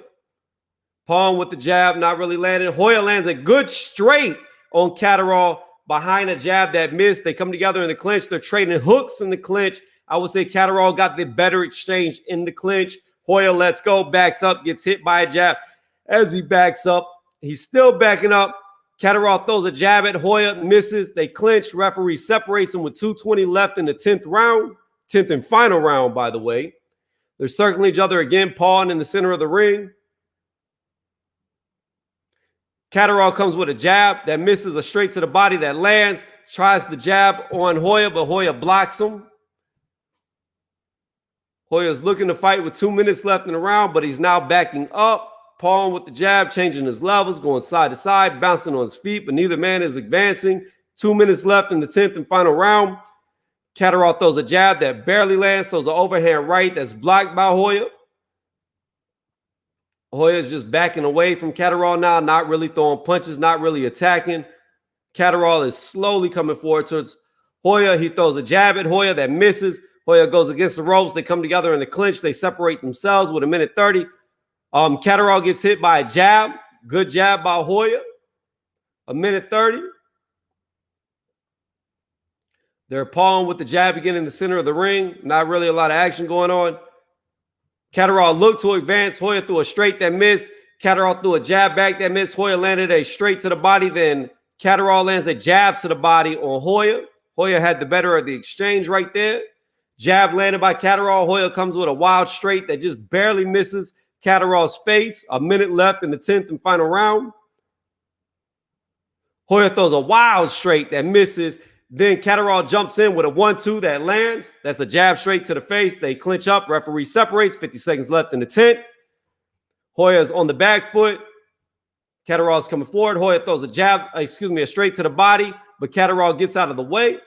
Palm with the jab, not really landing. Hoya lands a good straight on Catterall. Behind a jab that missed. They come together in the clinch. They're trading hooks in the clinch. I would say Catterall got the better exchange in the clinch. Hoya lets go, backs up, gets hit by a jab. As he backs up, he's still backing up. Catterall throws a jab at Hoya, misses. They clinch. Referee separates them with 2:20 left in the 10th round. 10th and final round, by the way. They're circling each other again, pawing in the center of the ring. Catterall comes with a jab that misses, a straight to the body that lands, tries the jab on Hoya, but Hoya blocks him. Hoya's looking to fight with 2 minutes left in the round, but he's now backing up. Palm with the jab, changing his levels, going side to side, bouncing on his feet, but neither man is advancing. 2 minutes left in the 10th and final round. Catterall throws a jab that barely lands, throws an overhand right that's blocked by Hoya. Hoya's just backing away from Catterall now, not really throwing punches, not really attacking. Catterall is slowly coming forward towards Hoya. He throws a jab at Hoya that misses. Hoya goes against the ropes. They come together in the clinch. They separate themselves with 1:30. Catterall gets hit by a jab. Good jab by Hoya. 1:30. They're pawing with the jab again in the center of the ring. Not really a lot of action going on. Catterall looked to advance. Hoya threw a straight that missed. Catterall threw a jab back that missed. Hoya landed a straight to the body. Then Catterall lands a jab to the body on Hoya. Hoya had the better of the exchange right there. Jab landed by Catterall. Hoya comes with a wild straight that just barely misses Catterall's face. 1 minute left in the 10th and final round. Hoya throws a wild straight that misses. Then Catterall jumps in with a 1-2 that lands. That's a jab straight to the face. They clinch up. Referee separates. 50 seconds left in the 10th. Hoya's on the back foot. Catterall's coming forward. Hoya throws a straight to the body, but Catterall gets out of the way.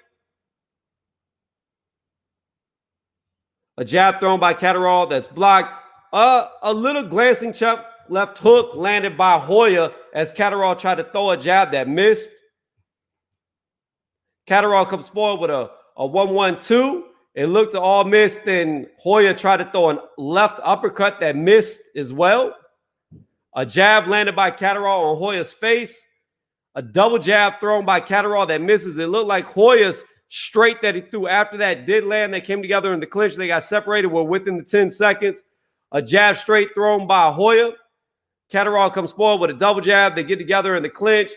A jab thrown by Catterall that's blocked. A little glancing chop left hook landed by Hoya as Catterall tried to throw a jab that missed. Catterall comes forward with a 1-1-2. It looked to all miss. Then Hoya tried to throw a left uppercut that missed as well. A jab landed by Catterall on Hoya's face. A double jab thrown by Catterall that misses. It looked like Hoya's straight that he threw after that did land. They came together in the clinch. They got separated. We're within the 10 seconds. A jab straight thrown by Hoya. Catterall comes forward with a double jab. They get together in the clinch.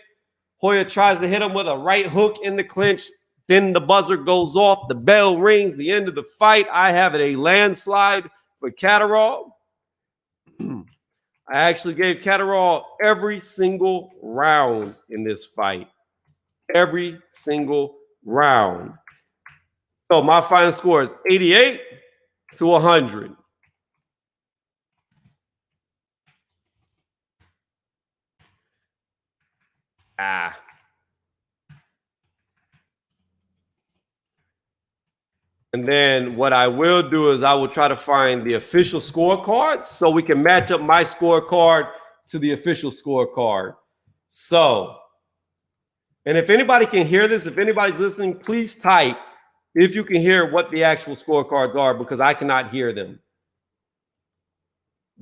Hoya tries to hit him with a right hook in the clinch. Then the buzzer goes off. The bell rings. The end of the fight. I have it a landslide for Catterall. I actually gave Catterall every single round in this fight. Every single round. So my final score is 88 to 100. And then what I will do is I will try to find the official scorecard so we can match up my scorecard to the official scorecard. So, and if anybody can hear this, if anybody's listening, please type if you can hear what the actual scorecards are, because I cannot hear them,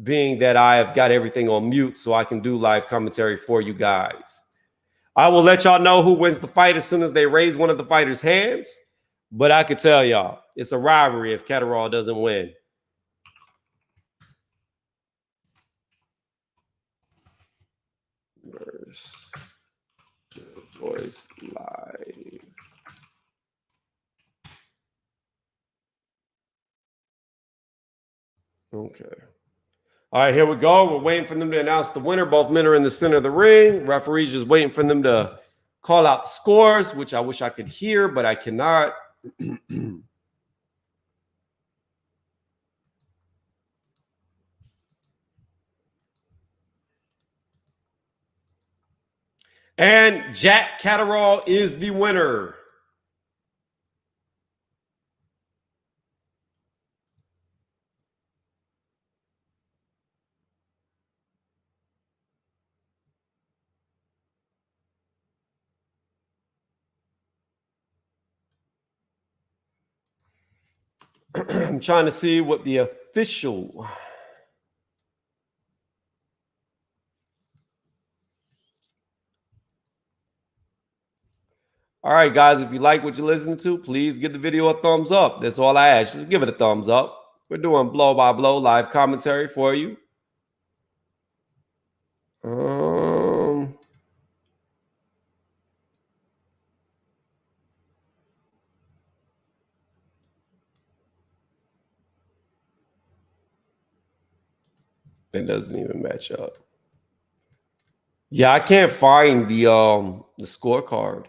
being that I have got everything on mute so I can do live commentary for you guys. I will let y'all know who wins the fight as soon as they raise one of the fighters' hands. But I could tell y'all, it's a rivalry if Catterall doesn't win. Verse Joy Joyce live. Okay. All right, here we go. We're waiting for them to announce the winner. Both men are in the center of the ring. Referee's just waiting for them to call out the scores, which I wish I could hear, but I cannot. And Jack Catterall is the winner. I'm trying to see what the official. All right, guys, if you like what you're listening to, please give the video a thumbs up. That's all I ask. Just give it a thumbs up. We're doing blow by blow live commentary for you. It doesn't even match up. Yeah, I can't find the scorecard.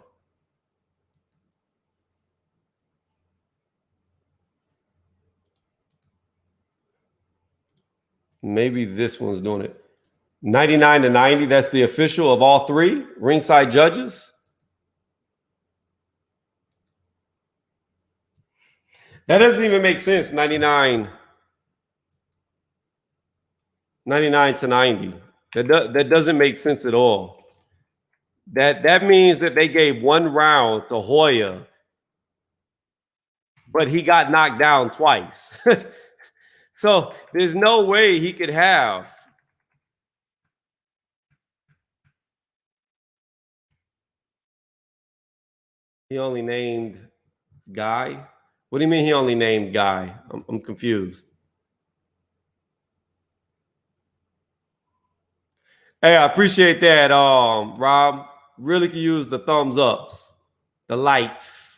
Maybe this one's doing it. 99 to 90, that's the official of all three ringside judges. That doesn't even make sense. 99 to 90. That doesn't make sense at all. That means that they gave one round to Hoya, but he got knocked down twice. So there's no way he could have. He only named Guy. What do you mean he only named Guy? I'm confused. Hey, I appreciate that, Rob. Really could use the thumbs ups, the likes.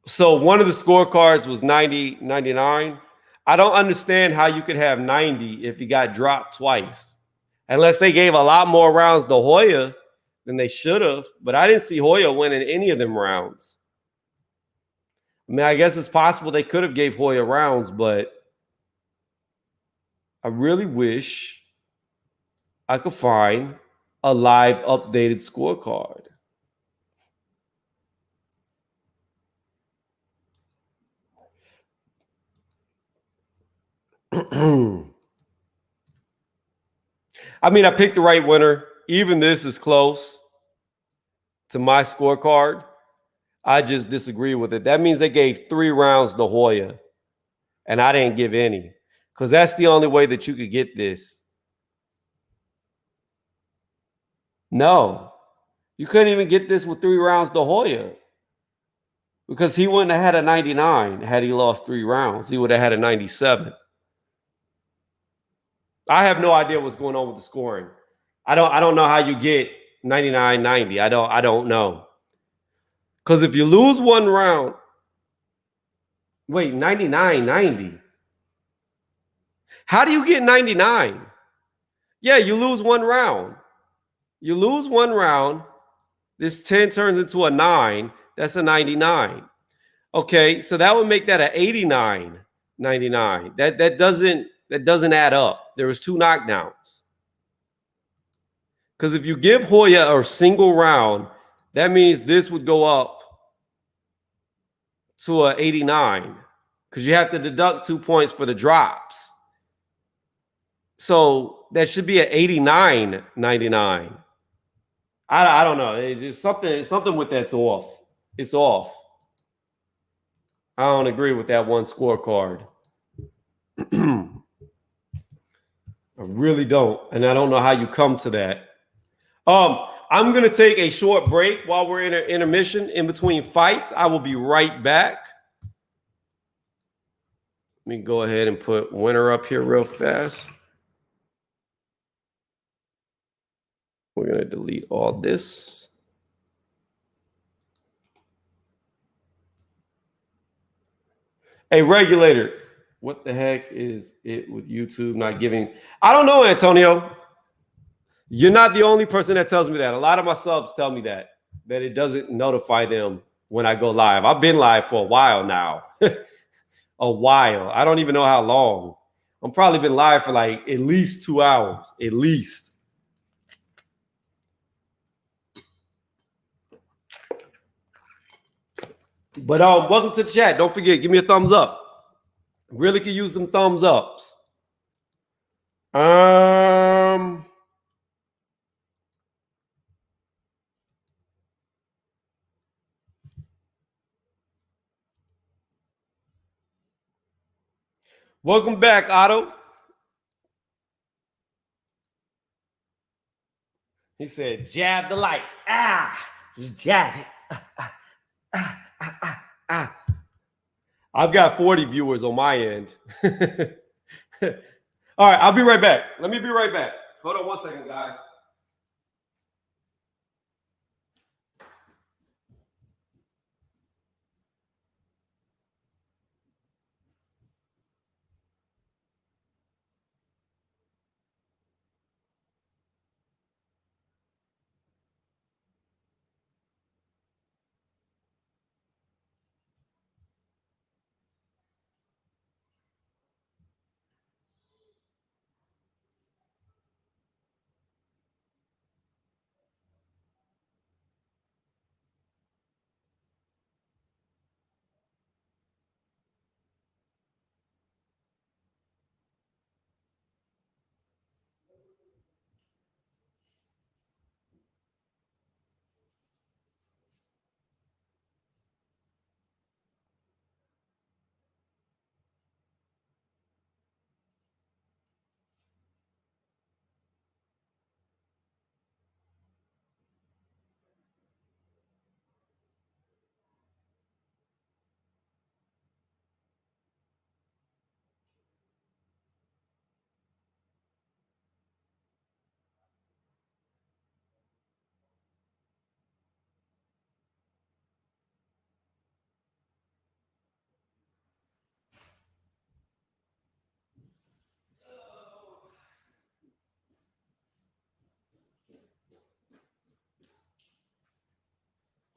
So one of the scorecards was 90, 99. I don't understand how you could have 90 if he got dropped twice. Unless they gave a lot more rounds to Hoya than they should have. But I didn't see Hoya winning any of them rounds. I mean, I guess it's possible they could have gave Hoya rounds, but I really wish I could find a live updated scorecard. I mean, I picked the right winner. Even this is close to my scorecard. I just disagree with it. That means they gave 3 rounds to Hoya, and I didn't give any, because that's the only way that you could get this. No, you couldn't even get this with 3 rounds to Hoya because he wouldn't have had a 99 had he lost 3 rounds. He would have had a 97. I have no idea what's going on with the scoring. I don't know how you get 99-90. I don't know. Because if you lose 1 round, wait, 99-90. How do you get 99? Yeah, you lose 1 round. You lose 1 round. This 10 turns into a 9. That's a 99. Okay, so that would make that a 89-99. That doesn't add up. There was 2 knockdowns. Because if you give Hoya a single round, that means this would go up to a 89 because you have to deduct 2 points for the drops. So that should be an 89-99. I don't know. It's just something with that's off. It's off. I don't agree with that one scorecard. I really don't. And I don't know how you come to that. I'm going to take a short break while we're in an intermission in between fights. I will be right back. Let me go ahead and put winner up here real fast. We're going to delete all this. Hey, regulator, what the heck is it with YouTube not giving? I don't know, Antonio. You're not the only person that tells me that. A lot of my subs tell me that it doesn't notify them when I go live. I've been live for a while now. A while. I don't even know how long. I'm probably been live for like at least 2 hours, at least. But welcome to the chat. Don't forget, give me a thumbs up. Really could use them thumbs ups. Welcome back, Otto. He said, jab the light. Just jab it. I've got 40 viewers on my end. All right, I'll be right back. Let me be right back. Hold on 1 second, guys.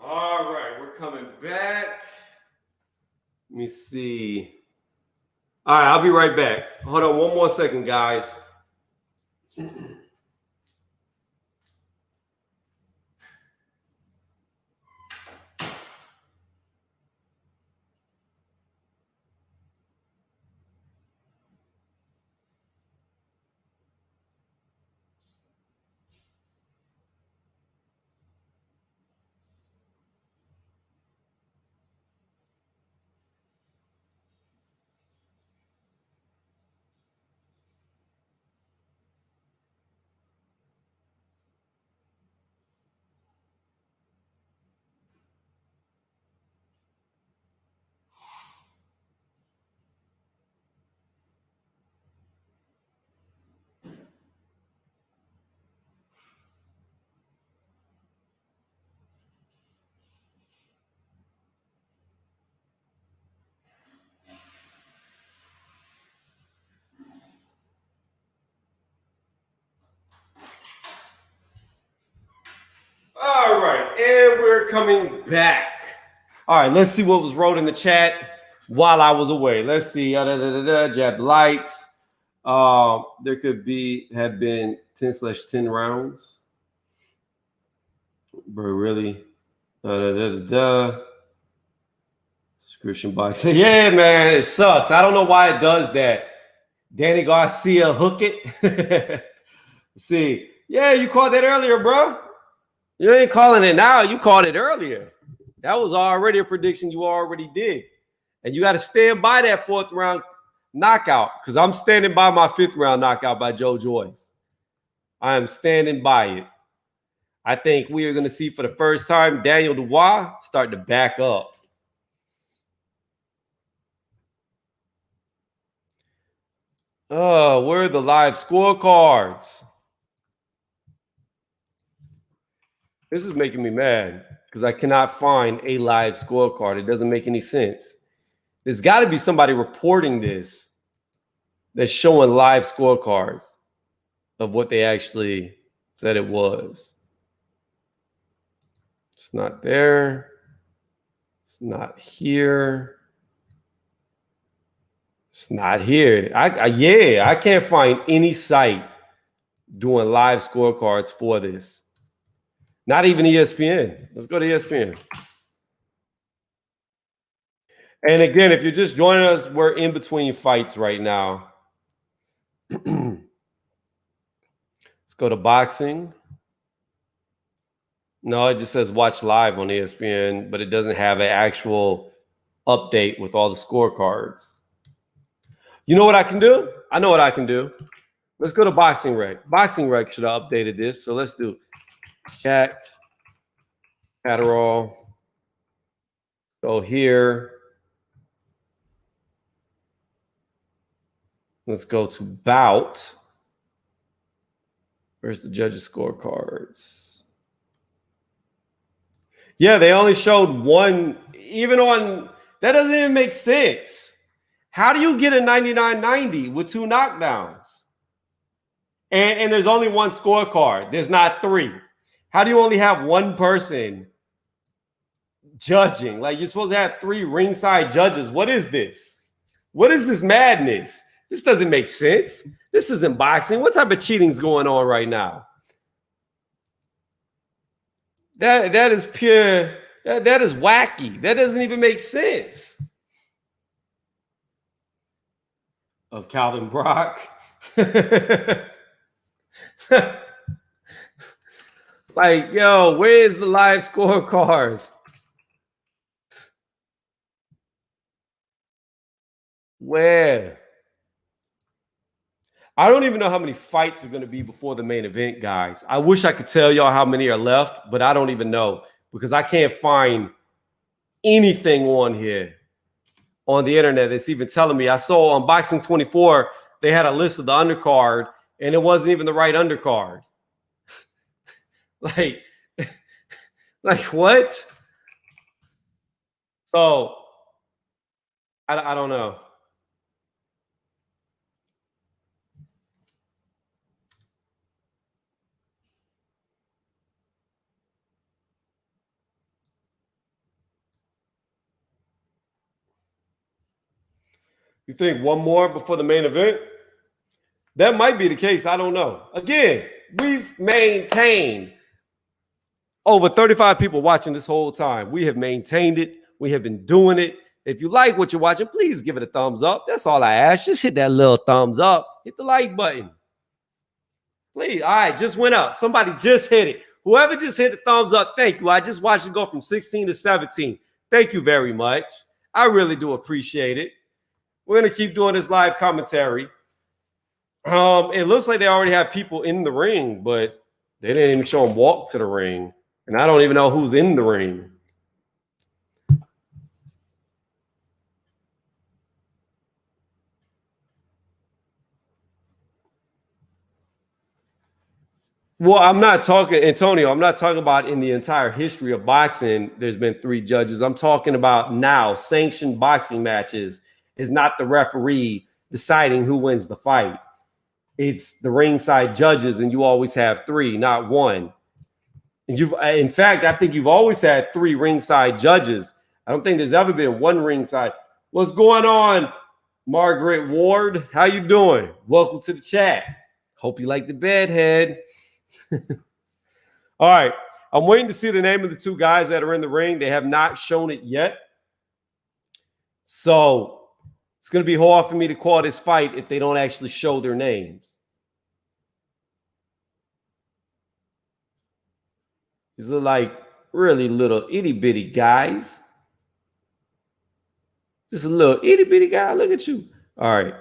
All right, we're coming back. Let me see. All right, I'll be right back. Hold on 1 more second, guys. coming back. All right, let's see what was wrote in the chat while I was away. Let's see. Jab likes. There could have been 10/10 rounds. Bro, really? Subscription box. Yeah, man, it sucks. I don't know why it does that. Danny Garcia, hook it. See, yeah, you called that earlier, bro. You ain't calling it now. You called it earlier. That was already a prediction you already did. And you got to stand by that 4th round knockout, because I'm standing by my 5th round knockout by Joy Joyce. I am standing by it. I think we are going to see for the first time Daniel Dubois start to back up. Oh, where are the live scorecards? This is making me mad because I cannot find a live scorecard. It doesn't make any sense. There's got to be somebody reporting this that's showing live scorecards of what they actually said it was. It's not there. It's not here. It's not here. I can't find any site doing live scorecards for this. Not even ESPN. Let's go to ESPN. And again, if you're just joining us, we're in between fights right now. Let's go to boxing. No, it just says watch live on ESPN, but it doesn't have an actual update with all the scorecards. You know what I can do? I know what I can do. Let's go to Boxing Rec. Boxing Rec should have updated this. So let's do Shaq, Adderall. Go here. Let's go to bout. Where's the judges' scorecards? Yeah, they only showed one. Even on that doesn't even make sense. How do you get a 99-90 with 2 knockdowns? And there's only one scorecard. There's not 3. How do you only have one person judging? Like, you're supposed to have 3 ringside judges. What is this? What is this madness? This doesn't make sense. This isn't boxing. What type of cheating is going on right now? That is pure. That is wacky. That doesn't even make sense. Of Calvin Brock. Like, yo, where's the live scorecards? Where? I don't even know how many fights are going to be before the main event, guys. I wish I could tell y'all how many are left, but I don't even know because I can't find anything on here on the internet that's even telling me. I saw on Boxing 24, they had a list of the undercard, and it wasn't even the right undercard. like what? So I don't know. You think one more before the main event? That might be the case. I don't know. Again, we've maintained over 35 people watching this whole time. We have maintained it. We have been doing it. If you like what you're watching, please give it a thumbs up. That's all I ask. Just hit that little thumbs up. Hit the like button. Please. All right, just went up. Somebody just hit it. Whoever just hit the thumbs up, thank you. I just watched it go from 16 to 17. Thank you very much. I really do appreciate it. We're going to keep doing this live commentary. It looks like they already have people in the ring, but they didn't even show them walk to the ring. And I don't even know who's in the ring. Well, I'm not talking, Antonio, I'm not talking about in the entire history of boxing, there's been 3 judges. I'm talking about now, sanctioned boxing matches is not the referee deciding who wins the fight. It's the ringside judges, and you always have 3, not 1. And in fact, I think you've always had 3 ringside judges. I don't think there's ever been 1 ringside. What's going on, Margaret Ward? How you doing? Welcome to the chat. Hope you like the bedhead. All right. I'm waiting to see the name of the 2 guys that are in the ring. They have not shown it yet. So it's going to be hard for me to call this fight if they don't actually show their names. These are like really little itty-bitty guys. Just a little itty-bitty guy. Look at you. All right.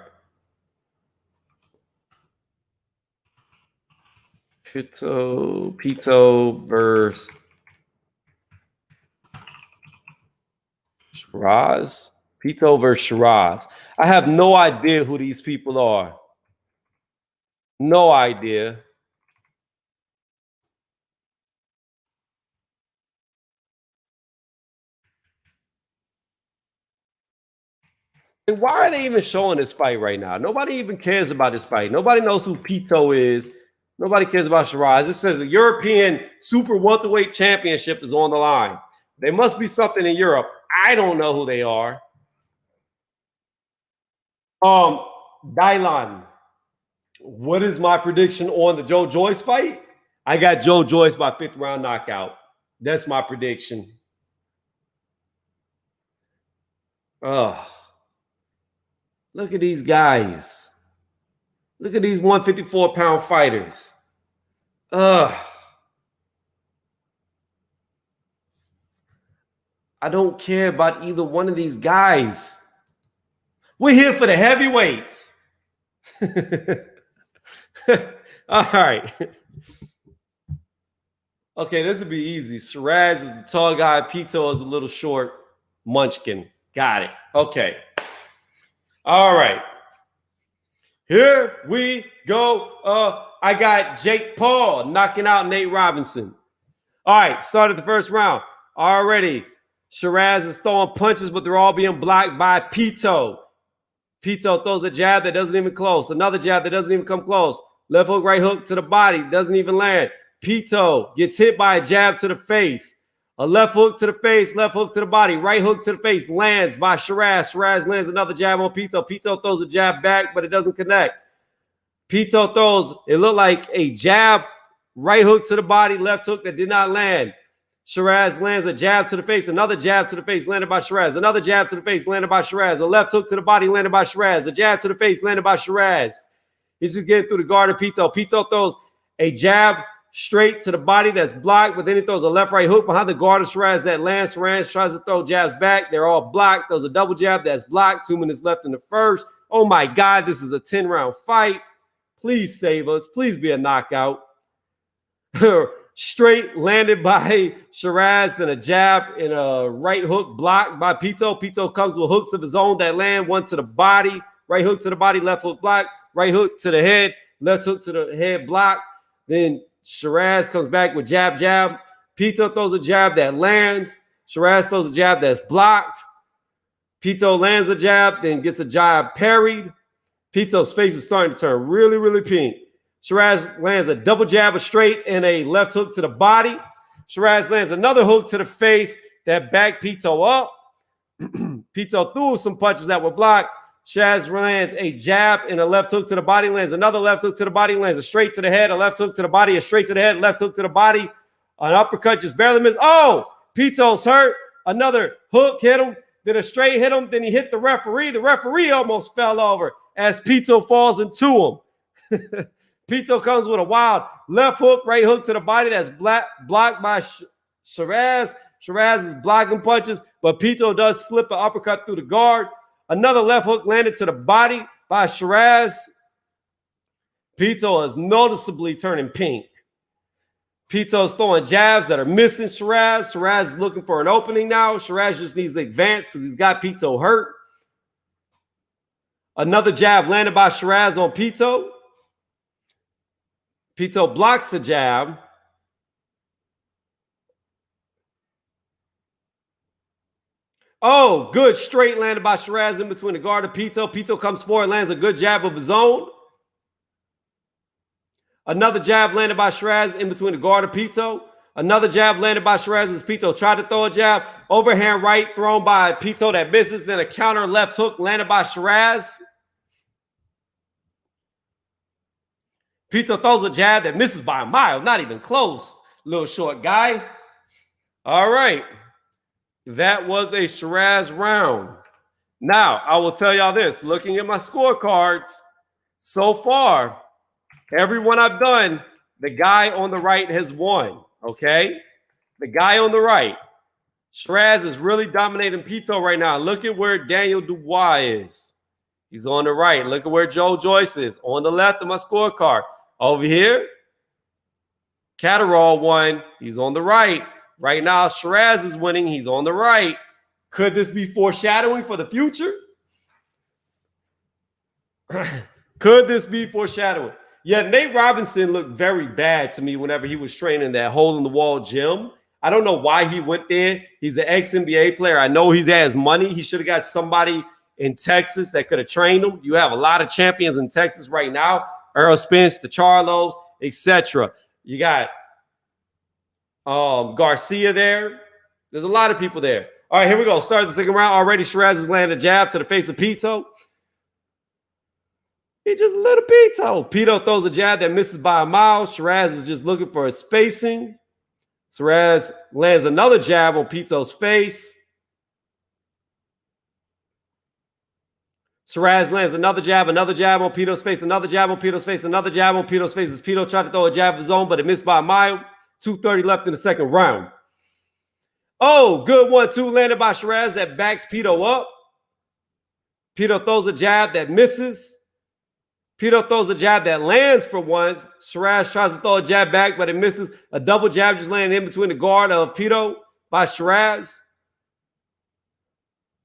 Pito versus Shaz. Pito versus Shaz. I have no idea who these people are. No idea. And why are they even showing this fight right now? Nobody even cares about this fight. Nobody knows who Pito is. Nobody cares about Shaz. It says the European Super Welterweight Championship is on the line. There must be something in Europe. I don't know who they are. Dylan, what is my prediction on the Joy Joyce fight? I got Joy Joyce by 5th round knockout. That's my prediction. Oh, look at these guys. Look at these 154-pound fighters. I don't care about either one of these guys. We're here for the heavyweights. All right. Okay, this would be easy. Shaz is the tall guy. Pito is a little short munchkin. Got it. Okay. All right. Here we go. I got Jake Paul knocking out Nate Robinson. All right, started the first round. Already, Shaz is throwing punches, but they're all being blocked by Pito. Pito throws a jab that doesn't even close. Another jab that doesn't even come close. Left hook, right hook to the body. Doesn't even land. Pito gets hit by a jab to the face. A left hook to the face, left hook to the body, right hook to the face, lands by Shaz. Shaz lands another jab on Pito. Pito throws a jab back, but it doesn't connect. Pito throws, it looked like a jab, right hook to the body, left hook that did not land. Shaz lands a jab to the face, another jab to the face, landed by Shaz. Another jab to the face, landed by Shaz. A left hook to the body, landed by Shaz. A jab to the face, landed by Shaz. He's just getting through the guard of Pito. Pito throws a jab straight to the body that's blocked, but then he throws a left-right hook behind the guard of Shaz that lands. Shaz tries to throw jabs back. They're all blocked. There's a double jab that's blocked. 2 minutes left in the first. Oh, my God, this is a 10-round fight. Please save us. Please be a knockout. Straight landed by Shaz, then a jab and a right hook blocked by Pito. Pito comes with hooks of his own that land. One to the body, right hook to the body, left hook block, right hook to the head, left hook to the head block. Then Shaz comes back with jab, jab. Pito throws a jab that lands. Shaz throws a jab that's blocked. Pito lands a jab, then gets a jab parried. Pito's face is starting to turn really, really pink. Shaz lands a double jab, a straight, and a left hook to the body. Shaz lands another hook to the face that backed Pito up. Pito threw some punches that were blocked. Shaz lands a jab and a left hook to the body, lands another left hook to the body, lands a straight to the head, a left hook to the body, a straight to the head, left hook to the body, an uppercut just barely missed. Oh, Pito's hurt. Another hook hit him, then a straight hit him, then he hit the referee. The referee almost fell over as Pito falls into him. Pito comes with a wild left hook, right hook to the body that's blocked by Shaz. Shaz is blocking punches, but Pito does slip an uppercut through the guard. Another left hook landed to the body by Shaz. Pito is noticeably turning pink. Pito's throwing jabs that are missing Shaz. Shaz is looking for an opening now. Shaz just needs to advance because he's got Pito hurt. Another jab landed by Shaz on Pito. Pito blocks a jab. Oh, good straight landed by Shaz in between the guard of Pito. Pito comes forward, lands a good jab of his own. Another jab landed by Shaz in between the guard of Pito. Another jab landed by Shaz as Pito tried to throw a jab. Overhand right thrown by Pito that misses. Then a counter left hook landed by Shaz. Pito throws a jab that misses by a mile. Not even close. Little short guy. All right. That was a Shaz round. Now, I will tell y'all this. Looking at my scorecards, so far, everyone I've done, the guy on the right has won. Okay? The guy on the right. Shaz is really dominating Pito right now. Look at where Daniel Dubois is. He's on the right. Look at where Joy Joyce is. On the left of my scorecard. Over here, Catterall won. He's on the right. Right now, Shaz is winning. He's on the right. Could this be foreshadowing for the future? Could this be foreshadowing? Yeah, Nate Robinson looked very bad to me whenever he was training that hole-in-the-wall gym. I don't know why he went there. He's an ex-NBA player. I know he has money. He should have got somebody in Texas that could have trained him. You have a lot of champions in Texas right now. Earl Spence, the Charlos, etc. You got Garcia there. There's a lot of people there. All right, here we go. Start the second round. Already Shaz has landed a jab to the face of Pito. He just lit a Pito. Pito throws a jab that misses by a mile. Shaz is just looking for a spacing. Shaz lands another jab on Pito's face. Shaz lands another jab on Pito's face, another jab on Pito's face, another jab on Pito's face as Pito tried to throw a jab of his own, but it missed by a mile. 2:30 left in the second round. Oh, good 1-2 landed by Shaz that backs Pito up. Pito throws a jab that misses. Pito throws a jab that lands for once. Shaz tries to throw a jab back, but it misses. A double jab just landing in between the guard of Pito by Shaz.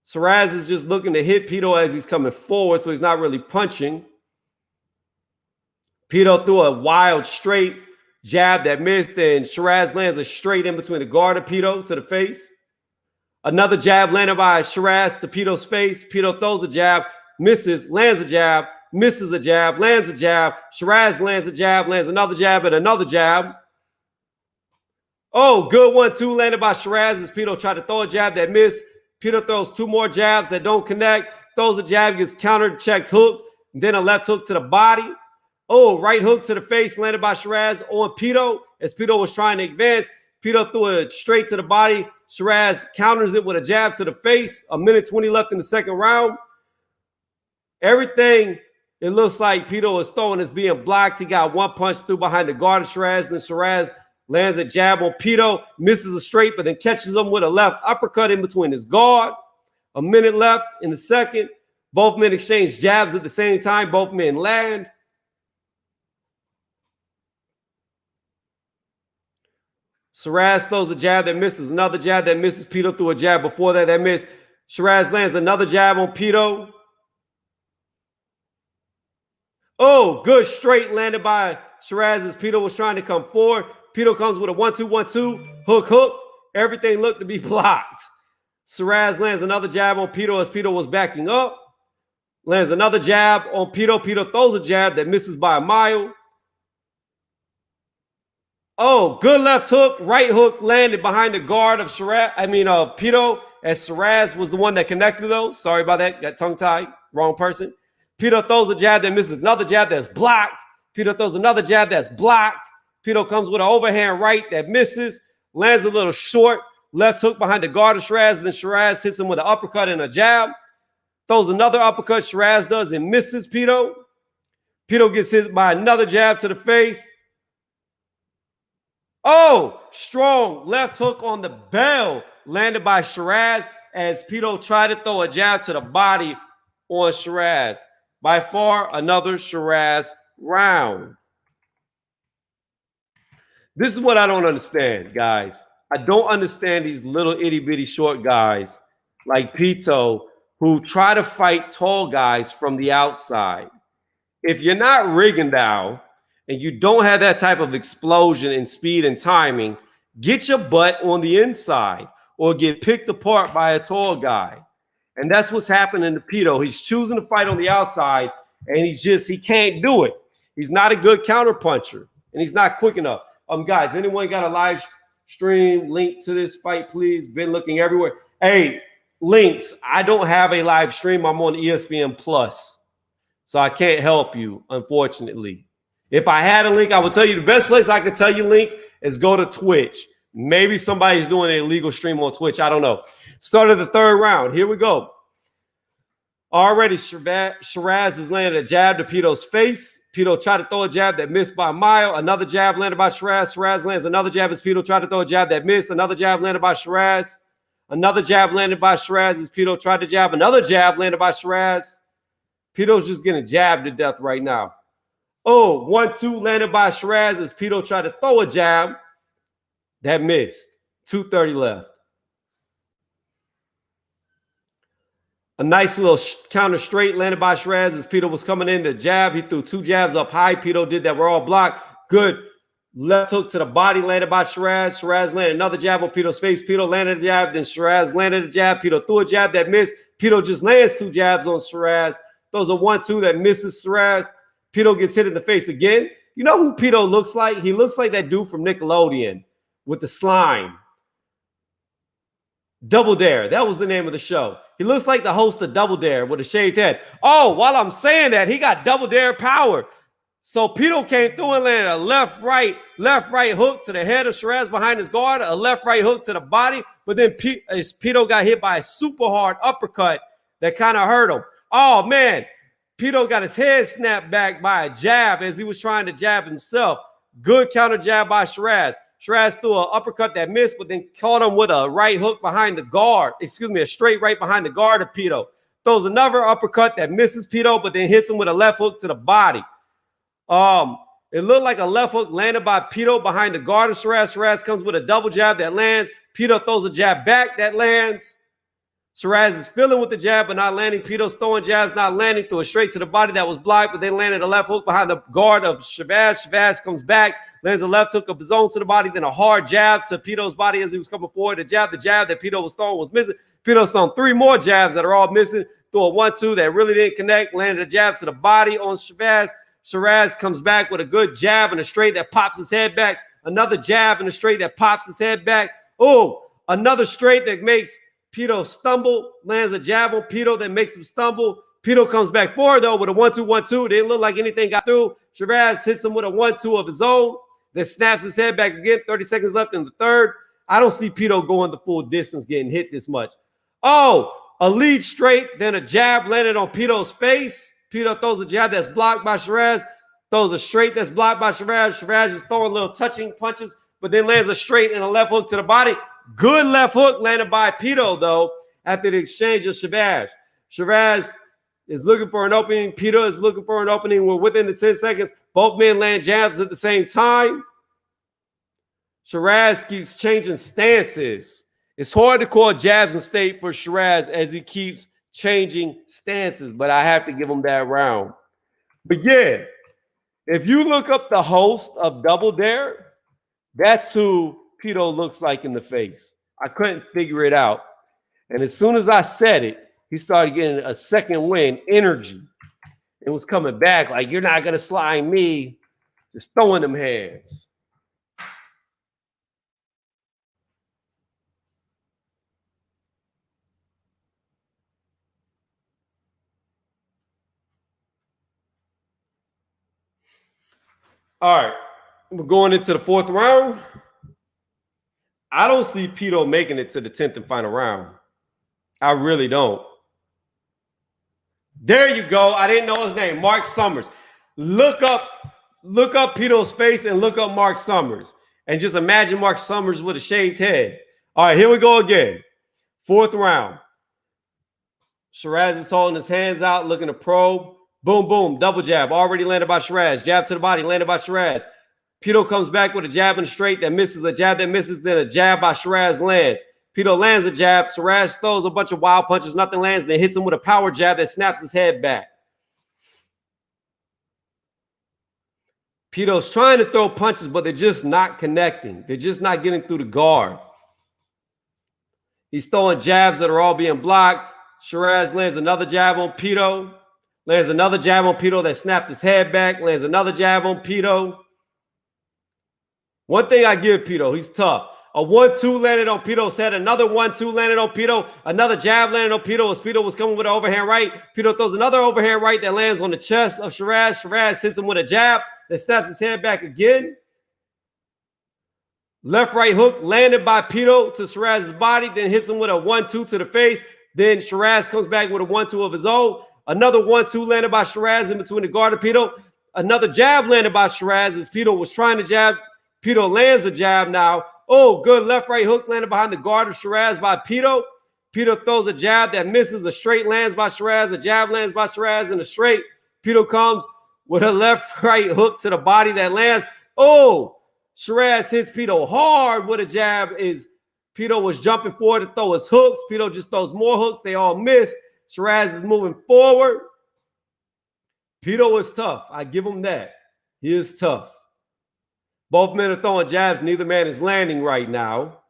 Shaz is just looking to hit Pito as he's coming forward, so he's not really punching. Pito threw a wild straight jab that missed, and Shaz lands a straight in between the guard of Pito to the face. Another jab landed by Shaz to Pito's face. Pito throws a jab, misses, lands a jab, misses a jab, lands a jab. Shaz lands a jab, lands another jab, and another jab. Oh, good 1-2 landed by Shaz as Pito tried to throw a jab that missed. Pito throws two more jabs that don't connect, throws a jab, gets countered, checked, hooked, then a left hook to the body. Oh, right hook to the face landed by Shaz on Pito as Pito was trying to advance. Pito threw it straight to the body. Shaz counters it with a jab to the face. 1:20 left in the second round. Everything it looks like Pito is throwing is being blocked. He got one punch through behind the guard of Shaz. Then Shaz lands a jab on Pito, misses a straight, but then catches him with a left uppercut in between his guard. 1 minute left in the second. Both men exchange jabs at the same time. Both men land. Shaz throws a jab that misses. Another jab that misses. Pito threw a jab before that missed. Shaz lands another jab on Pito. Oh, good straight landed by Shaz as Pito was trying to come forward. Pito comes with a 1-2, hook. Everything looked to be blocked. Shaz lands another jab on Pito as Pito was backing up. Lands another jab on Pito. Pito throws a jab that misses by a mile. Oh, good left hook, right hook landed behind the guard of Pito, as Shaz was the one that connected those. Sorry about that. Got tongue-tied. Wrong person. Pito throws a jab that misses. Another jab that's blocked. Pito throws another jab that's blocked. Pito comes with an overhand right that misses. Lands a little short. Left hook behind the guard of Shaz. Then Shaz hits him with an uppercut and a jab. Throws another uppercut. Shaz does and misses Pito. Pito gets hit by another jab to the face. Oh, strong left hook on the bell landed by Shaz as Pito tried to throw a jab to the body on Shaz. By far, another Shaz round. This is what I don't understand, guys. I don't understand these little itty-bitty short guys like Pito who try to fight tall guys from the outside. If you're not rigging down and you don't have that type of explosion in speed and timing, get your butt on the inside or get picked apart by a tall guy. And that's what's happening to Pito. He's choosing to fight on the outside, and he can't do it. He's not a good counter puncher, and he's not quick enough. Guys, anyone got a live stream. Link to this fight, please. Been looking everywhere. Hey, links. I don't have a live stream. I'm on ESPN Plus, so I can't help you, unfortunately. If I had a link, I would tell you the best place I could tell you links is go to Twitch. Maybe somebody's doing an illegal stream on Twitch. I don't know. Start of the third round. Here we go. Already, Shiraz has landed a jab to Pito's face. Pito tried to throw a jab that missed by a mile. Another jab landed by Shiraz. Shiraz lands another jab as Pito tried to throw a jab that missed. Another jab landed by Shiraz. Another jab landed by Shiraz as Pito tried to jab. Another jab landed by Shiraz. Pito's just getting jabbed to death right now. Oh, 1-2 landed by Shiraz as Pito tried to throw a jab that missed. 2:30 left. A nice little counter straight landed by Shiraz as Pito was coming in to jab. He threw 2 jabs up high. Pito did that. We're all blocked. Good left hook to the body landed by Shiraz. Shiraz landed another jab on Pito's face. Pito landed a jab. Then Shiraz landed a jab. Pito threw a jab that missed. Pito just lands 2 jabs on Shiraz. Those are 1-2 that misses Shiraz. Pito gets hit in the face again. You know who Pito looks like? He looks like that dude from Nickelodeon with the slime. Double Dare. That was the name of the show. He looks like the host of Double Dare with a shaved head. Oh, while I'm saying that, he got Double Dare power. So Pito came through and landed a left-right hook to the head of Shiraz behind his guard, a left-right hook to the body. But then Pito got hit by a super hard uppercut that kind of hurt him. Oh, man. Pito got his head snapped back by a jab as he was trying to jab himself. Good counter jab by Shiraz. Shiraz threw an uppercut that missed, but then caught him with a right hook behind the guard. Excuse me, a straight right behind the guard of Pito. Throws another uppercut that misses Pito, but then hits him with a left hook to the body. It looked like a left hook landed by Pito behind the guard of Shiraz. Shiraz comes with a double jab that lands. Pito throws a jab back that lands. Shiraz is filling with the jab, but not landing. Pito's throwing jabs, not landing. Threw a straight to the body that was blocked, but then landed a left hook behind the guard of Shiraz. Shiraz comes back, lands a left hook of his own to the body, then a hard jab to Pito's body as he was coming forward. The jab that Pito was throwing was missing. Pito's thrown 3 more jabs that are all missing. Threw a 1-2 that really didn't connect. Landed a jab to the body on Shiraz. Shiraz comes back with a good jab and a straight that pops his head back. Another jab and a straight that pops his head back. Oh, another straight that makes Pito stumble, lands a jab on Pito that makes him stumble. Pito comes back forward, though, with a 1-2-1-2. Didn't look like anything got through. Shiraz hits him with a 1-2 of his own, then snaps his head back again. 30 seconds left in the third. I don't see Pito going the full distance getting hit this much. Oh, a lead straight, then a jab landed on Pito's face. Pito throws a jab that's blocked by Shiraz, throws a straight that's blocked by Shiraz. Shiraz is throwing little touching punches, but then lands a straight and a left hook to the body. Good left hook landed by Pito, though, after the exchange of Shiraz. Shiraz is looking for an opening. Pito is looking for an opening. We're within the 10 seconds. Both men land jabs at the same time. Shiraz keeps changing stances. It's hard to call jabs and state for Shiraz as he keeps changing stances, but I have to give him that round. But yeah, if you look up the host of Double Dare, that's who Pito looks like in the face. I couldn't figure it out. And as soon as I said it, he started getting a second wind energy. It was coming back like, you're not going to slime me. Just throwing them hands. All right, we're going into the 4th round. I don't see Pito making it to the 10th and final round. I really don't. There you go. I didn't know his name. Mark Summers. Look up Pito's face and look up Mark Summers. And just imagine Mark Summers with a shaved head. All right, here we go again. 4th round. Shiraz is holding his hands out, looking to probe. Boom, boom, double jab. Already landed by Shiraz. Jab to the body, landed by Shiraz. Pito comes back with a jab and a straight that misses, a jab that misses, then a jab by Shiraz lands. Pito lands a jab. Shiraz throws a bunch of wild punches. Nothing lands. Then hits him with a power jab that snaps his head back. Pito's trying to throw punches, but they're just not connecting. They're just not getting through the guard. He's throwing jabs that are all being blocked. Shiraz lands another jab on Pito. Lands another jab on Pito that snapped his head back. Lands another jab on Pito. One thing I give Pito, he's tough. A 1-2 landed on Pito's head. Another 1-2 landed on Pito. Another jab landed on Pito as Pito was coming with an overhand right. Pito throws another overhand right that lands on the chest of Shaz. Shaz hits him with a jab that snaps his head back again. Left right hook landed by Pito to Shiraz's body, then hits him with a 1-2 to the face. Then Shaz comes back with a 1-2 of his own. Another 1-2 landed by Shaz in between the guard of Pito. Another jab landed by Shaz as Pito was trying to jab. Pito lands a jab now. Oh, good left right hook landed behind the guard of Shaz by Pito. Pito throws a jab that misses. A straight lands by Shaz. A jab lands by Shaz and a straight. Pito comes with a left right hook to the body that lands. Oh, Shaz hits Pito hard with a jab. Pito was jumping forward to throw his hooks. Pito just throws more hooks. They all miss. Shaz is moving forward. Pito is tough. I give him that. He is tough. Both men are throwing jabs. Neither man is landing right now.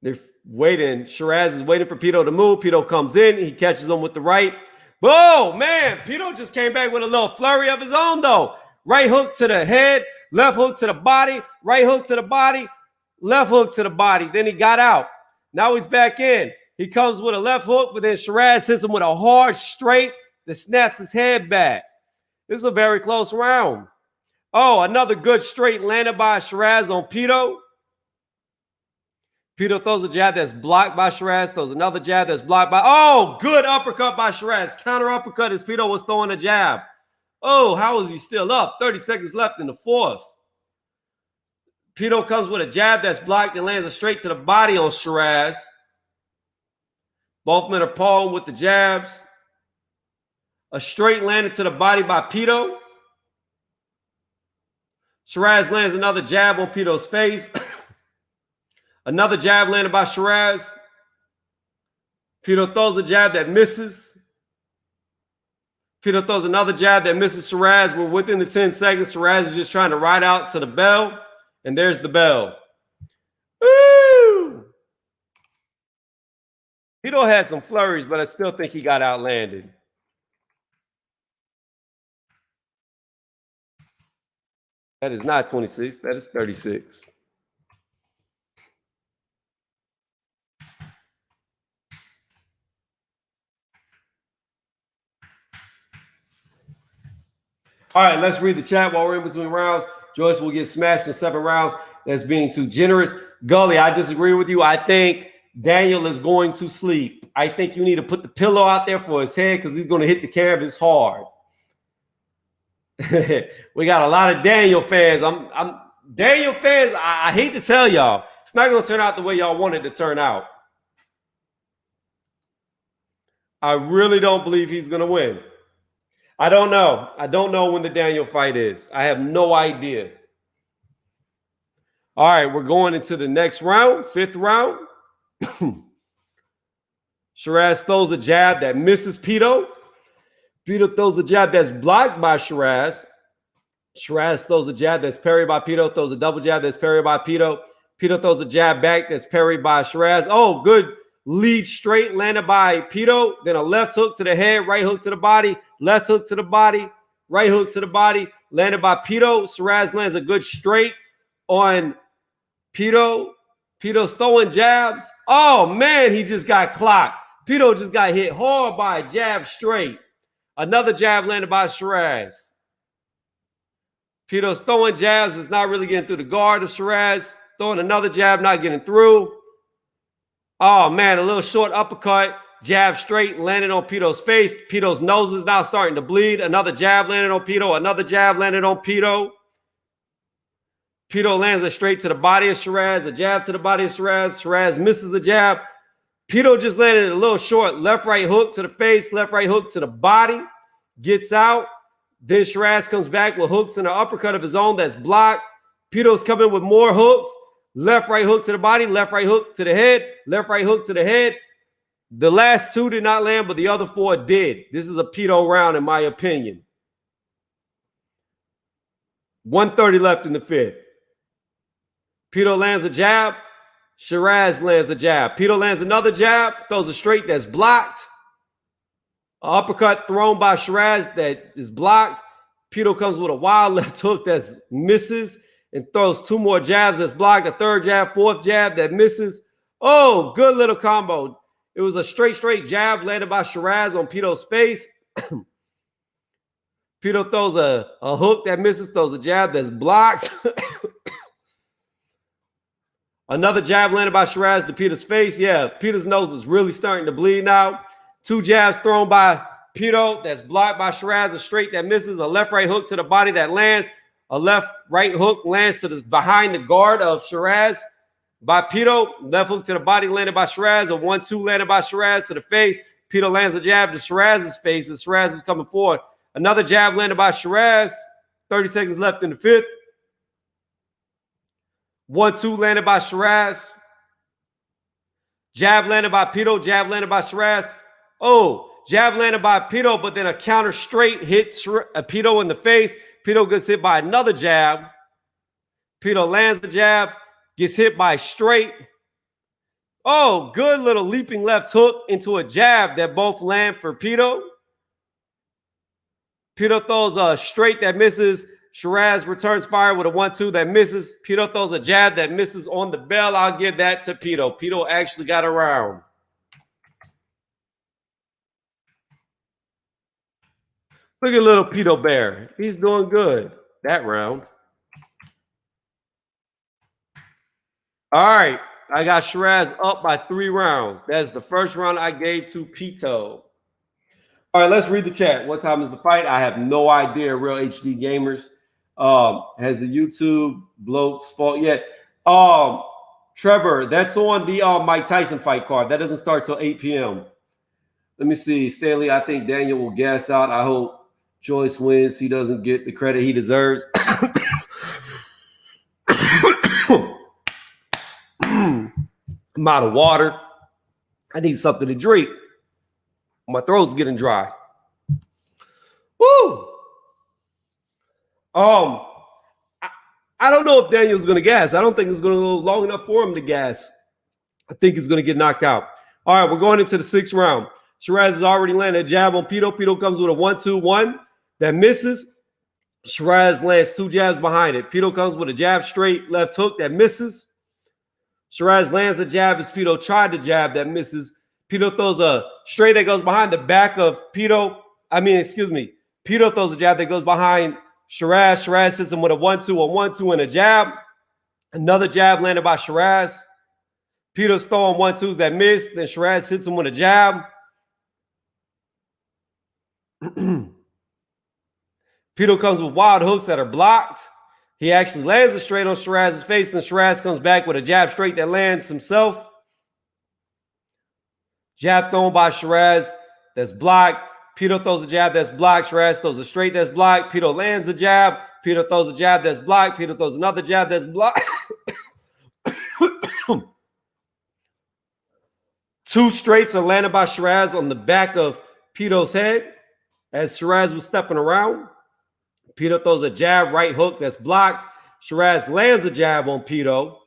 They're waiting. Shaz is waiting for Pito to move. Pito comes in. He catches him with the right. Oh, man. Pito just came back with a little flurry of his own, though. Right hook to the head. Left hook to the body. Right hook to the body. Left hook to the body. Then he got out. Now he's back in. He comes with a left hook, but then Shaz hits him with a hard straight that snaps his head back. This is a very close round. Oh, another good straight landed by Shaz on Pito. Pito throws a jab that's blocked by Shaz. Throws another jab that's blocked by... Oh, good uppercut by Shaz. Counter uppercut as Pito was throwing a jab. Oh, how is he still up? 30 seconds left in the fourth. Pito comes with a jab that's blocked and lands a straight to the body on Shaz. Both men are pawing with the jabs. A straight landed to the body by Pito. Shaz lands another jab on Pito's face. Another jab landed by Shaz. Pito throws a jab that misses. Pito throws another jab that misses Shaz. We're within the 10 seconds. Shaz is just trying to ride out to the bell. And there's the bell. Woo! Pito had some flurries, but I still think he got outlanded. That is not 26. That is 36. All right, let's read the chat while we're in between rounds. Joyce will get smashed in 7 rounds. That's being too generous. Gully, I disagree with you. I think Daniel is going to sleep. I think you need to put the pillow out there for his head because he's going to hit the canvas hard. We got a lot of Daniel fans. I'm Daniel fans. I hate to tell y'all, it's not going to turn out the way y'all want it to turn out. I really don't believe he's going to win. I don't know. I don't know when the Daniel fight is. I have no idea. All right, we're going into the next round, 5th round. Shaz throws a jab that misses Pito. Pito throws a jab that's blocked by Shaz. Shaz throws a jab that's parried by Pito. Throws a double jab that's parried by Pito. Pito throws a jab back that's parried by Shaz. Oh, good lead straight landed by Pito. Then a left hook to the head, right hook to the body, left hook to the body, right hook to the body, landed by Pito. Shaz lands a good straight on Pito. Pito's throwing jabs. Oh, man, he just got clocked. Pito just got hit hard by a jab straight. Another jab landed by Shaz. Pito's throwing jabs. It's not really getting through the guard of Shaz. Throwing another jab, not getting through. Oh, man, a little short uppercut. Jab straight, landed on Pito's face. Pito's nose is now starting to bleed. Another jab landed on Pito. Another jab landed on Pito. Pito lands a straight to the body of Shaz. A jab to the body of Shaz. Shaz misses a jab. Pito just landed a little short left-right hook to the face, left-right hook to the body. Gets out. Then Shaz comes back with hooks and an uppercut of his own that's blocked. Pito's coming with more hooks. Left-right hook to the body, left-right hook to the head, left-right hook to the head. The last 2 did not land, but the other 4 did. This is a Pito round, in my opinion. 1:30 left in the 5th. Pito lands a jab. Shaz lands a jab. Pito lands another jab, throws a straight that's blocked. An uppercut thrown by Shaz that is blocked. Pito comes with a wild left hook that misses. and throws 2 more jabs that's blocked, a 3rd jab, 4th jab that misses. Oh, good little combo. It was a straight jab landed by Shaz on Pito's face. Pito throws a hook that misses, throws a jab that's blocked. Another jab landed by Shaz to Pito's face. Yeah, Pito's nose is really starting to bleed now. 2 jabs thrown by Pito that's blocked by Shaz, a straight that misses, a left-right hook to the body that lands, a left-right hook lands to the behind the guard of Shaz by Pito, left hook to the body landed by Shaz, a 1-2 landed by Shaz to the face. Pito lands a jab to Shaz's face as Shaz was coming forward. Another jab landed by Shaz, 30 seconds left in the 5th. 1-2 landed by Shaz. Jab landed by Pito, jab landed by Shaz. Oh, jab landed by Pito, but then a counter straight hit Pito in the face. Pito gets hit by another jab. Pito lands the jab, gets hit by straight. Oh, good little leaping left hook into a jab that both land for Pito. Pito throws a straight that misses. Shaz returns fire with a 1-2 that misses. Pito throws a jab that misses on the bell. I'll give that to Pito. Pito actually got around. Look at little Pito Bear. He's doing good that round. All right. I got Shaz up by 3 rounds. That's the first round I gave to Pito. All right, let's read the chat. What time is the fight? I have no idea, Real HD Gamers. Has the YouTube blokes fault yet? Trevor, that's on the Mike Tyson fight card. That doesn't start till 8 p.m. Let me see. Stanley, I think Daniel will gas out. I hope Joyce wins. He doesn't get the credit he deserves. I'm out of water. I need something to drink. My throat's getting dry. Woo! I don't know if Daniel's going to gas. I don't think it's going to go long enough for him to gas. I think he's going to get knocked out. All right, we're going into the 6th round. Shaz has already landed a jab on Pito. Pito comes with a 1-2-1 that misses. Shaz lands 2 jabs behind it. Pito comes with a jab straight left hook that misses. Shaz lands a jab as Pito tried to jab that misses. Pito throws a straight that goes behind the back of Pito. Pito throws a jab that goes behind Shaz. Shaz hits him with a 1-2, a 1-2, and a jab. Another jab landed by Shaz. Pito's throwing 1-2s that miss. Then Shaz hits him with a jab. Pito comes with wild hooks that are blocked. He actually lands a straight on Shaz's face, and Shaz comes back with a jab straight that lands himself. Jab thrown by Shaz that's blocked. Pito throws a jab that's blocked. Shaz throws a straight that's blocked. Pito lands a jab. Pito throws a jab that's blocked. Pito throws another jab that's blocked. 2 straights are landed by Shaz on the back of Pito's head as Shaz was stepping around. Pito throws a jab, right hook that's blocked. Shaz lands a jab on Pito.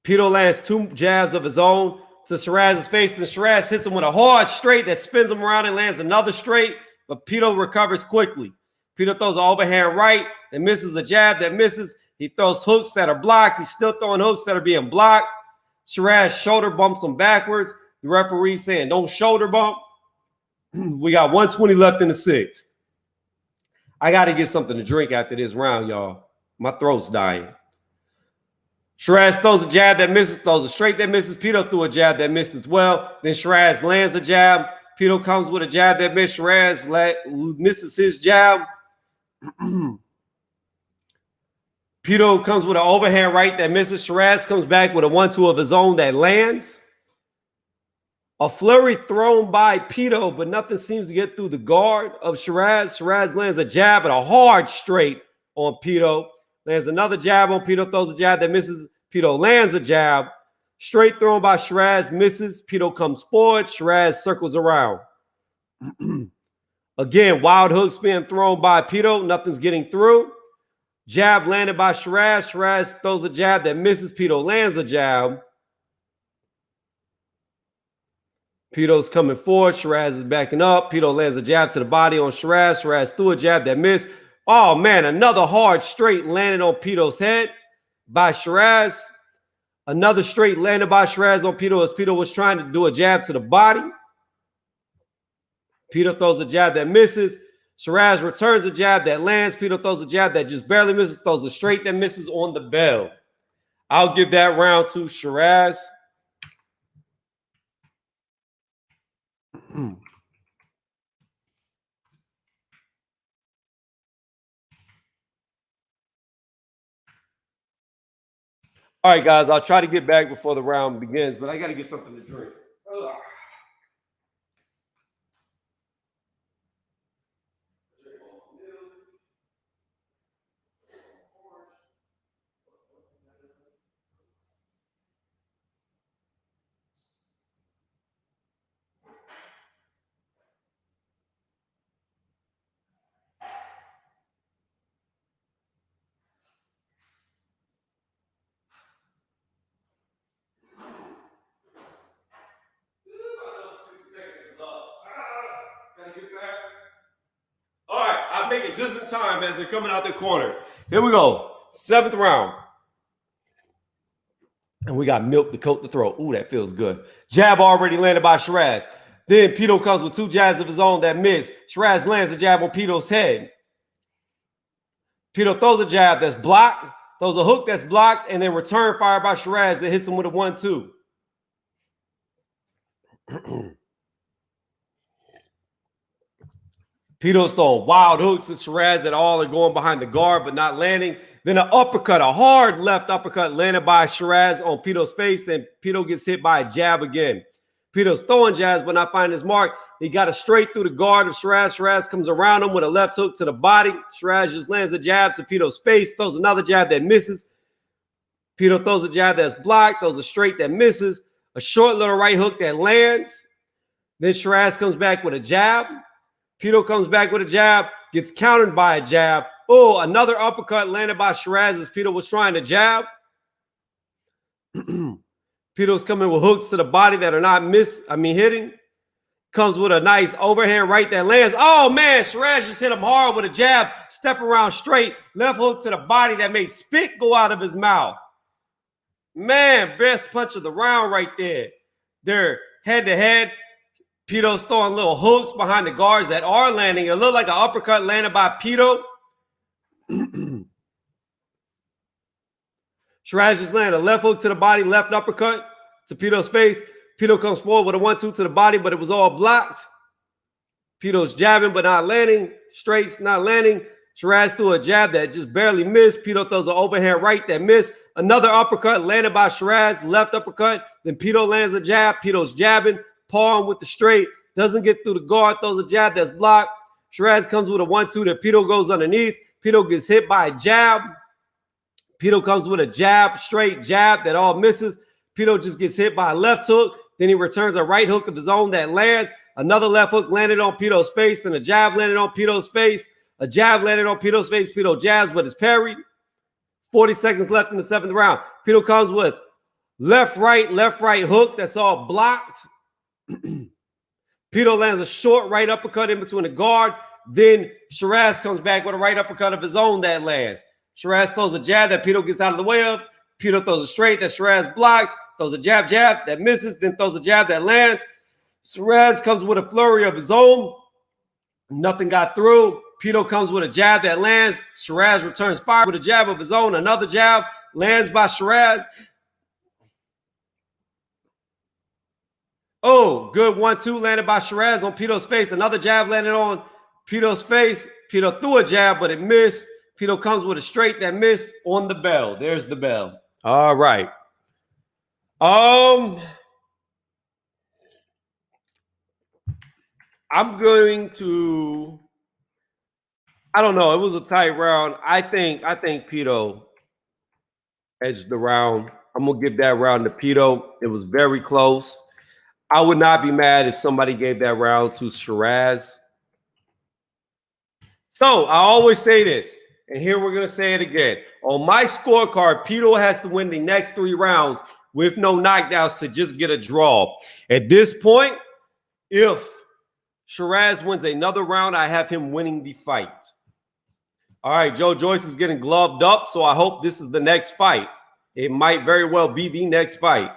Pito lands 2 jabs of his own to Shaz's face, and Shaz hits him with a hard straight that spins him around and lands another straight, but Pito recovers quickly. Pito throws an overhand right that misses a jab that misses. He throws hooks that are blocked. He's still throwing hooks that are being blocked. Shaz shoulder bumps him backwards. The referee saying, don't shoulder bump. We got 120 left in the 6th. I got to get something to drink after this round, y'all. My throat's dying. Shaz throws a jab that misses, throws a straight that misses. Pito threw a jab that missed as well. Then Shaz lands a jab. Pito comes with a jab that missed. Shaz misses his jab. Pito comes with an overhand right that misses. Shaz comes back with a 1-2 of his own that lands. A flurry thrown by Pito, but nothing seems to get through the guard of Shaz. Shaz lands a jab and a hard straight on Pito. Lands another jab on Pito, throws a jab that misses. Pito lands a jab. Straight thrown by Shaz, misses. Pito comes forward. Shaz circles around. Again, wild hooks being thrown by Pito. Nothing's getting through. Jab landed by Shaz. Shaz throws a jab that misses. Pito lands a jab. Pito's coming forward. Shaz is backing up. Pito lands a jab to the body on Shaz. Shaz threw a jab that missed. Oh, man, another hard straight landed on Pito's head by Shaz. Another straight landed by Shaz on Pito as Pito was trying to do a jab to the body. Pito throws a jab that misses. Shaz returns a jab that lands. Pito throws a jab that just barely misses, throws a straight that misses on the bell. I'll give that round to Shaz. All right, guys, I'll try to get back before the round begins, but I got to get something to drink. Ugh. All right, I'll make it just in time as they're coming out the corner. Here we go. 7th round. And we got milk to coat the throat. Ooh, that feels good. Jab already landed by Shaz. Then Pito comes with 2 jabs of his own that miss. Shaz lands a jab on Pito's head. Pito throws a jab that's blocked, throws a hook that's blocked, and then return fire by Shaz that hits him with a 1-2. Pito's throwing wild hooks at Shaz that all are going behind the guard but not landing. Then an uppercut, a hard left uppercut landed by Shaz on Pito's face. Then Pito gets hit by a jab again. Pito's throwing jabs but not finding his mark. He got it straight through the guard of Shaz. Shaz comes around him with a left hook to the body. Shaz just lands a jab to Pito's face, throws another jab that misses. Pito throws a jab that's blocked, throws a straight that misses, a short little right hook that lands. Then Shaz comes back with a jab. Pito comes back with a jab, gets countered by a jab. Oh, another uppercut landed by Shaz as Pito was trying to jab. Pito's coming with hooks to the body that are not hitting. Comes with a nice overhand right that lands. Oh, man, Shaz just hit him hard with a jab. Step around straight. Left hook to the body that made spit go out of his mouth. Man, best punch of the round right there. They're head-to-head. Pito's throwing little hooks behind the guards that are landing. It looked like an uppercut landed by Pito. Shaz just landed a left hook to the body, left uppercut to Pito's face. Pito comes forward with a 1-2 to the body, but it was all blocked. Pito's jabbing but not landing. Straights not landing. Shaz threw a jab that just barely missed. Pito throws an overhand right that missed. Another uppercut landed by Shaz, left uppercut. Then Pito lands a jab. Pito's jabbing. Palm with the straight, doesn't get through the guard, throws a jab that's blocked. Shaz comes with a 1-2 that Pito goes underneath. Pito gets hit by a jab. Pito comes with a jab, straight jab that all misses. Pito just gets hit by a left hook. Then he returns a right hook of his own that lands. Another left hook landed on Pito's face, and a jab landed on Pito's face. A jab landed on Pito's face. Pito jabs, but it's parried. 40 seconds left in the 7th round. Pito comes with left, right hook that's all blocked. Pito lands a short right uppercut in between the guard. Then Shaz comes back with a right uppercut of his own that lands. Shaz throws a jab that Pito gets out of the way of. Pito throws a straight that Shaz blocks. Throws a jab that misses. Then throws a jab that lands. Shaz comes with a flurry of his own. Nothing got through. Pito comes with a jab that lands. Shaz returns fire with a jab of his own. Another jab lands by Shaz. Oh, good 1-2 landed by Shaz on Pito's face. Another jab landed on Pito's face. Pito threw a jab, but it missed. Pito comes with a straight that missed on the bell. There's the bell. All right. I'm going to, I don't know. It was a tight round. I think Pito edged the round. I'm going to give that round to Pito. It was very close. I would not be mad if somebody gave that round to Shaz. So I always say this, and here we're going to say it again. On my scorecard, Pito has to win the next 3 rounds with no knockdowns to just get a draw. At this point, if Shaz wins another round, I have him winning the fight. All right, Joy Joyce is getting gloved up, so I hope this is the next fight. It might very well be the next fight.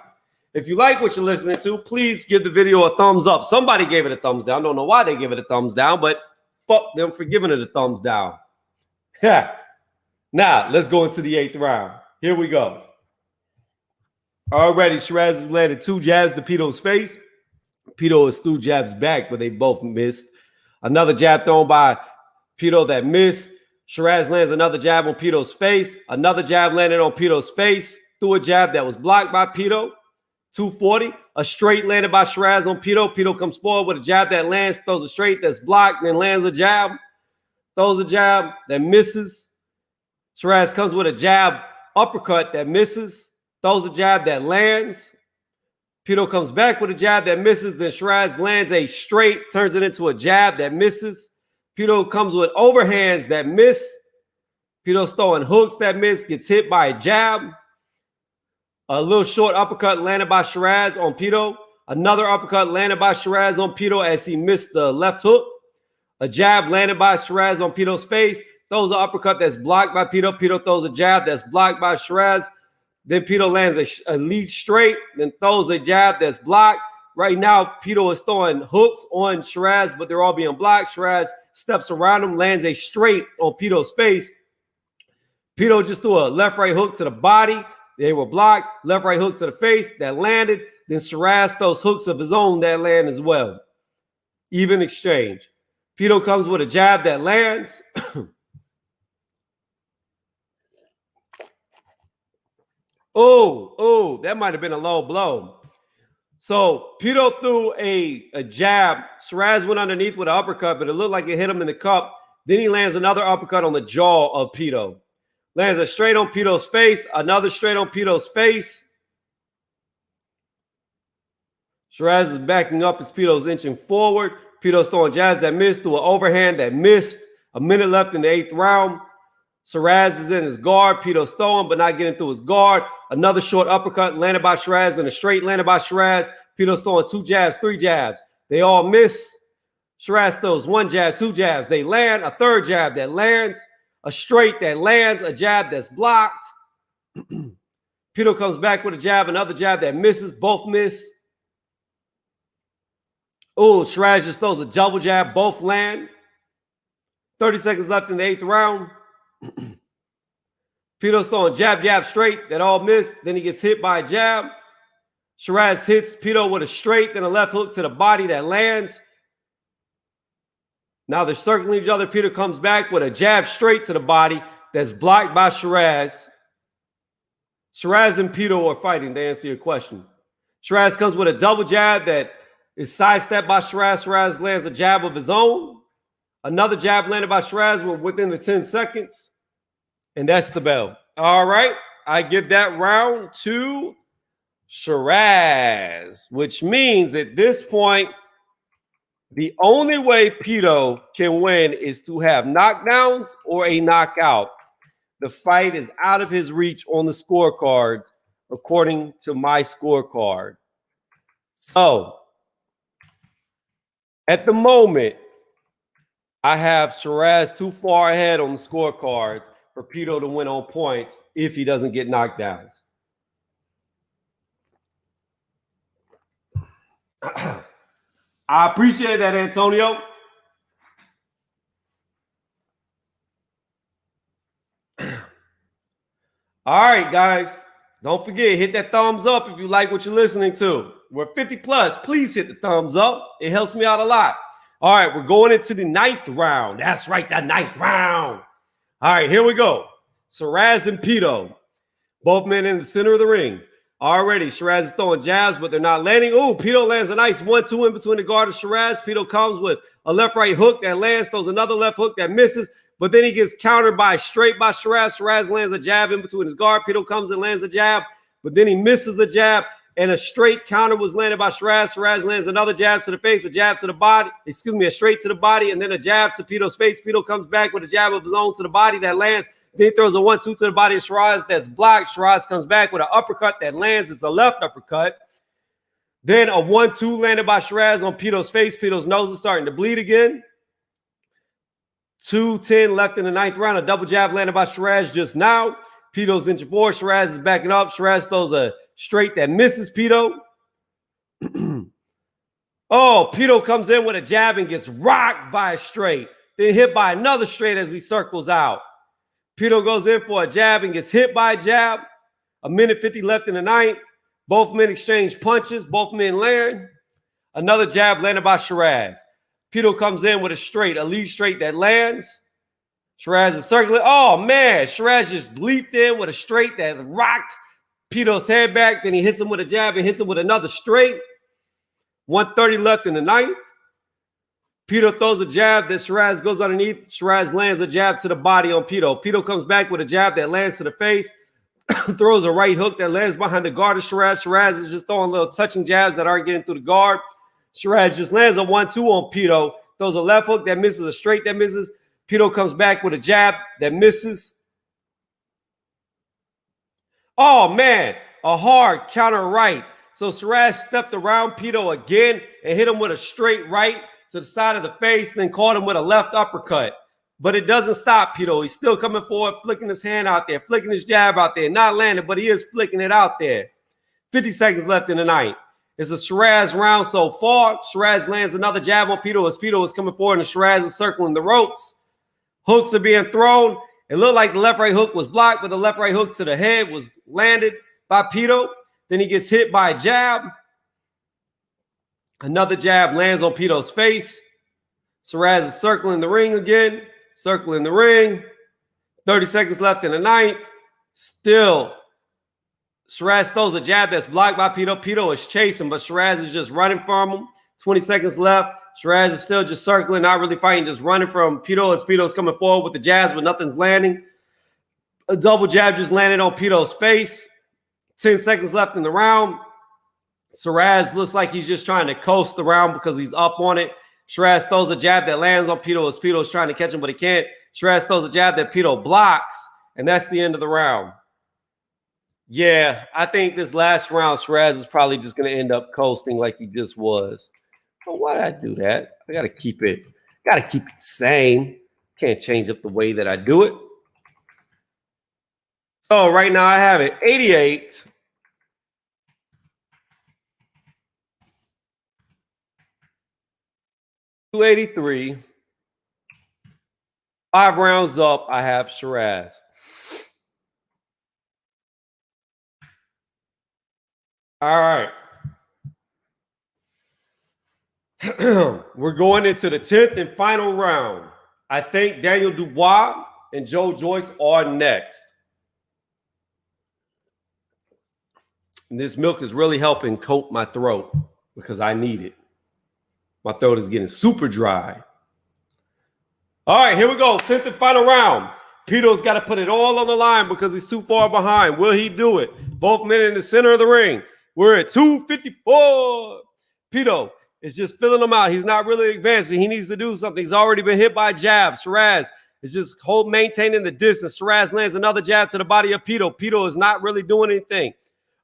If you like what you're listening to, please give the video a thumbs up. Somebody gave it a thumbs down. Don't know why they gave it a thumbs down, but fuck them for giving it a thumbs down. Now, let's go into the 8th round. Here we go. Already, Shaz has landed 2 jabs to Pito's face. Pito is 2 jabs back, but they both missed. Another jab thrown by Pito that missed. Shaz lands another jab on Pito's face. Another jab landed on Pito's face. Threw a jab that was blocked by Pito. 240. A straight landed by Shaz on Pito. Pito comes forward with a jab that lands, throws a straight that's blocked, then lands a jab. Throws a jab that misses. Shaz comes with a jab uppercut that misses. Throws a jab that lands. Pito comes back with a jab that misses. Then Shaz lands a straight, turns it into a jab that misses. Pito comes with overhands that miss. Pito's throwing hooks that miss, gets hit by a jab. A little short uppercut landed by Shaz on Pito. Another uppercut landed by Shaz on Pito as he missed the left hook. A jab landed by Shaz on Pito's face. Throws an uppercut that's blocked by Pito. Pito throws a jab that's blocked by Shaz. Then Pito lands a lead straight, then throws a jab that's blocked. Right now, Pito is throwing hooks on Shaz, but they're all being blocked. Shaz steps around him, lands a straight on Pito's face. Pito just threw a left-right hook to the body. They were blocked. Left-right hook to the face. That landed. Then Shaz throws hooks of his own that land as well. Even exchange. Pito comes with a jab that lands. Oh, that might have been a low blow. So Pito threw a jab. Shaz went underneath with an uppercut, but it looked like it hit him in the cup. Then he lands another uppercut on the jaw of Pito. Lands a straight on Pito's face, another straight on Pito's face. Shaz is backing up as Pito's inching forward. Pito's throwing jabs that missed, threw an overhand that missed. A minute left in the 8th round. Shaz is in his guard. Pito's throwing, but not getting through his guard. Another short uppercut landed by Shaz and a straight landed by Shaz. Pito's throwing 2 jabs, 3 jabs. They all miss. Shaz throws 1 jab, 2 jabs. They land. A 3rd jab that lands. A straight that lands. A jab that's blocked. Pito comes back with a jab, another jab that misses. Both miss. Oh, Shaz just throws a double jab. Both land. 30 seconds left in the 8th round. Pito's throwing jab, jab, straight. That all missed. Then he gets hit by a jab. Shaz hits Pito with a straight, then a left hook to the body that lands. Now they're circling each other. Pito comes back with a jab straight to the body that's blocked by Shaz. Shaz and Pito are fighting, to answer your question. Shaz comes with a double jab that is sidestepped by Shaz. Shaz lands a jab of his own. Another jab landed by Shaz within the 10 seconds. And that's the bell. All right. I give that round to Shaz, which means at this point, the only way Pito can win is to have knockdowns or a knockout. The fight is out of his reach on the scorecards, according to my scorecard. So, at the moment, I have Shaz too far ahead on the scorecards for Pito to win on points if he doesn't get knockdowns. I appreciate that, Antonio. All right, guys. Don't forget, hit that thumbs up if you like what you're listening to. We're 50 plus. Please hit the thumbs up. It helps me out a lot. All right, we're going into the 9th round. That's right, the 9th round. All right, here we go. Shaz and Pito. Both men in the center of the ring. Already, Shaz is throwing jabs, but they're not landing. Ooh, Pito lands a nice 1-2 in between the guard of Shaz. Pito comes with a left-right hook that lands, throws another left hook that misses, but then he gets countered by a straight by Shaz. Shaz lands a jab in between his guard. Pito comes and lands a jab, but then he misses the jab, and a straight counter was landed by Shaz. Shaz lands another jab to the face, a jab to the body, a straight to the body, and then a jab to Pito's face. Pito comes back with a jab of his own to the body that lands. Then he throws a 1-2 to the body of Shaz that's blocked. Shaz comes back with an uppercut that lands. It's a left uppercut. Then a 1-2 landed by Shaz on Pito's face. Pito's nose is starting to bleed again. 2:10 left in the 9th round. A double jab landed by Shaz just now. Pito's inch 4. Shaz is backing up. Shaz throws a straight that misses Pito. Oh, Pito comes in with a jab and gets rocked by a straight. Then hit by another straight as he circles out. Pito goes in for a jab and gets hit by a jab. 1:50 left in the 9th. Both men exchange punches. Both men land. Another jab landed by Shaz. Pito comes in with a straight, a lead straight that lands. Shaz is circling. Oh, man. Shaz just leaped in with a straight that rocked Pito's head back. Then he hits him with a jab and hits him with another straight. 1:30 left in the 9th. Pito throws a jab that Shaz goes underneath. Shaz lands a jab to the body on Pito. Pito comes back with a jab that lands to the face. Throws a right hook that lands behind the guard of Shaz. Shaz is just throwing little touching jabs that aren't getting through the guard. Shaz just lands a 1-2 on Pito. Throws a left hook that misses, a straight that misses. Pito comes back with a jab that misses. Oh, man. A hard counter right. So Shaz stepped around Pito again and hit him with a straight right to the side of the face, then caught him with a left uppercut. But it doesn't stop Pito. He's still coming forward, flicking his hand out there, flicking his jab out there, not landing, but he is flicking it out there. 50 seconds left in the 9th. It's a Shaz round so far. Shaz lands another jab on Pito as Pito is coming forward and Shaz is circling the ropes. Hooks are being thrown. It looked like the left-right hook was blocked, but the left-right hook to the head was landed by Pito. Then he gets hit by a jab. Another jab lands on Pito's face. Shaz is circling the ring again. Circling the ring. 30 seconds left in the 9th. Still, Shaz throws a jab that's blocked by Pito. Pito is chasing, but Shaz is just running from him. 20 seconds left. Shaz is still just circling, not really fighting, just running from Pito as Pito's coming forward with the jabs, but nothing's landing. A double jab just landed on Pito's face. 10 seconds left in the round. Shaz looks like he's just trying to coast around because he's up on it. Shaz throws a jab that lands on Pito as Pito's trying to catch him, but he can't. Shaz throws a jab that Pito blocks, and that's the end of the round. Yeah, I think this last round, Shaz is probably just going to end up coasting like he just was. But why did I do that? I got to keep it sane. Can't change up the way that I do it. So right now I have it 88. 283. 5 rounds up, I have Shaz. All right. We're going into the 10th and final round. I think Daniel Dubois and Joy Joyce are next. And this milk is really helping coat my throat because I need it. My throat is getting super dry. All right, here we go. 10th and final round. Pito's got to put it all on the line because he's too far behind. Will he do it? Both men in the center of the ring. We're at 254. Pito is just filling him out. He's not really advancing. He needs to do something. He's already been hit by jabs. Shaz is just maintaining the distance. Shaz lands another jab to the body of Pito. Pito is not really doing anything.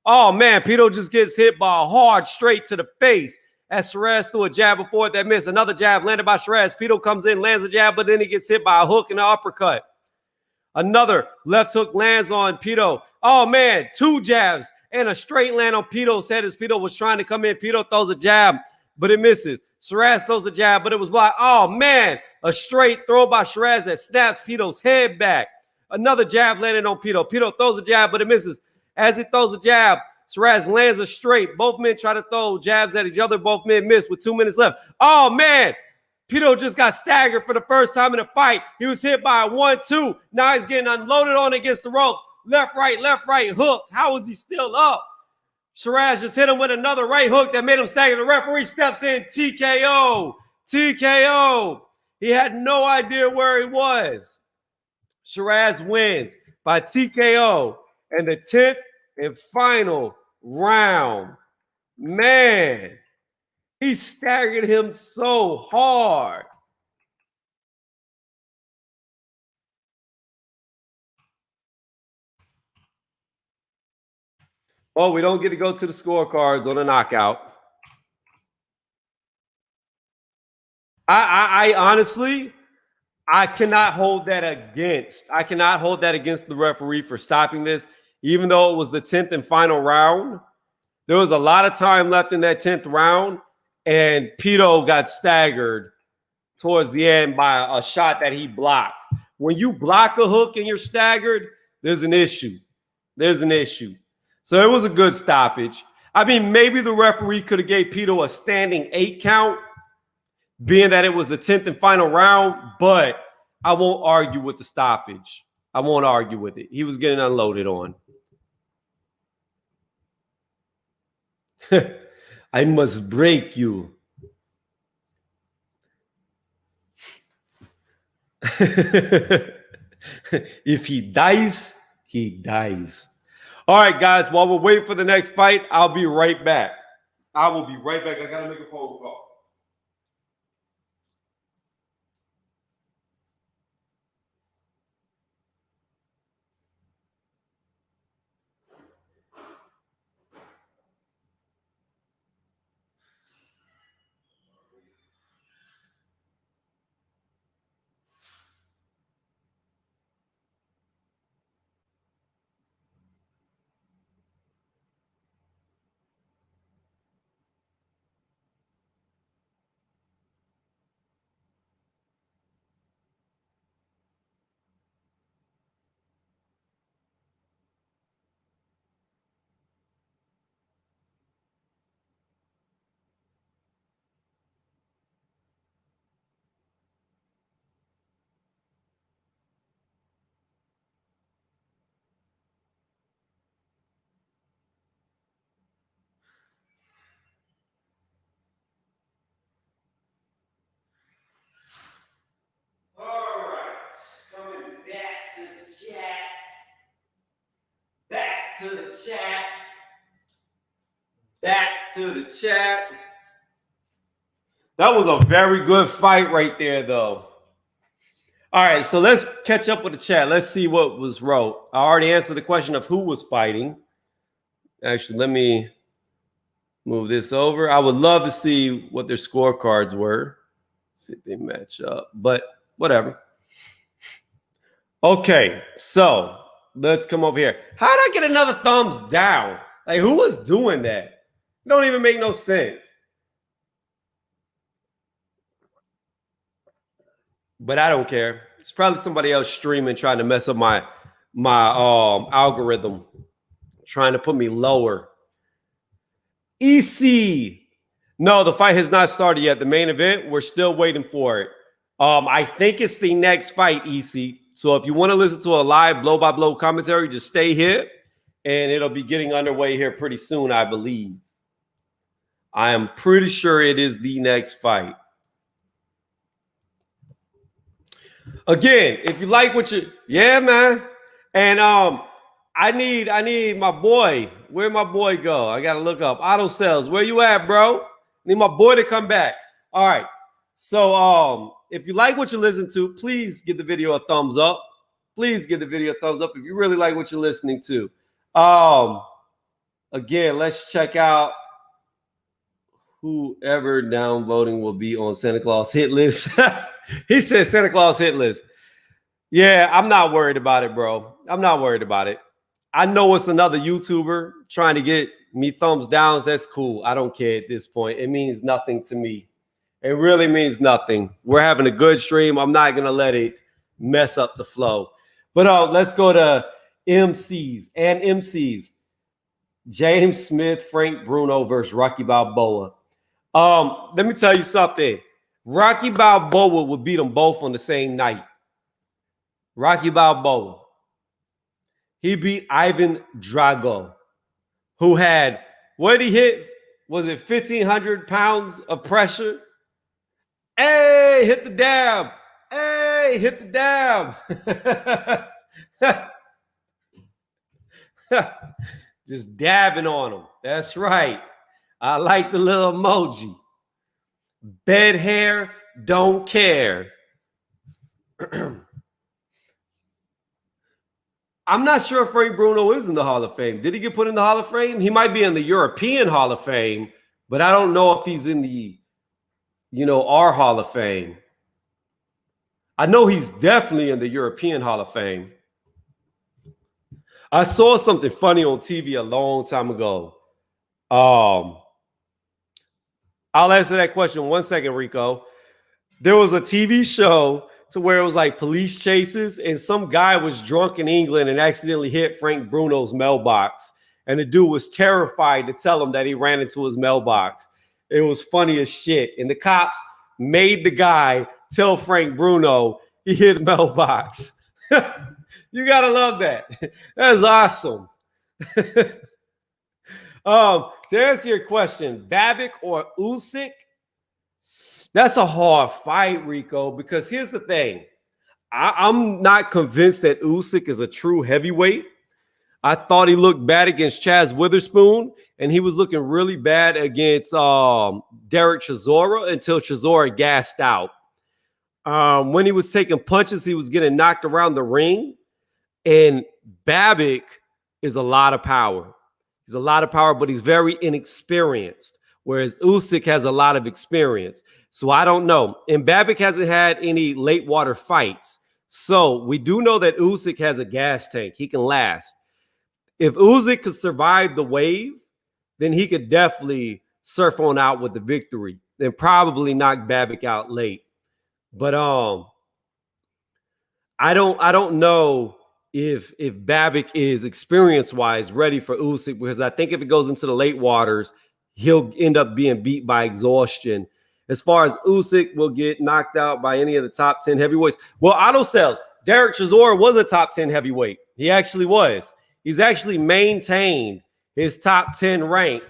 Oh, man, Pito just gets hit by a hard straight to the face. As Shaz threw a jab before it that missed. Another jab landed by Shaz. Pito comes in, lands a jab, but then he gets hit by a hook and an uppercut. Another left hook lands on Pito. Oh, man, 2 jabs and a straight land on Pito's head as Pito was trying to come in. Pito throws a jab, but it misses. Shaz throws a jab, but it was blocked. Oh, man, a straight throw by Shaz that snaps Pito's head back. Another jab landed on Pito. Pito throws a jab, but it misses. As he throws a jab, Shaz lands a straight. Both men try to throw jabs at each other. Both men miss with 2 minutes left. Oh, man. Pito just got staggered for the first time in the fight. He was hit by a 1-2. Now he's getting unloaded on against the ropes. Left, right, hook. How is he still up? Shaz just hit him with another right hook that made him stagger. The referee steps in. TKO. TKO. He had no idea where he was. Shaz wins by TKO in the 10th and final round. Man, he staggered him so hard. Oh, we don't get to go to the scorecards on a knockout. I honestly, I cannot hold that against. I cannot hold that against the referee for stopping this, even though it was the 10th and final round. There was a lot of time left in that 10th round, and Pito got staggered towards the end by a shot that he blocked. When you block a hook and you're staggered, there's an issue. There's an issue. So it was a good stoppage. I mean, maybe the referee could have gave Pito a standing 8 count, being that it was the 10th and final round, but I won't argue with the stoppage. I won't argue with it. He was getting unloaded on. I must break you. If he dies, he dies. All right, guys, while we're waiting for the next fight, I'll be right back. I will be right back. I got to make a phone call. All right, coming back to the chat. Back to the chat. Back to the chat. That was a very good fight right there, though. All right, so let's catch up with the chat. Let's see what was wrote. I already answered the question of who was fighting. Actually, let me move this over. I would love to see what their scorecards were. See if they match up, but whatever. Okay, so let's come over here. How did I get another thumbs down? Like, who was doing that? It don't even make no sense. But I don't care. It's probably somebody else streaming trying to mess up my algorithm, trying to put me lower. EC. No, the fight has not started yet. The main event, we're still waiting for it. I think it's the next fight, EC. So if you want to listen to a live blow-by-blow commentary, just stay here, and it'll be getting underway here pretty soon, I believe. I am pretty sure it is the next fight. Again, if you like what you, yeah, man. And I need my boy. Where'd my boy go? I gotta look up auto sales. Where you at, bro? Need my boy to come back. All right. So if you like what you listen to, please give the video a thumbs up. Please give the video a thumbs up if you really like what you're listening to. Again, let's check out whoever downvoting will be on Santa Claus hit list. He said Santa Claus hit list. Yeah, I'm not worried about it, bro. I'm not worried about it. I know it's another YouTuber trying to get me thumbs downs. That's cool. I don't care at this point. It means nothing to me. It really means nothing. We're having a good stream. I'm not going to let it mess up the flow. But let's go to MCs and MCs. James Smith, Frank Bruno versus Rocky Balboa. Let me tell you something. Rocky Balboa would beat them both on the same night. Rocky Balboa. He beat Ivan Drago, who had, what did he hit? Was it 1,500 pounds of pressure? Hey, hit the dab. Hey, hit the dab. Just dabbing on him. That's right. I like the little emoji. Bed hair, don't care. I'm not sure if Frank Bruno is in the Hall of Fame. Did he get put in the Hall of Fame? He might be in the European Hall of Fame, but I don't know if he's in the, our Hall of Fame. I know he's definitely in the European Hall of Fame. I saw something funny on TV a long time ago. I'll answer that question 1 second, Rico. There was a TV show to where it was like police chases, and some guy was drunk in England and accidentally hit Frank Bruno's mailbox. And the dude was terrified to tell him that he ran into his mailbox. It was funny as shit. And the cops made the guy tell Frank Bruno he hit his mailbox. You gotta love that. That's awesome. To answer your question, Babbitt or Usyk, that's a hard fight, Rico, because here's the thing. I'm not convinced that Usyk is a true heavyweight. I thought he looked bad against Chaz Witherspoon, and he was looking really bad against Derek Chisora until Chisora gassed out. When he was taking punches, he was getting knocked around the ring. And Babbitt is a lot of power. He's a lot of power, but he's very inexperienced, whereas Usyk has a lot of experience. So I don't know. And Babbitt hasn't had any late water fights. So we do know that Usyk has a gas tank. He can last. If Usyk could survive the wave, then he could definitely surf on out with the victory and probably knock Babbitt out late. But I don't know if Babbitt is experience-wise ready for Usyk, because I think if it goes into the late waters, he'll end up being beat by exhaustion. As far as Usyk will get knocked out by any of the top 10 heavyweights. Well, auto sales, Derek Chisora was a top 10 heavyweight. He actually was. He's actually maintained his top 10 rank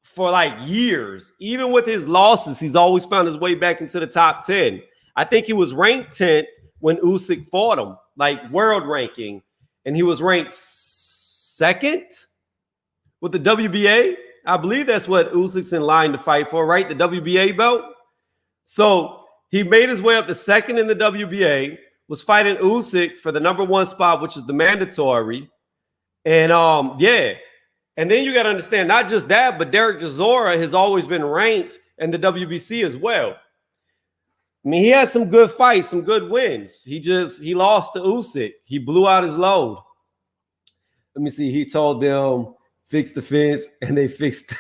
for like years. Even with his losses, he's always found his way back into the top 10. I think he was ranked 10th when Usyk fought him, like world ranking, and he was ranked second with the WBA. I believe that's what Usyk's in line to fight for, right? The WBA belt. So he made his way up to second in the WBA, was fighting Usyk for the #1 spot, which is the mandatory. And yeah. And then you got to understand, not just that, but Derek Chisora has always been ranked in the WBC as well. I mean, he had some good fights, some good wins. He lost to Usyk. He blew out his load. Let me see. He told them, fix the fence, and they fixed.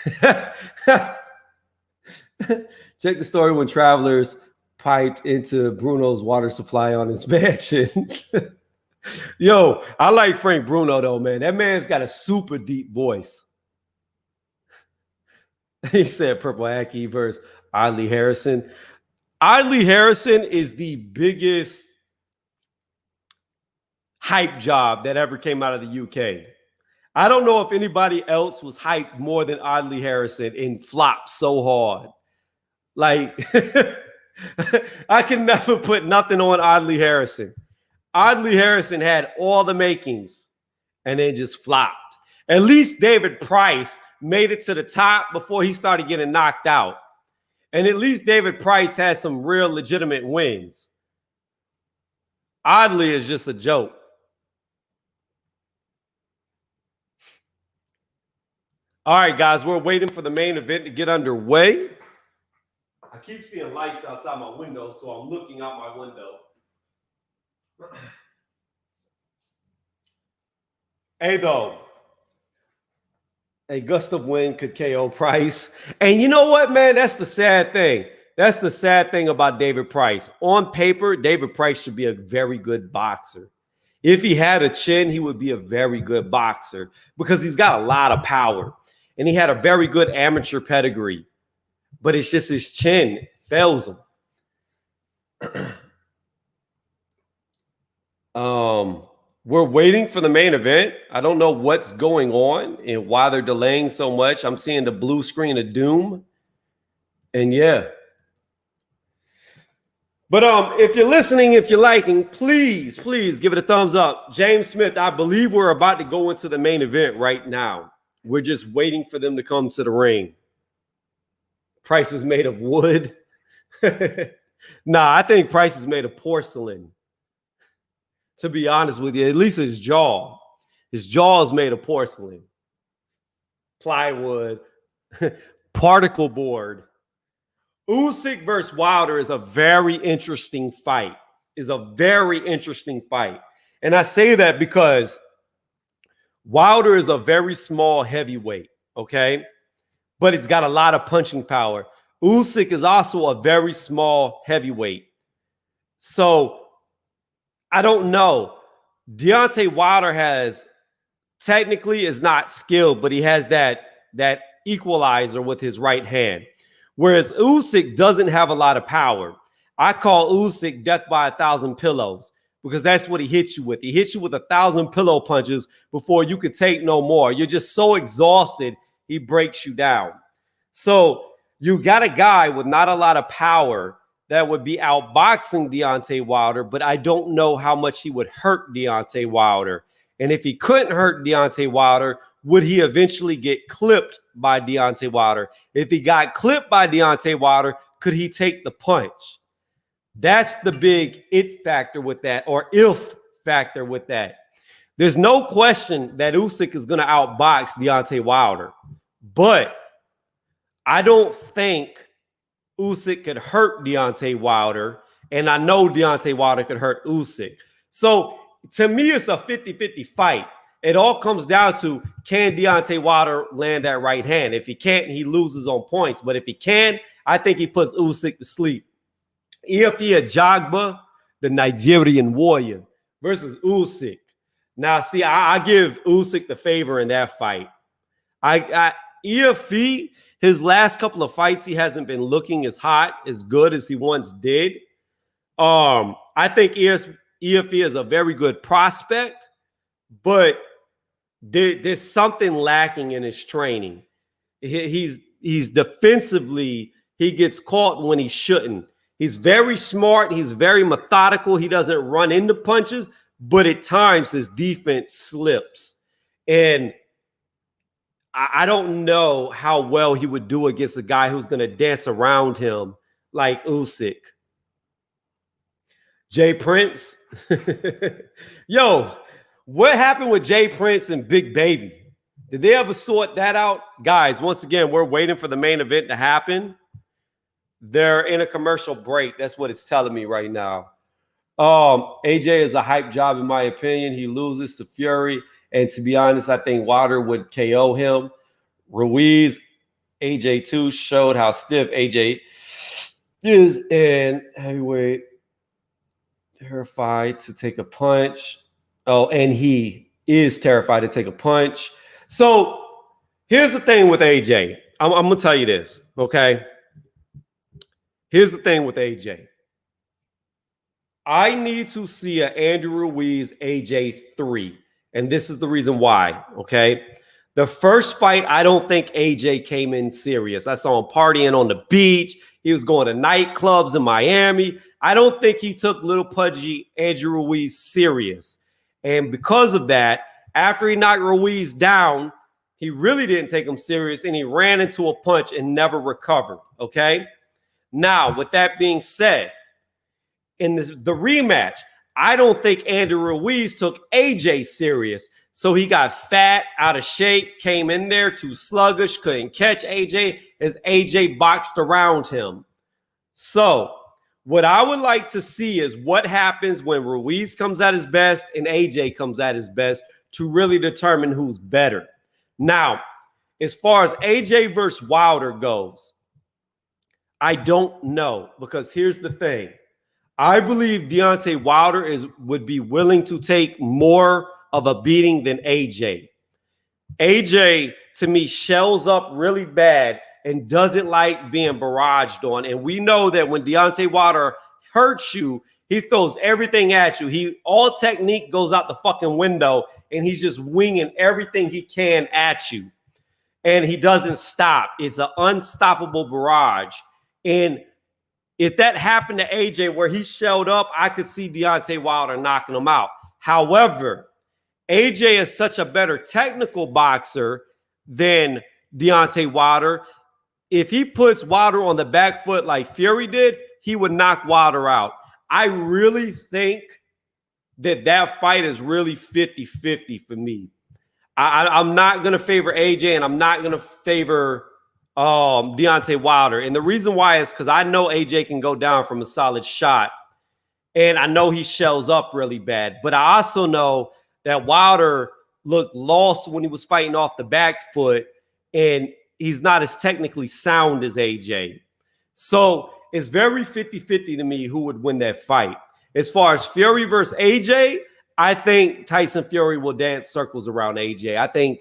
Check the story when travelers piped into Bruno's water supply on his mansion. Yo, I like Frank Bruno, though, man. That man's got a super deep voice. He said Purple Aki versus Audley Harrison. Audley Harrison is the biggest hype job that ever came out of the UK. I don't know if anybody else was hyped more than Audley Harrison and flopped so hard. Like, I can never put nothing on Audley Harrison. Audley Harrison had all the makings and then just flopped. At least David Price made it to the top before he started getting knocked out. And at least David Price had some real legitimate wins. Audley is just a joke. All right, guys, we're waiting for the main event to get underway. I keep seeing lights outside my window, so I'm looking out my window. Hey, though, a gust of wind could KO Price. And you know what, man? That's the sad thing. That's the sad thing about David Price. On paper, David Price should be a very good boxer. If he had a chin, he would be a very good boxer because he's got a lot of power. And he had a very good amateur pedigree. But it's just his chin fails him. We're waiting for the main event. I don't know what's going on and why they're delaying so much. I'm seeing the blue screen of doom. And yeah. But if you're listening, if you're liking, please give it a thumbs up. James Smith, I believe we're about to go into the main event right now. We're just waiting for them to come to the ring. Price is made of wood. Nah, I think Price is made of porcelain. To be honest with you, at least his jaw. His jaw is made of porcelain. Plywood. Particle board. Usyk versus Wilder is a very interesting fight. Is a very interesting fight. And I say that because Wilder is a very small heavyweight, okay? But it's got a lot of punching power. Usyk is also a very small heavyweight. So I don't know. Deontay Wilder has technically is not skilled, but he has that equalizer with his right hand. Whereas Usyk doesn't have a lot of power. I call Usyk death by 1,000 pillows because that's what he hits you with. He hits you with 1,000 pillow punches before you could take no more. You're just so exhausted, he breaks you down. So you got a guy with not a lot of power that would be outboxing Deontay Wilder, but I don't know how much he would hurt Deontay Wilder. And if he couldn't hurt Deontay Wilder, would he eventually get clipped by Deontay Wilder? If he got clipped by Deontay Wilder, could he take the punch? That's the big it factor with that, or if factor with that. There's no question that Usyk is going to outbox Deontay Wilder, but I don't think Usyk could hurt Deontay Wilder, and I know Deontay Wilder could hurt Usyk. So to me, it's a 50-50 fight. It all comes down to, can Deontay Wilder land that right hand? If he can't, he loses on points. But if he can, I think he puts Usyk to sleep. Ifeanyi Ajagba, the Nigerian warrior, versus Usyk. Now, see, I give Usyk the favor in that fight. Ifeanyi, his last couple of fights, he hasn't been looking as hot, as good as he once did. I think Ifeanyi is a very good prospect, but there's something lacking in his training. He's defensively, he gets caught when he shouldn't. He's very smart. He's very methodical. He doesn't run into punches, but at times his defense slips. And I don't know how well he would do against a guy who's going to dance around him like Usyk. Jay Prince. Yo, what happened with Jay Prince and Big Baby? Did they ever sort that out? Guys, once again, we're waiting for the main event to happen. They're in a commercial break. That's what it's telling me right now. AJ is a hype job, in my opinion. He loses to Fury. And to be honest, I think Wilder would KO him. Ruiz, AJ too, showed how stiff AJ is in heavyweight. Terrified to take a punch. Oh, and he is terrified to take a punch. So here's the thing with AJ. I'm going to tell you this, okay? Here's the thing with AJ. I need to see an Andrew Ruiz AJ 3. And this is the reason why, okay? The first fight, I don't think AJ came in serious. I saw him partying on the beach. He was going to nightclubs in Miami. I don't think he took little pudgy Andrew Ruiz serious. And because of that, after he knocked Ruiz down, he really didn't take him serious, and he ran into a punch and never recovered, okay? Now, with that being said, in the rematch, I don't think Andrew Ruiz took AJ serious. So he got fat, out of shape, came in there too sluggish, couldn't catch AJ as AJ boxed around him. So what I would like to see is what happens when Ruiz comes at his best and AJ comes at his best to really determine who's better. Now, as far as AJ versus Wilder goes, I don't know, because here's the thing. I believe Deontay Wilder would be willing to take more of a beating than AJ. AJ, to me, shells up really bad and doesn't like being barraged on. And we know that when Deontay Wilder hurts you, he throws everything at you. All technique goes out the fucking window, and he's just winging everything he can at you. And he doesn't stop. It's an unstoppable barrage. And if that happened to AJ where he shelled up, I could see Deontay Wilder knocking him out. However, AJ is such a better technical boxer than Deontay Wilder. If he puts Wilder on the back foot like Fury did, he would knock Wilder out. I really think that fight is really 50-50 for me. I'm not going to favor AJ, and I'm not going to favor Deontay Wilder. And the reason why is because I know AJ can go down from a solid shot. And I know he shells up really bad. But I also know that Wilder looked lost when he was fighting off the back foot. And he's not as technically sound as AJ. So it's very 50-50 to me who would win that fight. As far as Fury versus AJ, I think Tyson Fury will dance circles around AJ. I think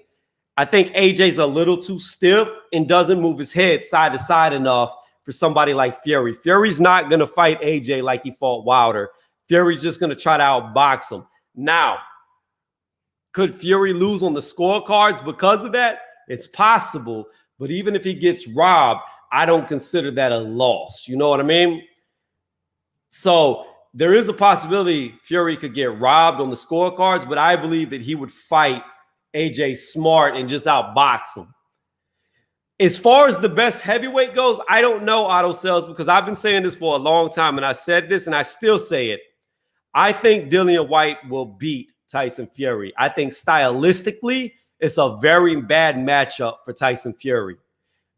AJ's a little too stiff and doesn't move his head side to side enough for somebody like Fury. Fury's not going to fight AJ like he fought Wilder. Fury's just going to try to outbox him. Now, could Fury lose on the scorecards because of that? It's possible. But even if he gets robbed, I don't consider that a loss. You know what I mean? So there is a possibility Fury could get robbed on the scorecards, but I believe that he would fight AJ smart and just outbox him. As far as the best heavyweight goes, I don't know, Auto Sales, because I've been saying this for a long time, and I said this, and I still say it. I think Dillian Whyte will beat Tyson Fury. I think stylistically, it's a very bad matchup for Tyson Fury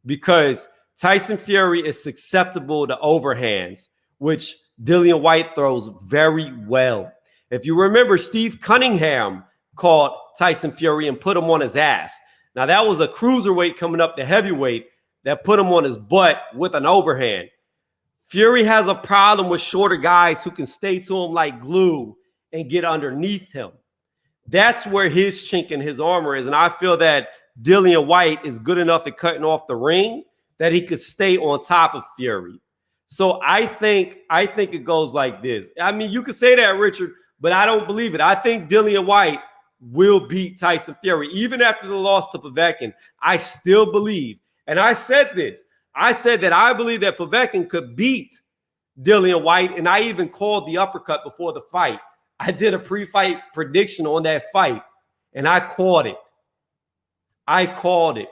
because Tyson Fury is susceptible to overhands, which Dillian Whyte throws very well. If you remember, Steve Cunningham caught Tyson Fury and put him on his ass. Now, that was a cruiserweight coming up to heavyweight that put him on his butt with an overhand. Fury has a problem with shorter guys who can stay to him like glue and get underneath him. That's where his chink in his armor is. And I feel that Dillian Whyte is good enough at cutting off the ring that he could stay on top of Fury. So I think it goes like this. I mean, you could say that, Richard, but I don't believe it. I think Dillian Whyte will beat Tyson Fury. Even after the loss to Povetkin, I still believe, and I said this, I said that I believe that Povetkin could beat Dillian Whyte, and I even called the uppercut before the fight. I did a pre-fight prediction on that fight, and I called it. I called it.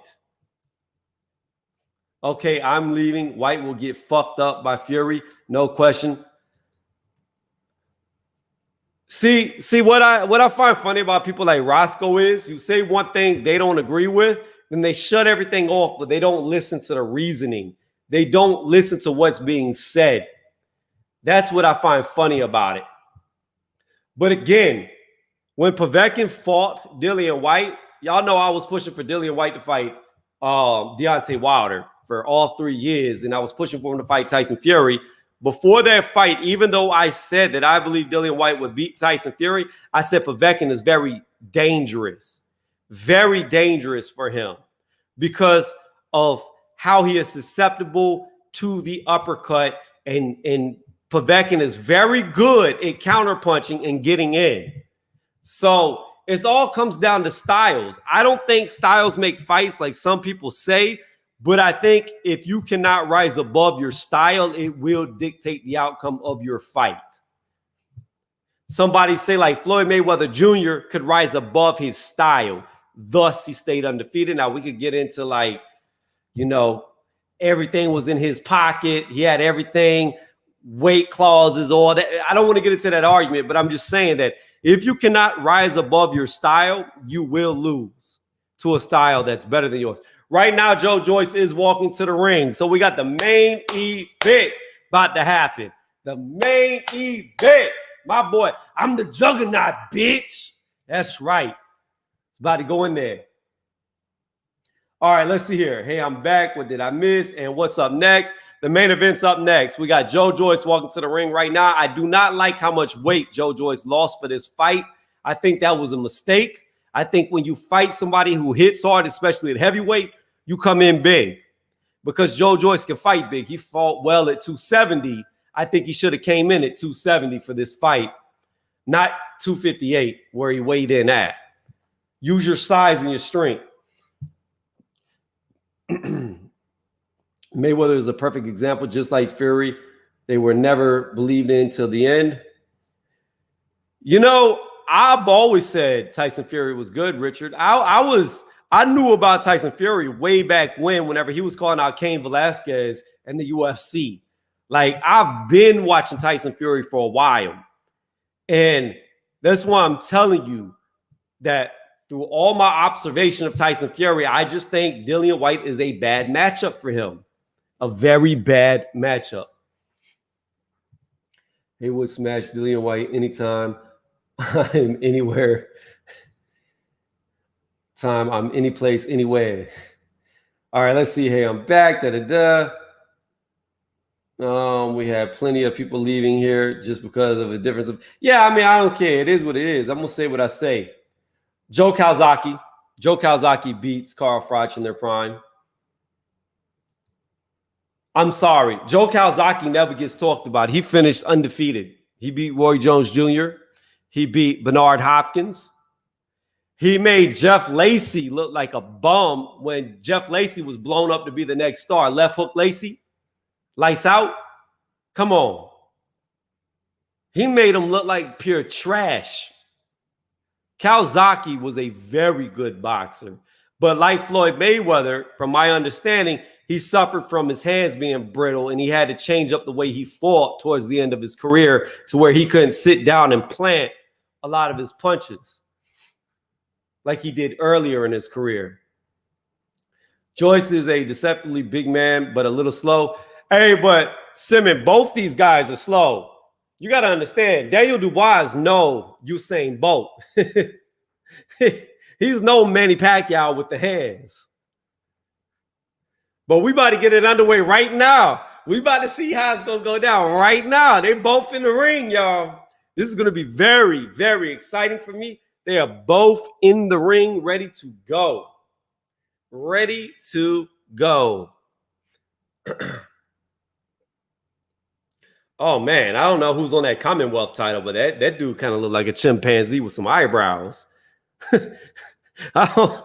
Okay, I'm leaving. Whyte will get fucked up by Fury. No question. See what I find funny about people like Roscoe is you say one thing they don't agree with, then they shut everything off, but they don't listen to the reasoning. They don't listen to what's being said. That's what I find funny about it. But again, when Povetkin fought Dillian Whyte, y'all know I was pushing for Dillian Whyte to fight Deontay Wilder for all 3 years, and I was pushing for him to fight Tyson Fury. Before that fight, even though I said that I believe Dillian Whyte would beat Tyson Fury, I said Povetkin is very dangerous for him because of how he is susceptible to the uppercut, and Povetkin is very good at counterpunching and getting in. So it all comes down to styles. I don't think styles make fights like some people say, but I think if you cannot rise above your style, it will dictate the outcome of your fight. Somebody say like Floyd Mayweather Jr. could rise above his style. Thus, he stayed undefeated. Now, we could get into like, everything was in his pocket. He had everything, weight clauses, all that. I don't want to get into that argument, but I'm just saying that if you cannot rise above your style, you will lose to a style that's better than yours. Right now, Joy Joyce is walking to the ring. So we got the main event about to happen. The main event. My boy, I'm the juggernaut, bitch. That's right. It's about to go in there. All right, let's see here. Hey, I'm back. What did I miss? And what's up next? The main event's up next. We got Joy Joyce walking to the ring right now. I do not like how much weight Joy Joyce lost for this fight. I think that was a mistake. I think when you fight somebody who hits hard, especially at heavyweight, you come in big because Joy Joyce can fight big. He fought well at 270. I think he should have came in at 270 for this fight, not 258 where he weighed in at. Use your size and your strength. Mayweather is a perfect example, just like Fury. They were never believed in till the end. I've always said Tyson Fury was good, Richard. I knew about Tyson Fury way back whenever he was calling out Cain Velasquez and the UFC. Like, I've been watching Tyson Fury for a while. And that's why I'm telling you that through all my observation of Tyson Fury, I just think Dillian Whyte is a bad matchup for him. A very bad matchup. He would smash Dillian Whyte anytime, I'm anywhere. Time, I'm any place, anywhere. All right, let's see. Hey, I'm back. We have plenty of people leaving here just because of a difference of. Yeah, I mean, I don't care. It is what it is. I'm gonna say what I say. Joe Calzaghe beats Carl Froch in their prime. I'm sorry. Joe Calzaghe never gets talked about. He finished undefeated. He beat Roy Jones Jr. He beat Bernard Hopkins. He made Jeff Lacey look like a bum when Jeff Lacey was blown up to be the next star. Left hook Lacey, lights out. Come on. He made him look like pure trash. Calzaghe was a very good boxer. But like Floyd Mayweather, from my understanding, he suffered from his hands being brittle, and he had to change up the way he fought towards the end of his career to where he couldn't sit down and plant a lot of his punches like he did earlier in his career. Joyce is a deceptively big man, but a little slow. Hey, but Simmons, both these guys are slow. You got to understand, Daniel Dubois is no Usain Bolt. He's no Manny Pacquiao with the hands. But we about to get it underway right now. We about to see how it's going to go down right now. They're both in the ring, y'all. This is going to be very, very exciting for me. They are both in the ring, ready to go. Ready to go. Oh, man, I don't know who's on that Commonwealth title, but that dude kind of looked like a chimpanzee with some eyebrows. I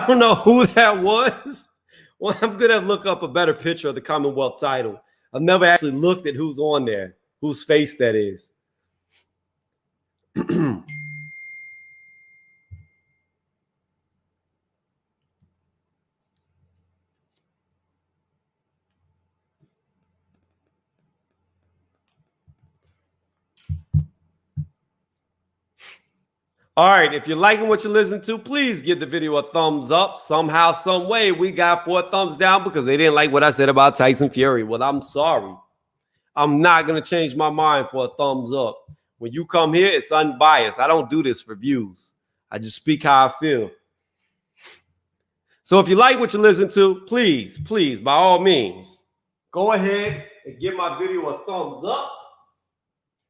don't know who that was. Well, I'm going to look up a better picture of the Commonwealth title. I've never actually looked at who's on there, whose face that is. All right, if you're liking what you're listening to, please give the video a thumbs up. Somehow, some way, we got 4 thumbs down because they didn't like what I said about Tyson Fury. Well, I'm sorry. I'm not going to change my mind for a thumbs up. When you come here, it's unbiased. I don't do this for views. I just speak how I feel. So if you like what you listen to, please, by all means, go ahead and give my video a thumbs up.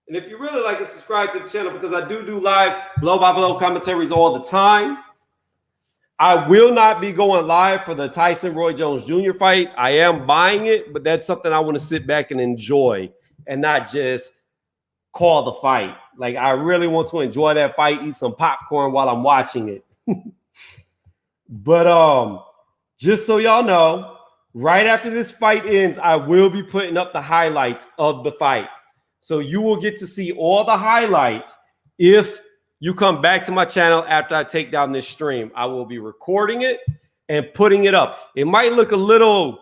And if you really like to subscribe to the channel, because I do live blow-by-blow commentaries all the time. I will not be going live for the Tyson Roy Jones Jr. fight. I am buying it, but that's something I want to sit back and enjoy and not just call the fight. Like, I really want to enjoy that fight, eat some popcorn while I'm watching it. But just so y'all know, right after this fight ends, I will be putting up the highlights of the fight. So you will get to see all the highlights if you come back to my channel after I take down this stream. I will be recording it and putting it up. It might look a little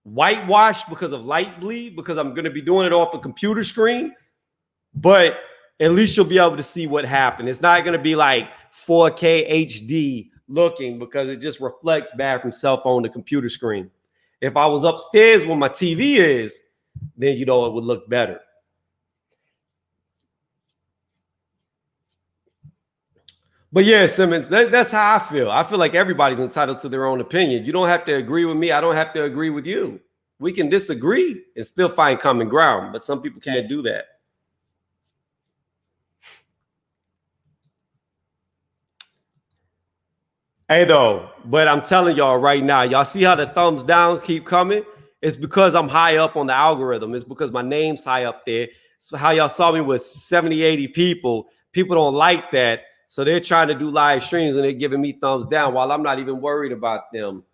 whitewashed because of light bleed, because I'm going to be doing it off a computer screen, but at least you'll be able to see what happened. It's not going to be like 4K HD looking because it just reflects bad from cell phone to computer screen. If I was upstairs where my TV is, then you know it would look better. But yeah, Simmons, that's how I feel. I feel like everybody's entitled to their own opinion. You don't have to agree with me. I don't have to agree with you. We can disagree and still find common ground, but some people can't do that. Hey, though, but I'm telling y'all right now, y'all see how the thumbs down keep coming? It's because I'm high up on the algorithm. It's because my name's high up there. So how y'all saw me with 70, 80 people, people don't like that. So they're trying to do live streams and they're giving me thumbs down while I'm not even worried about them.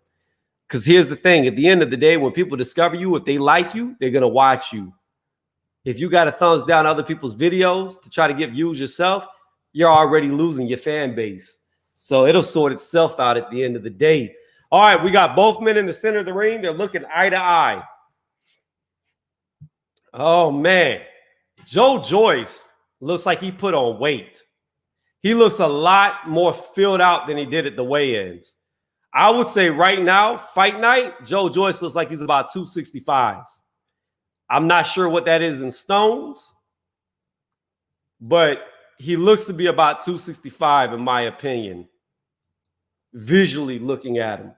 Because here's the thing. At the end of the day, when people discover you, if they like you, they're going to watch you. If you got a thumbs down other people's videos to try to get views yourself, you're already losing your fan base. So it'll sort itself out at the end of the day. All right, we got both men in the center of the ring. They're looking eye to eye. Oh, man. Joy Joyce looks like he put on weight. He looks a lot more filled out than he did at the weigh-ins. I would say right now, fight night, Joe Joyce looks like he's about 265. I'm not sure what that is in stones, but he looks to be about 265 in my opinion, visually looking at him.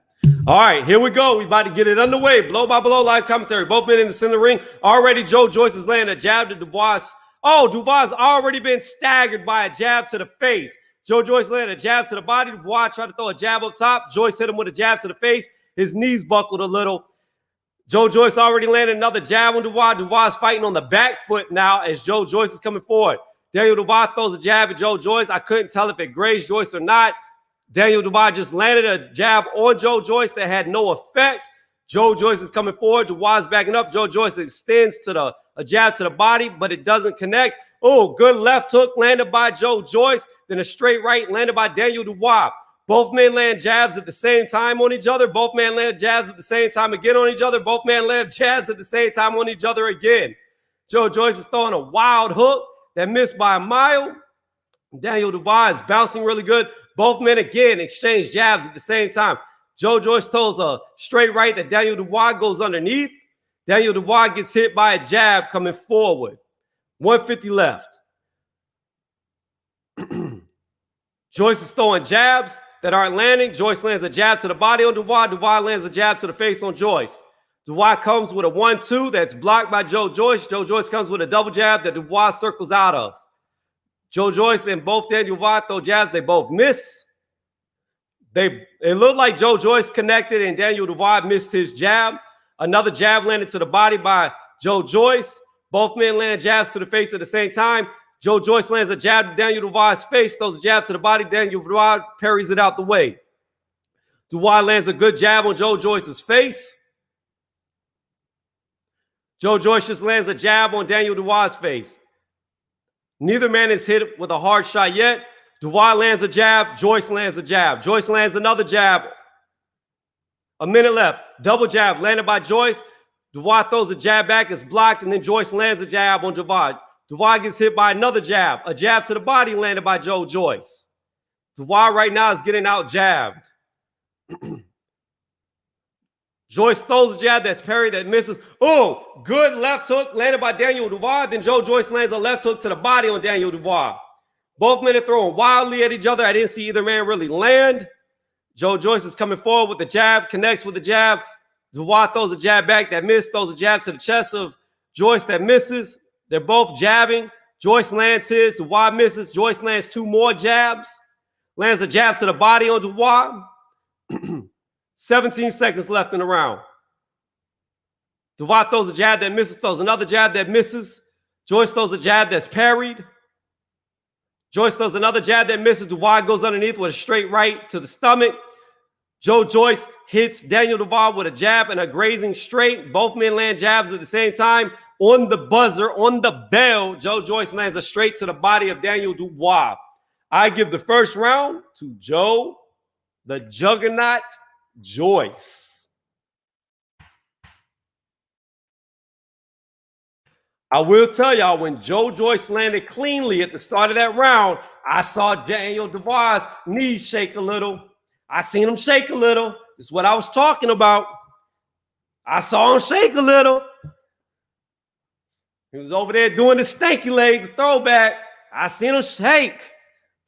All right, here we go. We about to get it underway. Blow by blow, live commentary. Both men in the center ring. Already Joe Joyce is laying a jab to Dubois. Oh, Dubois already been staggered by a jab to the face. Joe Joyce landed a jab to the body. Dubois tried to throw a jab up top. Joyce hit him with a jab to the face. His knees buckled a little. Joe Joyce already landed another jab on Dubois. Dubois is fighting on the back foot now as Joe Joyce is coming forward. Daniel Dubois throws a jab at Joe Joyce. I couldn't tell if it grazed Joyce or not. Daniel Dubois just landed a jab on Joe Joyce that had no effect. Joe Joyce is coming forward. Dubois is backing up. Joe Joyce extends to a jab to the body, but it doesn't connect. Oh, good left hook landed by Joe Joyce. Then a straight right landed by Daniel Dubois. Both men land jabs at the same time on each other. Both men land jabs at the same time again on each other. Both men land jabs at the same time on each other again. Joe Joyce is throwing a wild hook that missed by a mile. Daniel Dubois is bouncing really good. Both men again exchange jabs at the same time. Joe Joyce throws a straight right that Daniel Dubois goes underneath. Daniel Dubois gets hit by a jab coming forward. 150 left. Joyce is throwing jabs that aren't landing. Joyce lands a jab to the body on Dubois. Dubois lands a jab to the face on Joyce. Dubois comes with a 1-2 that's blocked by Joe Joyce. Joe Joyce comes with a double jab that Dubois circles out of. Joe Joyce and both Daniel Dubois throw jabs. They both miss. It looked like Joe Joyce connected and Daniel Dubois missed his jab. Another jab landed to the body by Joe Joyce. Both men land jabs to the face at the same time. Joe Joyce lands a jab to Daniel Dubois' face, throws a jab to the body. Daniel Dubois parries it out the way. Dubois lands a good jab on Joe Joyce's face. Joe Joyce just lands a jab on Daniel Dubois' face. Neither man is hit with a hard shot yet. Dubois lands a jab. Joyce lands a jab. Joyce lands another jab. A minute left. Double jab landed by Joyce. Dubois throws a jab back. It's blocked. And then Joyce lands a jab on Dubois. Dubois gets hit by another jab. A jab to the body landed by Joe Joyce. Dubois right now is getting out jabbed. Joyce throws a jab that's parried that misses. Oh, good left hook landed by Daniel Dubois. Then Joe Joyce lands a left hook to the body on Daniel Dubois. Both men are throwing wildly at each other. I didn't see either man really land. Joe Joyce is coming forward with the jab, connects with the jab. Dubois throws a jab back that missed, throws a jab to the chest of Joyce that misses. They're both jabbing. Joyce lands his. Dubois misses. Joyce lands two more jabs. Lands a jab to the body on Dubois. 17 seconds left in the round. Dubois throws a jab that misses, throws another jab that misses. Joyce throws a jab that's parried. Joyce throws another jab that misses. Dubois goes underneath with a straight right to the stomach. Joe Joyce hits Daniel Dubois with a jab and a grazing straight. Both men land jabs at the same time. On the buzzer, on the bell, Joe Joyce lands a straight to the body of Daniel Dubois. I give the first round to Joe, the Juggernaut Joyce. I will tell y'all, when Joe Joyce landed cleanly at the start of that round, I saw Daniel Dubois' knees shake a little. I seen him shake a little. This is what I was talking about. I saw him shake a little. He was over there doing the stanky leg, the throwback. I seen him shake.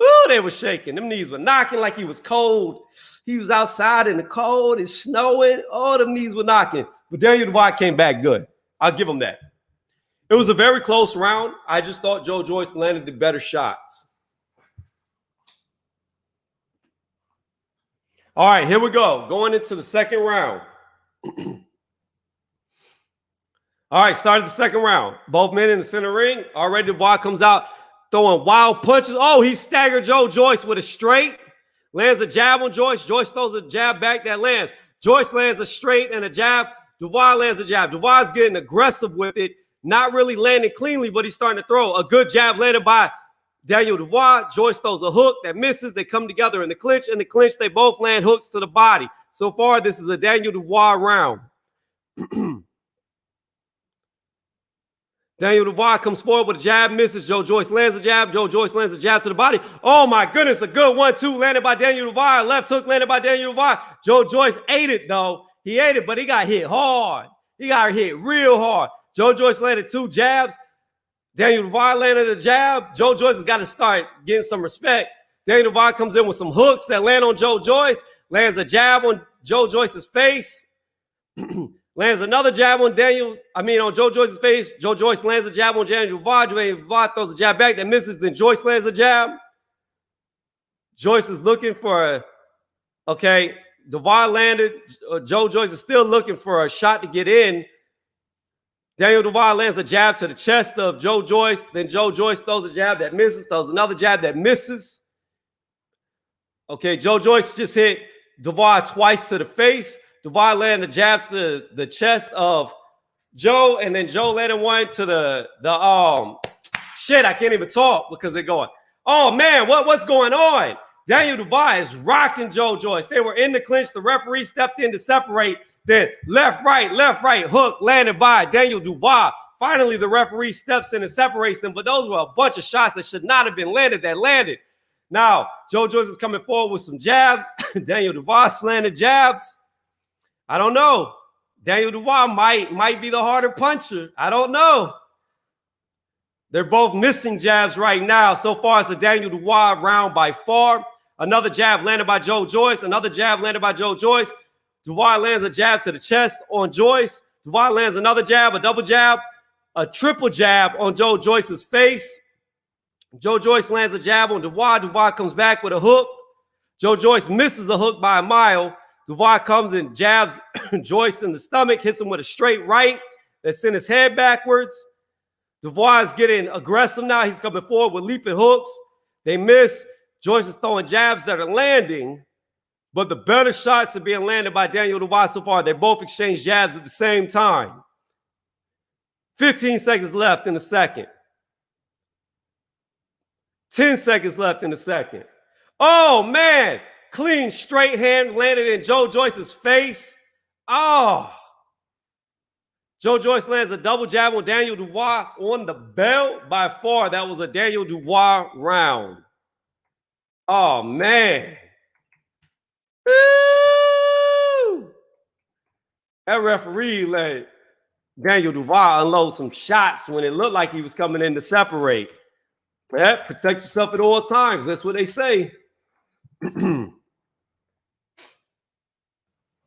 Ooh, they were shaking. Them knees were knocking like he was cold. He was outside in the cold. It's snowing. Oh, them knees were knocking. But Daniel Dubois came back good. I'll give him that. It was a very close round. I just thought Joe Joyce landed the better shots. All right, here we go. Going into the second round. All right, started the second round. Both men in the center ring. Already Dubois comes out throwing wild punches. Oh, he staggered Joe Joyce with a straight. Lands a jab on Joyce. Joyce throws a jab back that lands. Joyce lands a straight and a jab. Dubois lands a jab. Dubois is getting aggressive with it. Not really landing cleanly, but he's starting to throw. A good jab landed by Daniel Dubois. Joyce throws a hook that misses. They come together in the clinch. In the clinch, they both land hooks to the body. So far, this is a Daniel Dubois round. Daniel Dubois comes forward with a jab, misses. Joy Joyce lands a jab. Joy Joyce lands a jab to the body. Oh, my goodness, a good 1-2 landed by Daniel Dubois. Left hook landed by Daniel Dubois. Joy Joyce ate it, though. He ate it, but he got hit hard. He got hit real hard. Joy Joyce landed 2 jabs. Daniel Dubois landed a jab. Joy Joyce has got to start getting some respect. Daniel Dubois comes in with some hooks that land on Joy Joyce. Lands a jab on Joy Joyce's face. Lands another jab on Joy Joyce's face. Joy Joyce lands a jab on Daniel Dubois. Daniel Dubois throws a jab back that misses. Then Joyce lands a jab. Joyce is looking for Dubois landed. Joy Joyce is still looking for a shot to get in. Daniel Dubois lands a jab to the chest of Joy Joyce. Then Joy Joyce throws a jab that misses. Throws another jab that misses. Okay, Joy Joyce just hit Dubois twice to the face. Dubois landed a jab to the chest of Joe, and then Joe landed one to the shit. I can't even talk because they're going. Oh man, what's going on? Daniel Dubois is rocking Joy Joyce. They were in the clinch. The referee stepped in to separate. Then left, right, hook landed by Daniel Dubois. Finally, the referee steps in and separates them. But those were a bunch of shots that should not have been landed that landed. Now, Joy Joyce is coming forward with some jabs. Daniel Dubois landed jabs. I don't know. Daniel Dubois might be the harder puncher. I don't know. They're both missing jabs right now. So far, it's a Daniel Dubois round by far. Another jab landed by Joy Joyce. Another jab landed by Joy Joyce. Dubois lands a jab to the chest on Joyce. Dubois lands another jab, a double jab, a triple jab on Joy Joyce's face. Joy Joyce lands a jab on Dubois. Dubois comes back with a hook. Joy Joyce misses a hook by a mile. Dubois comes and jabs Joyce in the stomach, hits him with a straight right that sent his head backwards. Dubois is getting aggressive now. He's coming forward with leaping hooks. They miss. Joyce is throwing jabs that are landing, but the better shots are being landed by Daniel Dubois so far. They both exchange jabs at the same time. 15 seconds left in the second. 10 seconds left in the second. Oh, man. Clean straight hand landed in Joy Joyce's face. Oh. Joy Joyce lands a double jab on Daniel Dubois on the bell. By far, that was a Daniel Dubois round. Oh, man. Woo! That referee let Daniel Dubois unload some shots when it looked like he was coming in to separate. Yeah, protect yourself at all times. That's what they say.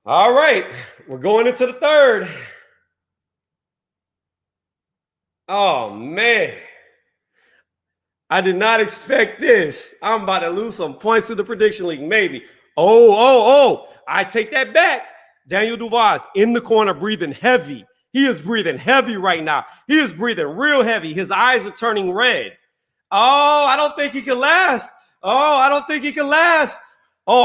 All right, we're going into the third. Oh, man. I did not expect this. I'm about to lose some points to the prediction league, maybe. Oh, I take that back. Daniel Dubois in the corner breathing heavy. He is breathing heavy right now. He is breathing real heavy. His eyes are turning red. Oh, I don't think he can last. Oh,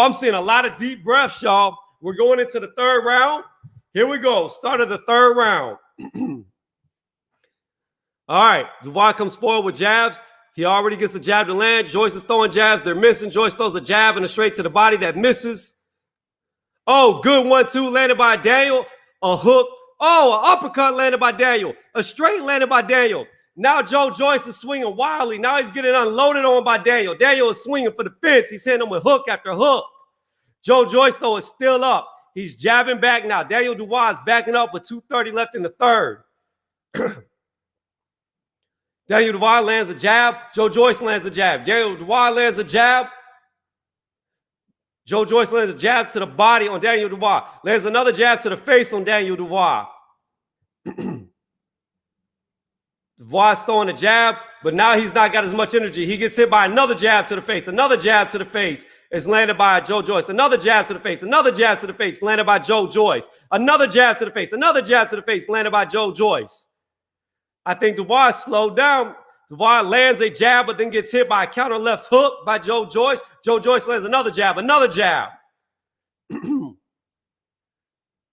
I'm seeing a lot of deep breaths, y'all. We're going into the third round. Here we go. Start of the third round. All right. Dubois comes forward with jabs. He already gets a jab to land. Joyce is throwing jabs. They're missing. Joyce throws a jab and a straight to the body that misses. Oh, good 1-2 landed by Daniel. A hook. Oh, an uppercut landed by Daniel. A straight landed by Daniel. Now Joy Joyce is swinging wildly. Now he's getting unloaded on by Daniel. Daniel is swinging for the fence. He's hitting him with hook after hook. Joy Joyce, though, is still up. He's jabbing back now. Daniel Dubois is backing up with 2:30 left in the third. Daniel Dubois lands a jab. Joy Joyce lands a jab. Daniel Dubois lands a jab. Joy Joyce lands a jab to the body on Daniel Dubois. Lands another jab to the face on Daniel Dubois. Dubois throwing a jab, but now he's not got as much energy. He gets hit by another jab to the face. Another jab to the face is landed by Joy Joyce. Another jab to the face. Another jab to the face landed by Joy Joyce. Another jab to the face. Another jab to the face landed by Joy Joyce. I think Dubois slowed down. Dubois lands a jab, but then gets hit by a counter left hook by Joy Joyce. Joy Joyce lands another jab. Another jab.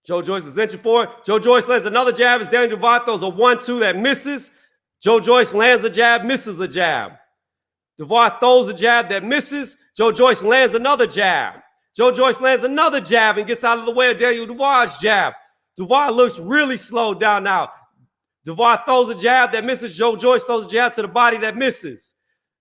Joy Joyce is inching forward. Joy Joyce lands another jab as Daniel Dubois throws a 1-2 that misses. Joy Joyce lands a jab, misses a jab. Dubois throws a jab that misses. Joy Joyce lands another jab. Joy Joyce lands another jab and gets out of the way of Daniel Dubois' jab. Dubois looks really slowed down now. Dubois throws a jab that misses. Joy Joyce throws a jab to the body that misses.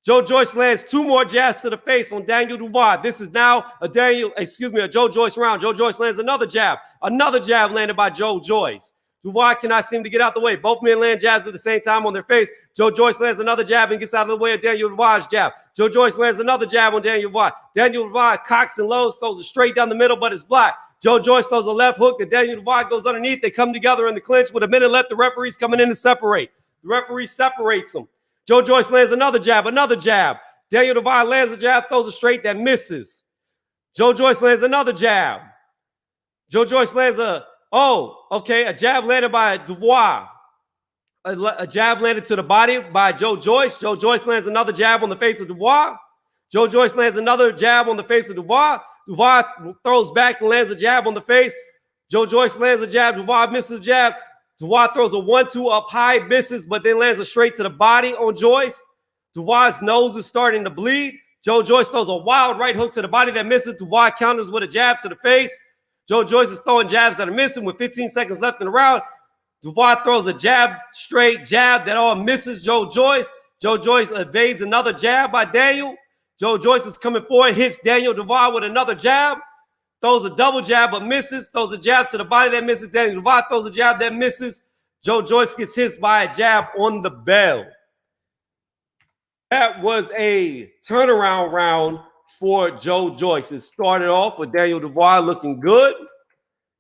Joy Joyce lands 2 more jabs to the face on Daniel Dubois. This is now a Joy Joyce round. Joy Joyce lands another jab. Another jab landed by Joy Joyce. Dubois cannot seem to get out the way. Both men land jabs at the same time on their face. Joy Joyce lands another jab and gets out of the way of Daniel Dubois' jab. Joy Joyce lands another jab on Daniel Dubois. Daniel Dubois cocks and lows, throws it straight down the middle, but it's blocked. Joy Joyce throws a left hook that Daniel Dubois goes underneath. They come together in the clinch with a minute left. The referee's coming in to separate. The referee separates them. Joy Joyce lands another jab, another jab. Daniel Dubois lands a jab, throws a straight that misses. Joy Joyce lands another jab. Joy Joyce lands a jab landed by Dubois. A jab landed to the body by Joy Joyce. Joy Joyce lands another jab on the face of Dubois. Joy Joyce lands another jab on the face of Dubois. Dubois throws back and lands a jab on the face. Joy Joyce lands a jab. Dubois misses a jab. Dubois throws a 1-2 up high, misses, but then lands a straight to the body on Joyce. Dubois' nose is starting to bleed. Joy Joyce throws a wild right hook to the body that misses. Dubois counters with a jab to the face. Joy Joyce is throwing jabs that are missing with 15 seconds left in the round. Dubois throws a jab, straight jab that all misses Joy Joyce. Joy Joyce evades another jab by Daniel. Joy Joyce is coming forward, hits Daniel Dubois with another jab. Throws a double jab but misses. Throws a jab to the body that misses. Daniel Dubois throws a jab that misses. Joy Joyce gets hit by a jab on the bell. That was a turnaround round for Joy Joyce. It started off with Daniel Dubois looking good,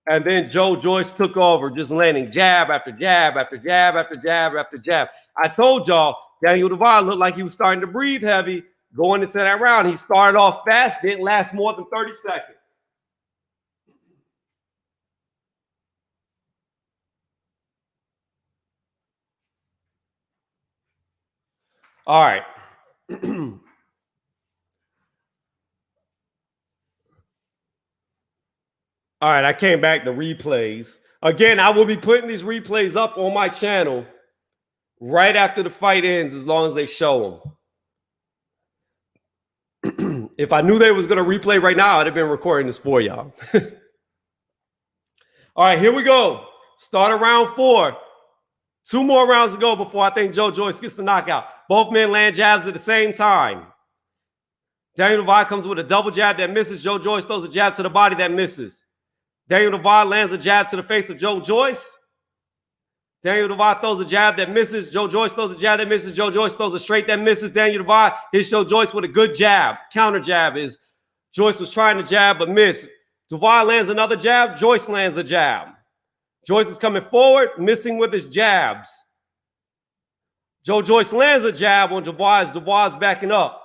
and then Joy Joyce took over, just landing jab after jab after jab after jab after jab. I told y'all Daniel Dubois looked like he was starting to breathe heavy going into that round. He started off fast, didn't last more than 30 seconds. All right. All right, I came back to replays. Again, I will be putting these replays up on my channel right after the fight ends, as long as they show them. If I knew they was going to replay right now, I'd have been recording this for y'all. All right, here we go. Start of round 4. 2 more rounds to go before I think Joy Joyce gets the knockout. Both men land jabs at the same time. Daniel Dubois comes with a double jab that misses. Joy Joyce throws a jab to the body that misses. Daniel Dubois lands a jab to the face of Joy Joyce. Daniel Dubois throws a jab that misses. Joy Joyce throws a jab that misses. Joy Joyce throws a straight that misses. Daniel Dubois hits Joy Joyce with a good jab. Counter jab is Joyce was trying to jab but missed. Dubois lands another jab. Joyce lands a jab. Joyce is coming forward, missing with his jabs. Joy Joyce lands a jab on Dubois. Dubois is backing up.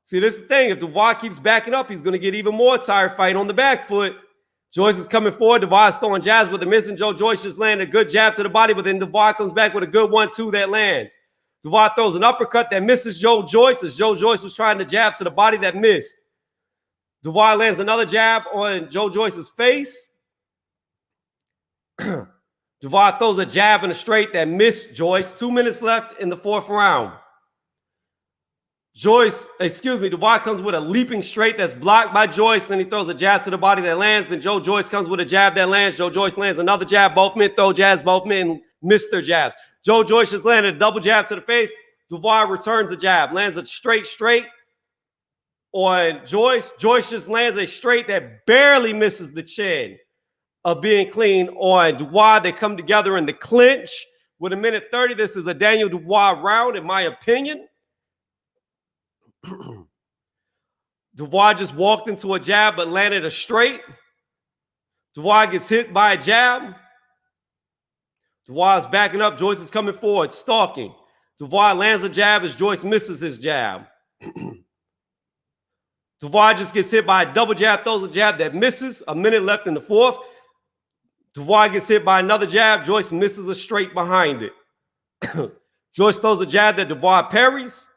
See, this is the thing. If Dubois keeps backing up, he's going to get even more tired fighting on the back foot. Joyce is coming forward. Dubois is throwing jabs with the missing. Joy Joyce just landed a good jab to the body, but then Dubois comes back with a good 1-2 that lands. Dubois throws an uppercut that misses Joy Joyce as Joy Joyce was trying to jab to the body that missed. Dubois lands another jab on Joy Joyce's face. Dubois throws a jab and a straight that missed Joyce. 2 minutes left in the 4th round. Dubois comes with a leaping straight that's blocked by Joyce. Then he throws a jab to the body that lands. Then Joy Joyce comes with a jab that lands. Joy Joyce lands another jab. Both men throw jabs. Both men miss their jabs. Joy Joyce just landed a double jab to the face. Dubois returns a jab, lands a straight on Joyce. Joyce just lands a straight that barely misses the chin of being clean on Dubois. They come together in the clinch with 1:30. This is a Daniel Dubois round, in my opinion. Dubois just walked into a jab but landed a straight. Dubois gets hit by a jab. Dubois is backing up. Joyce is coming forward, stalking. Dubois lands a jab as Joyce misses his jab. Dubois just gets hit by a double jab, throws a jab that misses. 1 minute left in the 4th. Dubois gets hit by another jab. Joyce misses a straight behind it. Joyce throws a jab that Dubois parries.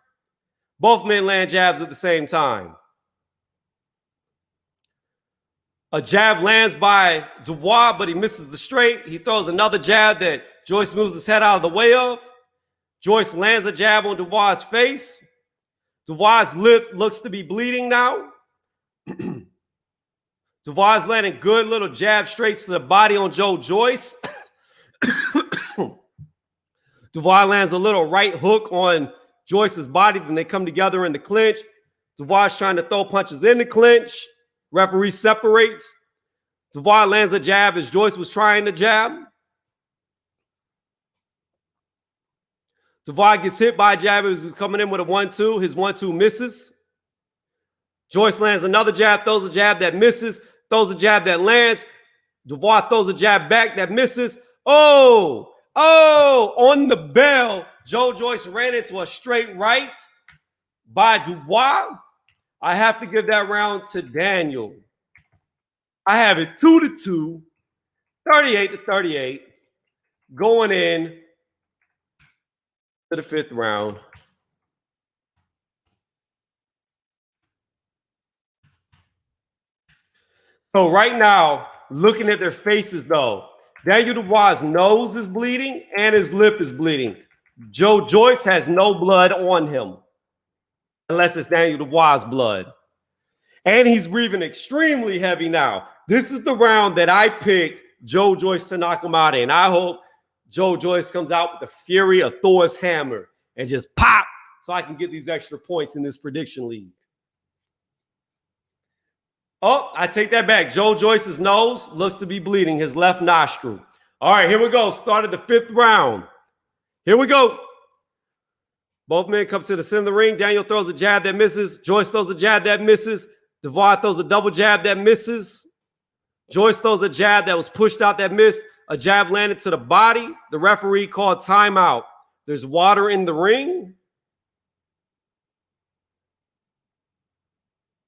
Both men land jabs at the same time. A jab lands by Dubois, but he misses the straight. He throws another jab that Joyce moves his head out of the way of. Joyce lands a jab on Dubois' face. Dubois' lip looks to be bleeding now. Dubois landing good little jab straights to the body on Joy Joyce. Dubois lands a little right hook on Joyce's body. Then they come together in the clinch. Dubois is trying to throw punches in the clinch. Referee separates. Dubois lands a jab as Joyce was trying to jab. Dubois gets hit by a jab. He was coming in with a 1-2. His 1-2 misses. Joyce lands another jab, throws a jab that misses, throws a jab that lands. Dubois throws a jab back that misses. Oh, on the bell, Joy Joyce ran into a straight right by Dubois. I have to give that round to Daniel. I have it 2-2, 38-38, going in to the 5th round. So right now, looking at their faces though, Daniel Dubois' nose is bleeding and his lip is bleeding. Joy Joyce has no blood on him, unless it's Daniel Dubois' blood. And he's breathing extremely heavy now. This is the round that I picked Joy Joyce to knock him out in. I hope Joy Joyce comes out with the fury of Thor's hammer and just pop so I can get these extra points in this prediction league. Oh, I take that back. Joy Joyce's nose looks to be bleeding, his left nostril. All right, here we go. Started the 5th round. Here we go. Both men come to the center of the ring. Daniel throws a jab that misses. Joyce throws a jab that misses. Dubois throws a double jab that misses. Joyce throws a jab that was pushed out that missed. A jab landed to the body. The referee called timeout. There's water in the ring.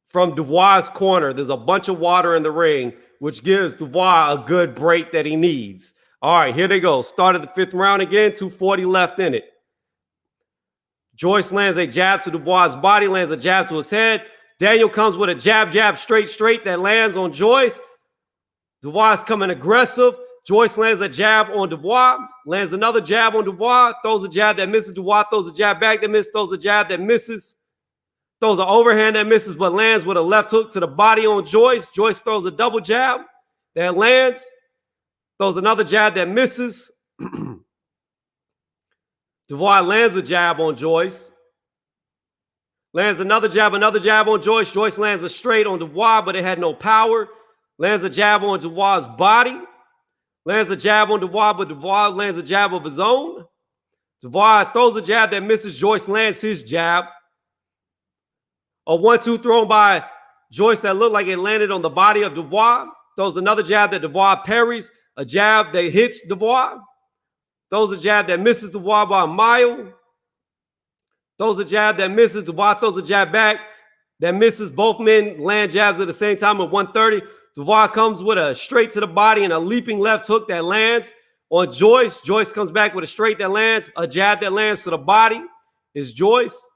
From Dubois' corner, there's a bunch of water in the ring, which gives Dubois a good break that he needs. All right, here they go. Started the 5th round again, 2:40 left in it. Joyce lands a jab to Dubois' body, lands a jab to his head. Daniel comes with a jab, straight that lands on Joyce. Dubois coming aggressive. Joyce lands a jab on Dubois, lands another jab on Dubois, throws a jab that misses. Dubois throws a jab back that misses, throws a jab that misses. Throws an overhand that misses, but lands with a left hook to the body on Joyce. Joyce throws a double jab that lands. Throws another jab that misses. Dubois lands a jab on Joyce. Lands another jab on Joyce. Joyce lands a straight on Dubois, but it had no power. Lands a jab on Dubois' body. Lands a jab on Dubois, but Dubois lands a jab of his own. Dubois throws a jab that misses. Joyce lands his jab. A 1-2 thrown by Joyce that looked like it landed on the body of Dubois. Throws another jab that Dubois parries. A jab that hits Dubois. Throws a jab that misses Dubois by a mile. Throws a jab that misses. Dubois throws a jab back that misses. Both men land jabs at the same time at 130. Dubois comes with a straight to the body and a leaping left hook that lands on Joyce. Joyce comes back with a straight that lands. A jab that lands to the body is Joyce.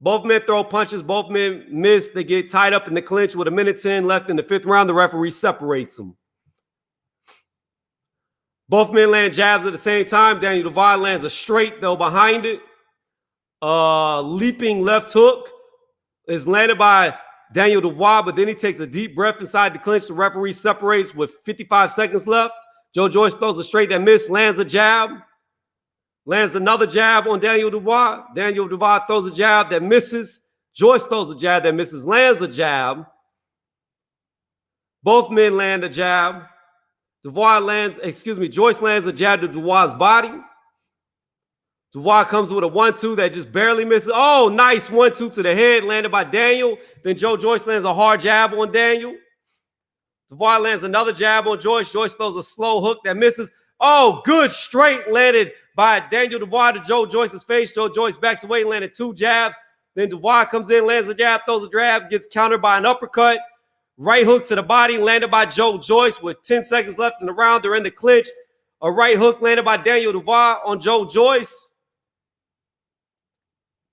Both men throw punches. Both men miss. They get tied up in the clinch with 1:10 left in the 5th round. The referee separates them. Both men land jabs at the same time. Daniel Dubois lands a straight, though, behind it. Leaping left hook is landed by Daniel Dubois, but then he takes a deep breath inside the clinch. The referee separates with 55 seconds left. Joy Joyce throws a straight that missed, lands a jab. Lands another jab on Daniel Dubois. Daniel Dubois throws a jab that misses. Joyce throws a jab that misses, lands a jab. Both men land a jab. Joyce lands a jab to Dubois' body. Dubois comes with a 1-2 that just barely misses. Oh, nice 1-2 to the head, landed by Daniel. Then Joy Joyce lands a hard jab on Daniel. Dubois lands another jab on Joyce. Joyce throws a slow hook that misses. Oh, good straight landed by Daniel Dubois to Joy Joyce's face. Joy Joyce backs away, landed 2 jabs. Then Dubois comes in, lands a jab, throws a jab, gets countered by an uppercut. Right hook to the body, landed by Joy Joyce with 10 seconds left in the round. They're in the clinch. A right hook landed by Daniel Dubois on Joy Joyce.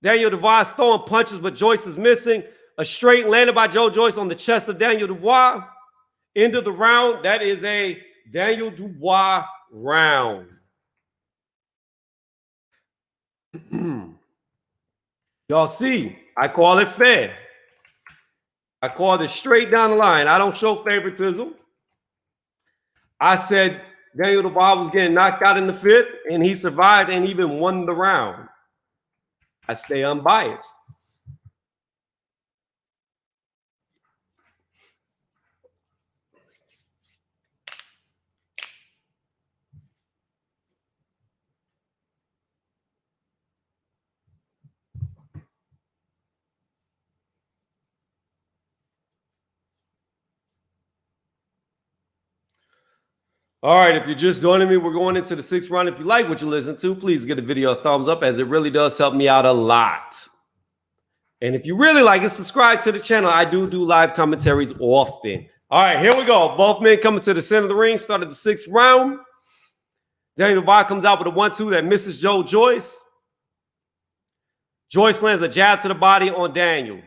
Daniel Dubois throwing punches, but Joyce is missing. A straight landed by Joy Joyce on the chest of Daniel Dubois. End of the round. That is a Daniel Dubois round. Y'all see, I call it fair. I call it straight down the line. I don't show favoritism. I said Daniel Dubois was getting knocked out in the 5th, and he survived and even won the round. I stay unbiased. All right, if you're just joining me, we're going into the 6th round. If you like what you listen to, please give the video a thumbs up, as it really does help me out a lot. And if you really like it, subscribe to the channel. I do live commentaries often. All right, here we go. Both men coming to the center of the ring. Started the 6th round. Daniel Dubois comes out with a 1-2 that misses Joy Joyce. Joyce lands a jab to the body on Daniel.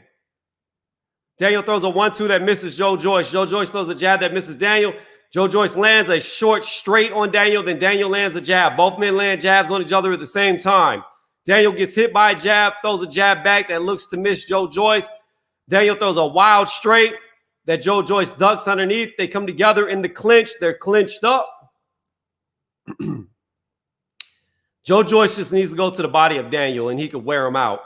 Daniel throws a 1-2 that misses Joy Joyce. Joy Joyce throws a jab that misses Daniel. Joy Joyce lands a short straight on Daniel, then Daniel lands a jab. Both men land jabs on each other at the same time. Daniel gets hit by a jab, throws a jab back that looks to miss Joy Joyce. Daniel throws a wild straight that Joy Joyce ducks underneath. They come together in the clinch. They're clinched up. Joy Joyce just needs to go to the body of Daniel, and he could wear him out.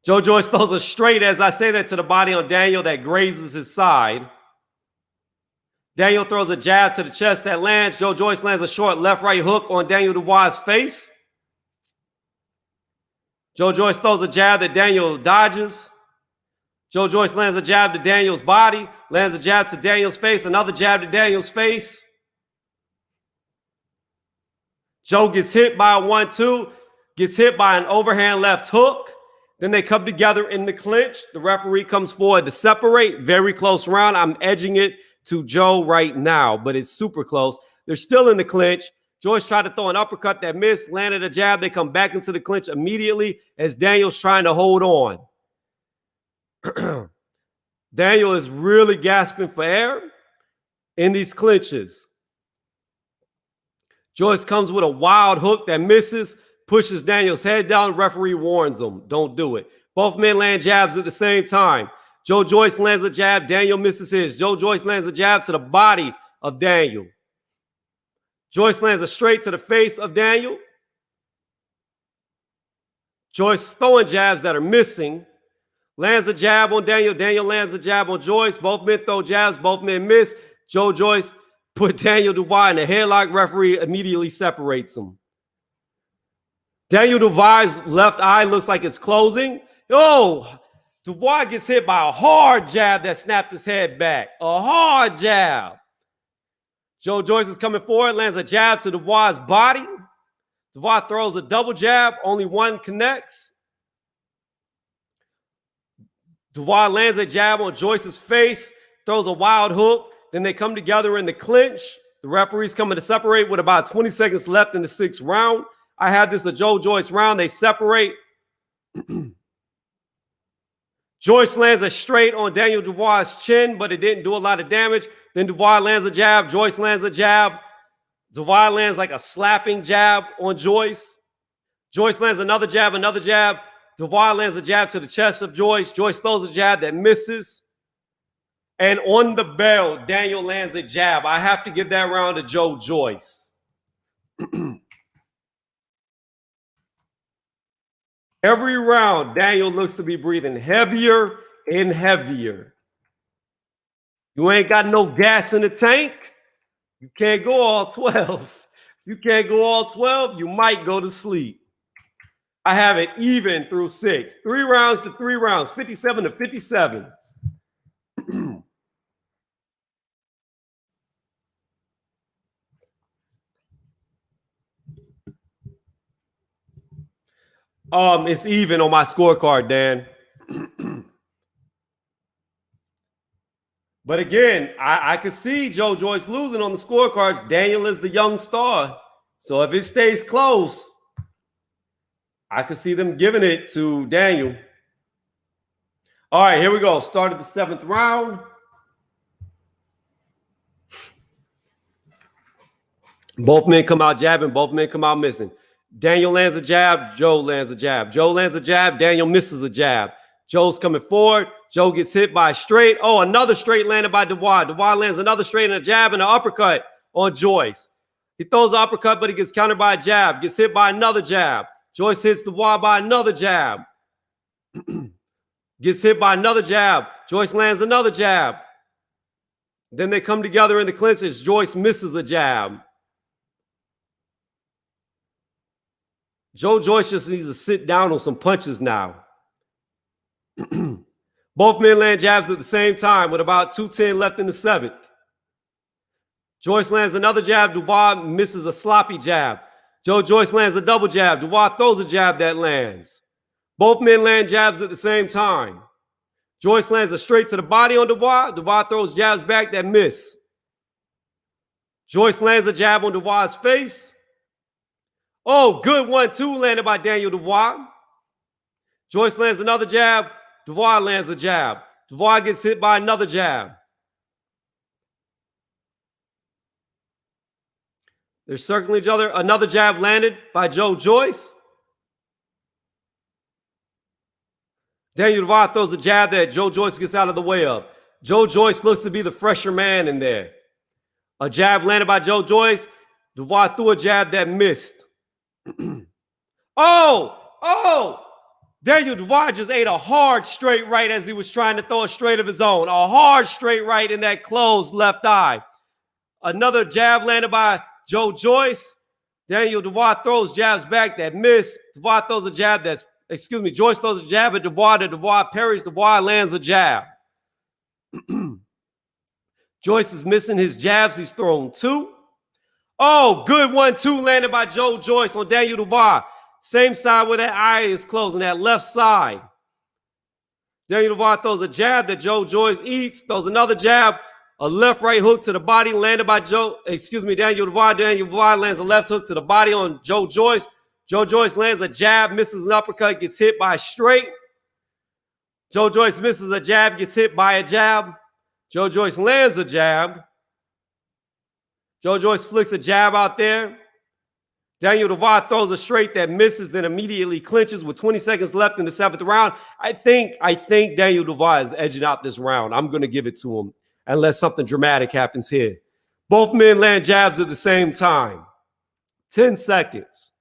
Joy Joyce throws a straight, as I say that, to the body on Daniel that grazes his side. Daniel throws a jab to the chest that lands. Joy Joyce lands a short left-right hook on Daniel Dubois' face. Joy Joyce throws a jab that Daniel dodges. Joy Joyce lands a jab to Daniel's body, lands a jab to Daniel's face, another jab to Daniel's face. Joe gets hit by a 1-2, gets hit by an overhand left hook. Then they come together in the clinch. The referee comes forward to separate. Very close round. I'm edging it to Joe right now, but it's super close. They're still in the clinch. Joyce tried to throw an uppercut that missed, landed a jab. They come back into the clinch immediately as Daniel's trying to hold on. Daniel is really gasping for air in these clinches. Joyce comes with a wild hook that misses, pushes Daniel's head down. Referee warns him, don't do it. Both men land jabs at the same time. Joy Joyce lands a jab. Daniel misses his. Joy Joyce lands a jab to the body of Daniel. Joyce lands a straight to the face of Daniel. Joyce throwing jabs that are missing. Lands a jab on Daniel. Daniel lands a jab on Joyce. Both men throw jabs. Both men miss. Joy Joyce put Daniel Dubois in a headlock. Referee immediately separates him. Daniel Dubois' left eye looks like it's closing. Oh, Dubois gets hit by a hard jab that snapped his head back. A hard jab. Joy Joyce is coming forward, lands a jab to Dubois' body. Dubois throws a double jab. Only one connects. Dubois lands a jab on Joyce's face, throws a wild hook. Then they come together in the clinch. The referee's coming to separate with about 20 seconds left in the 6th round. I had this a Joy Joyce round. They separate. Joyce lands a straight on Daniel Dubois' chin, but it didn't do a lot of damage. Then Dubois lands a jab. Joyce lands a jab. Dubois lands like a slapping jab on Joyce. Joyce lands another jab, another jab. Dubois lands a jab to the chest of Joyce. Joyce throws a jab that misses. And on the bell, Daniel lands a jab. I have to give that round to Joy Joyce. Every round, Daniel looks to be breathing heavier and heavier. You ain't got no gas in the tank. You can't go all 12. You can't go all 12, you might go to sleep. I have it even through 6. 3 rounds to 3 rounds, 57 to 57. It's even on my scorecard, Dan. But again, I could see Joy Joyce losing on the scorecards. Daniel is the young star. So if it stays close, I could see them giving it to Daniel. All right, here we go. Started the 7th round. Both men come out jabbing. Both men come out missing. Daniel lands a jab. Joe lands a jab. Joe lands a jab. Daniel misses a jab. Joe's coming forward. Joe gets hit by a straight. Oh, another straight landed by Dubois. Dubois lands another straight and a jab and an uppercut. on Joyce. He throws an uppercut, but he gets countered by a jab. Gets hit by another jab. Joyce hits Dubois by another jab. Gets hit by another jab. Joyce lands another jab. Then they come together in the clinch as Joyce misses a jab. Joy Joyce just needs to sit down on some punches now. Both men land jabs at the same time with about 2:10 left in the seventh. Joyce lands another jab. Dubois misses a sloppy jab. Joy Joyce lands a double jab. Dubois throws a jab that lands. Both men land jabs at the same time. Joyce lands a straight to the body on Dubois. Dubois throws jabs back that miss. Joyce lands a jab on Dubois' face. Oh, good 1-2 landed by Daniel Dubois. Joyce lands another jab. Dubois lands a jab. Dubois gets hit by another jab. They're circling each other. Another jab landed by Joy Joyce. Daniel Dubois throws a jab that Joy Joyce gets out of the way of. Joy Joyce looks to be the fresher man in there. A jab landed by Joy Joyce. Dubois threw a jab that missed. Oh! Daniel Dubois just ate a hard straight right as he was trying to throw a straight of his own. A hard straight right in that closed left eye. Another jab landed by Joy Joyce. Daniel Dubois throws jabs back that miss. Dubois throws a jab that's, Joyce throws a jab at Dubois that Dubois parries. Dubois lands a jab. Joyce is missing his jabs. He's thrown 2. Oh, good 1-2 landed by Joy Joyce on Daniel Dubois. Same side where that eye is closing, that left side. Daniel Dubois throws a jab that Joy Joyce eats, throws another jab, a left-right hook to the body landed by Daniel Dubois. Daniel Dubois lands a left hook to the body on Joy Joyce. Joy Joyce lands a jab, misses an uppercut, gets hit by a straight. Joy Joyce misses a jab, gets hit by a jab. Joy Joyce lands a jab. Joy Joyce flicks a jab out there. Daniel Dubois throws a straight that misses, then immediately clinches with 20 seconds left in the 7th round. I think Daniel Dubois is edging out this round. I'm going to give it to him unless something dramatic happens here. Both men land jabs at the same time. 10 seconds.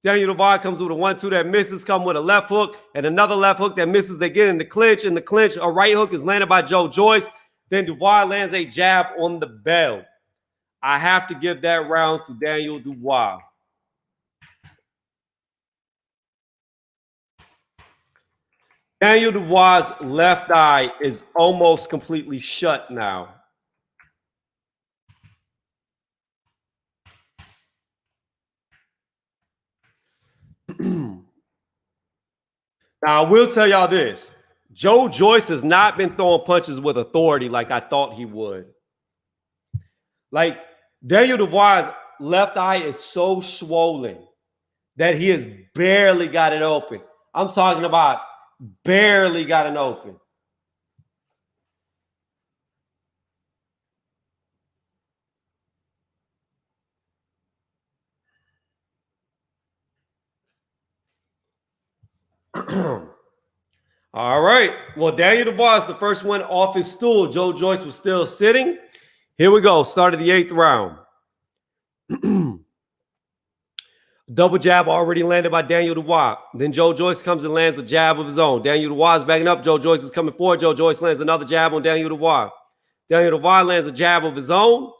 Daniel Dubois comes with a 1-2 that misses, come with a left hook and another left hook that misses. They get in the clinch. In the clinch, a right hook is landed by Joy Joyce. Then Dubois lands a jab on the bell. I have to give that round to Daniel Dubois. Daniel Dubois' left eye is almost completely shut now. Now, I will tell y'all this. Joy Joyce has not been throwing punches with authority like I thought he would. Like, Daniel Dubois' left eye is so swollen that he has barely got it open. I'm talking about barely got it open. All right. Well, Daniel Dubois is the first one off his stool. Joy Joyce was still sitting. Here we go. Start of the 8th round. Double jab already landed by Daniel Dubois. Then Joy Joyce comes and lands a jab of his own. Daniel Dubois is backing up. Joy Joyce is coming forward. Joy Joyce lands another jab on Daniel Dubois. Daniel Dubois lands a jab of his own.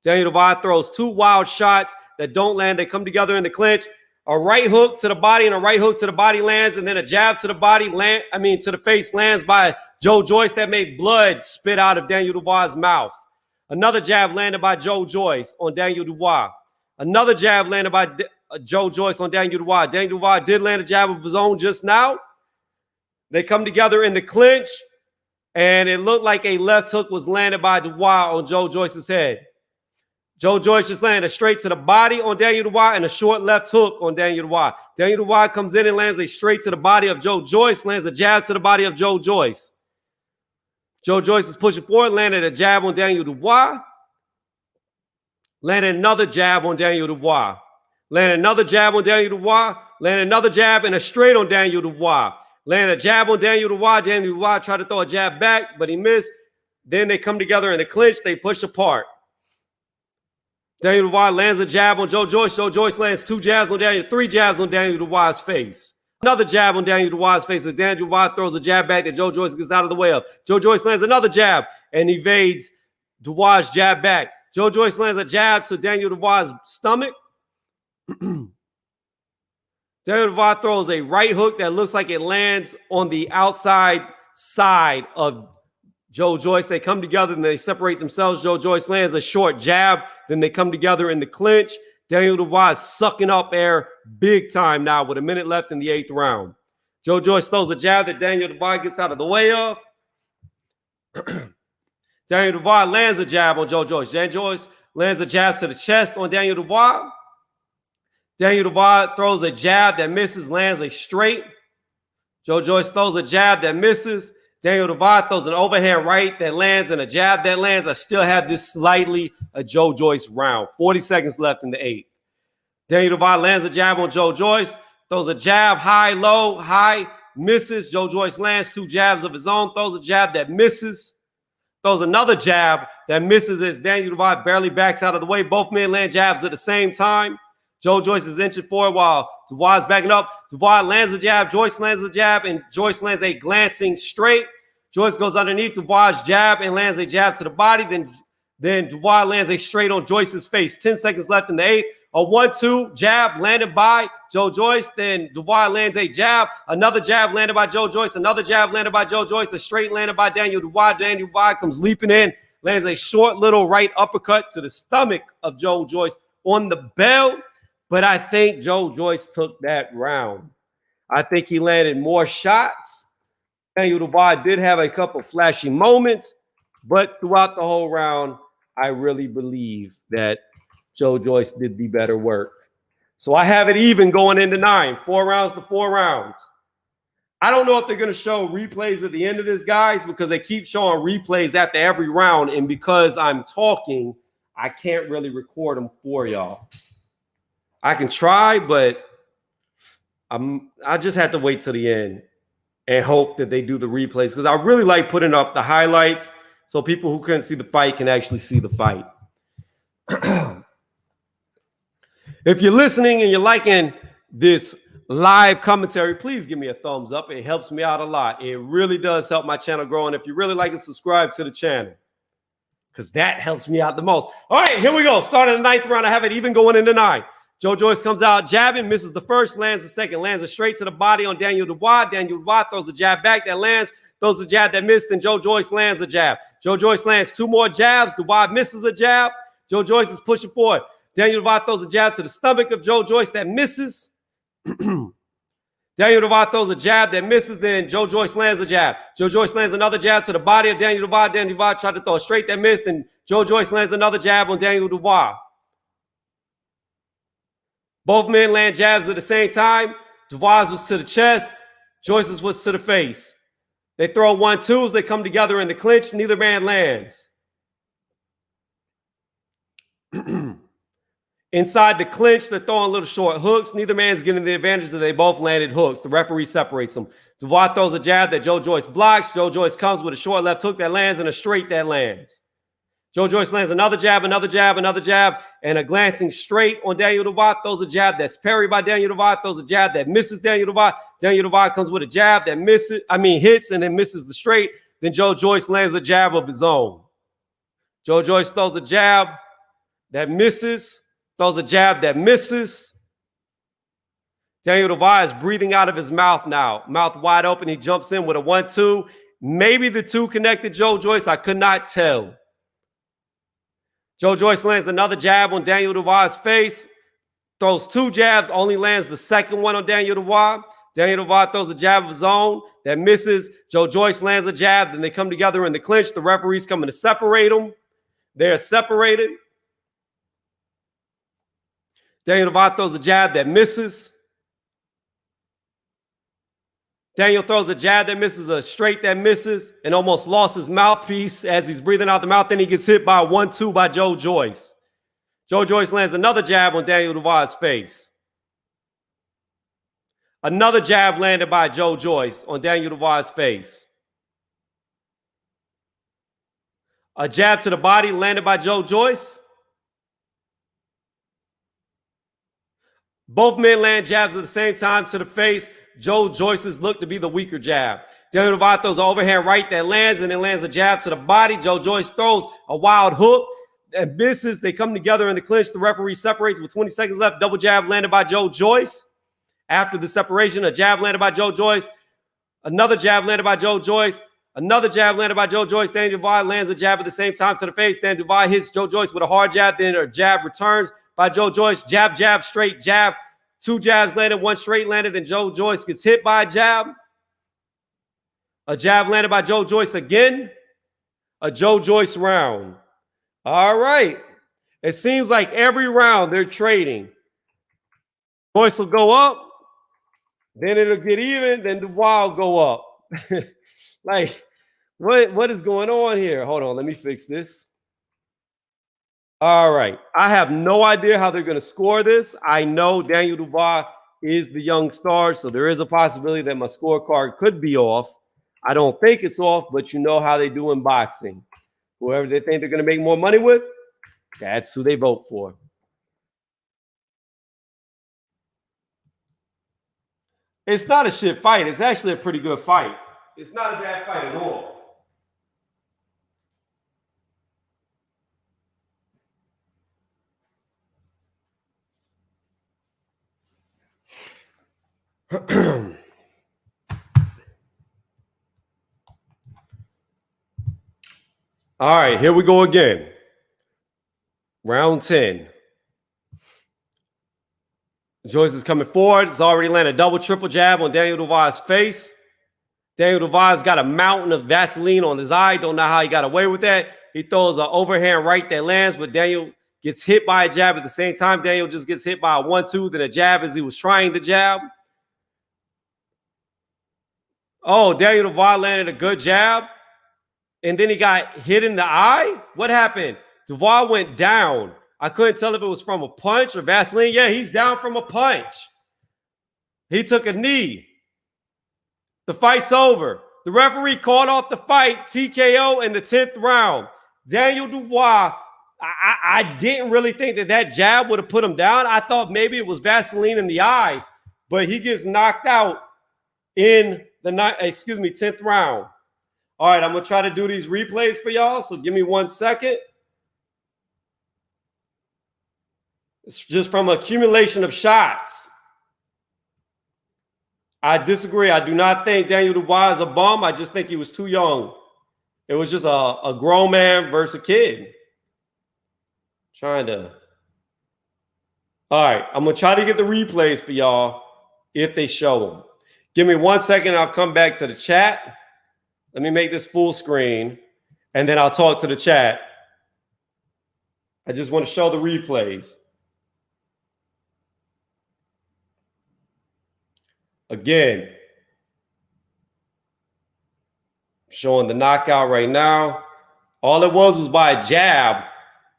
Daniel Dubois throws 2 wild shots that don't land. They come together in the clinch. A right hook to the body and a right hook to the body lands, and then a jab to the body to the face lands by Joy Joyce that made blood spit out of Daniel Dubois' mouth. Another jab landed by Joy Joyce on Daniel Dubois. Another jab landed by Joy Joyce on Daniel Dubois. Daniel Dubois did land a jab of his own just now. They come together in the clinch, and it looked like a left hook was landed by Dubois on Joy Joyce's head. Joy Joyce just landed straight to the body on Daniel Dubois and a short left hook on Daniel Dubois. Daniel Dubois comes in and lands a straight to the body of Joy Joyce, lands a jab to the body of Joy Joyce. Joy Joyce is pushing forward, landed a jab on Daniel Dubois. Landed another jab on Daniel Dubois. Landed another jab on Daniel Dubois. Landed another jab and a straight on Daniel Dubois. Landed a jab on Daniel Dubois. Daniel Dubois tried to throw a jab back, but he missed. Then they come together in the clinch. They push apart. Daniel Dubois lands a jab on Joe Joyce. Joe Joyce lands 2 jabs on Daniel, 3 jabs on Daniel Dubois' face. Another jab on Daniel Dubois' face as Daniel Dubois throws a jab back that Joe Joyce gets out of the way of. Joe Joyce lands another jab and evades Dubois' jab back. Joe Joyce lands a jab to Daniel Dubois' stomach. Daniel Dubois throws a right hook that looks like it lands on the outside side of Joe Joyce. They come together and they separate themselves. Joe Joyce lands a short jab. Then they come together in the clinch. Daniel Dubois is sucking up air big time now with a minute left in the 8th round. Joe Joyce throws a jab that Daniel Dubois gets out of the way of. Daniel Dubois lands a jab on Joe Joyce. Joe Joyce lands a jab to the chest on Daniel Dubois. Daniel Dubois throws a jab that misses, lands a straight. Joe Joyce throws a jab that misses. Daniel Dubois throws an overhand right that lands and a jab that lands. I still have this slightly a Joe Joyce round. 40 seconds left in the 8th. Daniel Dubois lands a jab on Joe Joyce. Throws a jab, high, low, high, misses. Joe Joyce lands 2 jabs of his own. Throws a jab that misses. Throws another jab that misses as Daniel Dubois barely backs out of the way. Both men land jabs at the same time. Joe Joyce is inching forward while Dubois is backing up. Dubois lands a jab. Joyce lands a jab. And Joyce lands a glancing straight. Joyce goes underneath Dubois' jab and lands a jab to the body. Then Dubois lands a straight on Joyce's face. 10 seconds left in the 8th. A 1-2 jab landed by Joe Joyce. Then Dubois lands a jab. Another jab landed by Joe Joyce. Another jab landed by Joe Joyce. A straight landed by Daniel Dubois. Daniel Dubois comes leaping in. Lands a short little right uppercut to the stomach of Joe Joyce on the bell. But I think Joe Joyce took that round. I think he landed more shots. Daniel Dubois did have a couple flashy moments, but throughout the whole round, I really believe that Joe Joyce did the better work. So I have it even going into 9, 4 rounds to 4 rounds. I don't know if they're going to show replays at the end of this, guys, because they keep showing replays after every round. And because I'm talking, I can't really record them for y'all. I can try, but I just have to wait till the end and hope that they do the replays, because I really like putting up the highlights so people who couldn't see the fight can actually see the fight. If you're listening and you're liking this live commentary, please give me a thumbs up. It helps me out a lot. It really does help my channel grow. And if you really like it, subscribe to the channel, because that helps me out the most. All right, here we go. Starting the 9th round. I have it even going into 9. Joe Joyce comes out jabbing, misses the first, lands the second, lands it straight to the body on Daniel Dubois. Daniel Dubois throws a jab back that lands, throws a jab that missed, and Joe Joyce lands a jab. Joe Joyce lands 2 more jabs. Dubois misses a jab. Joe Joyce is pushing forward. Daniel Dubois throws a jab to the stomach of Joe Joyce that misses. Daniel Dubois throws a jab that misses, then Joe Joyce lands a jab. Joe Joyce lands another jab to the body of Daniel Dubois. Daniel Dubois tried to throw a straight that missed, and Joe Joyce lands another jab on Daniel Dubois. Both men land jabs at the same time. Dubois was to the chest. Joyce's was to the face. They throw 1-2s. They come together in the clinch. Neither man lands. Inside the clinch, they're throwing little short hooks. Neither man's getting the advantage that they both landed hooks. The referee separates them. Dubois throws a jab that Joe Joyce blocks. Joe Joyce comes with a short left hook that lands and a straight that lands. Joe Joyce lands another jab, another jab, another jab, and a glancing straight on Daniel Dubois. Throws a jab that's parried by Daniel Dubois. Throws a jab that misses Daniel Dubois. Daniel Dubois comes with a jab that hits and then misses the straight. Then Joe Joyce lands a jab of his own. Joe Joyce throws a jab that misses. Throws a jab that misses. Daniel Dubois is breathing out of his mouth now. Mouth wide open. He jumps in with a 1-2. Maybe the 2 connected Joe Joyce. I could not tell. Joe Joyce lands another jab on Daniel Dubois' face. Throws 2 jabs. Only lands the second one on Daniel Dubois. Daniel Dubois throws a jab of his own that misses. Joe Joyce lands a jab. Then they come together in the clinch. The referee's coming to separate them. They're separated. Daniel Dubois throws a jab that misses. Daniel throws a jab that misses, a straight that misses, and almost lost his mouthpiece as he's breathing out the mouth. Then he gets hit by a 1-2 by Joe Joyce. Joe Joyce lands another jab on Daniel Dubois' face. Another jab landed by Joe Joyce on Daniel Dubois' face. A jab to the body landed by Joe Joyce. Both men land jabs at the same time to the face. Joy Joyce's look to be the weaker jab. Daniel Dubois throws an overhand right that lands and then lands a jab to the body. Joy Joyce throws a wild hook and misses. They come together in the clinch. The referee separates with 20 seconds left. Double jab landed by Joy Joyce. After the separation, a jab landed by Joy Joyce. Another jab landed by Joy Joyce. Another jab landed by Joy Joyce. Daniel Dubois lands a jab at the same time to the face. Daniel Dubois hits Joy Joyce with a hard jab. Then a jab returns by Joy Joyce. Jab, jab, straight jab. 2 jabs landed, 1 straight landed. Then Joy Joyce gets hit by a jab. A jab landed by Joy Joyce again. A Joy Joyce round. All right. It seems like every round they're trading. Joyce will go up. Then it'll get even. Then Dubois will go up. Like, what is going on here? Hold on. Let me fix this. All right. I have no idea how they're going to score this. I know Daniel Dubois is the young star, so there is a possibility that my scorecard could be off. I don't think it's off, but you know how they do in boxing. Whoever they think they're going to make more money with, that's who they vote for. It's not a shit fight. It's actually a pretty good fight. It's not a bad fight at all. All right, here we go again. Round 10. Joyce is coming forward. It's already landed a double, triple jab on Daniel Dubois' face. Daniel Dubois got a mountain of Vaseline on his eye. Don't know how he got away with that. He throws an overhand right that lands, but Daniel gets hit by a jab at the same time. Daniel just gets hit by a 1-2, then a jab as he was trying to jab. Oh, Daniel Dubois landed a good jab, and then he got hit in the eye? What happened? Dubois went down. I couldn't tell if it was from a punch or Vaseline. Yeah, he's down from a punch. He took a knee. The fight's over. The referee called off the fight, TKO in the 10th round. Daniel Dubois, I didn't really think that jab would have put him down. I thought maybe it was Vaseline in the eye, but he gets knocked out in the 10th round. All right, I'm going to try to do these replays for y'all, so give me 1 second. It's just from accumulation of shots. I disagree. I do not think Daniel Dubois is a bum. I just think he was too young. It was just a grown man versus a kid. All right, I'm going to try to get the replays for y'all if they show them. Give me 1 second. I'll come back to the chat. Let me make this full screen, and then I'll talk to the chat. I just want to show the replays. Again, showing the knockout right now. All it was by a jab,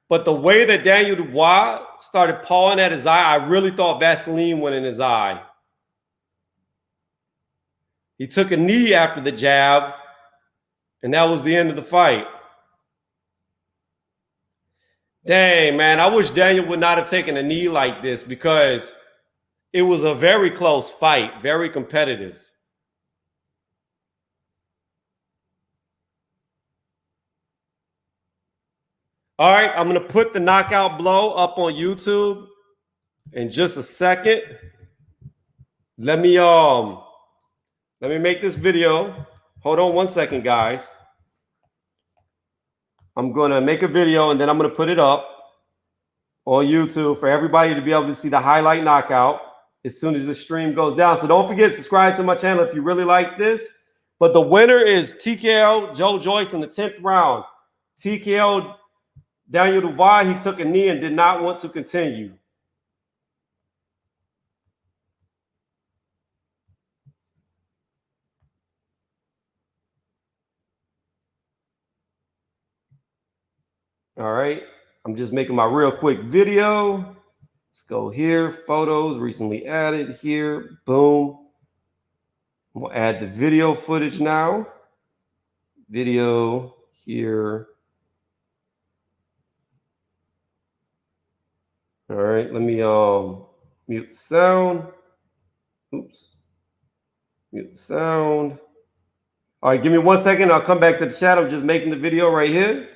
but the way that Daniel Dubois started pawing at his eye, I really thought Vaseline went in his eye. He took a knee after the jab, and that was the end of the fight. Dang, man, I wish Daniel would not have taken a knee like this because it was a very close fight, very competitive. All right, I'm going to put the knockout blow up on YouTube in just a second. Let me make this video. Hold on 1 second, guys. I'm going to make a video and then I'm going to put it up on YouTube for everybody to be able to see the highlight knockout as soon as the stream goes down. So don't forget to subscribe to my channel if you really like this. But the winner is TKO Joy Joyce in the 10th round. TKO Daniel Dubois, he took a knee and did not want to continue. All right, I'm just making my real quick video. Let's go here, photos recently added here, boom. We'll add the video footage now. Video here. All right, let me Mute the sound. Oops. Mute the sound. All right, give me 1 second. I'll come back to the chat. I'm just making the video right here.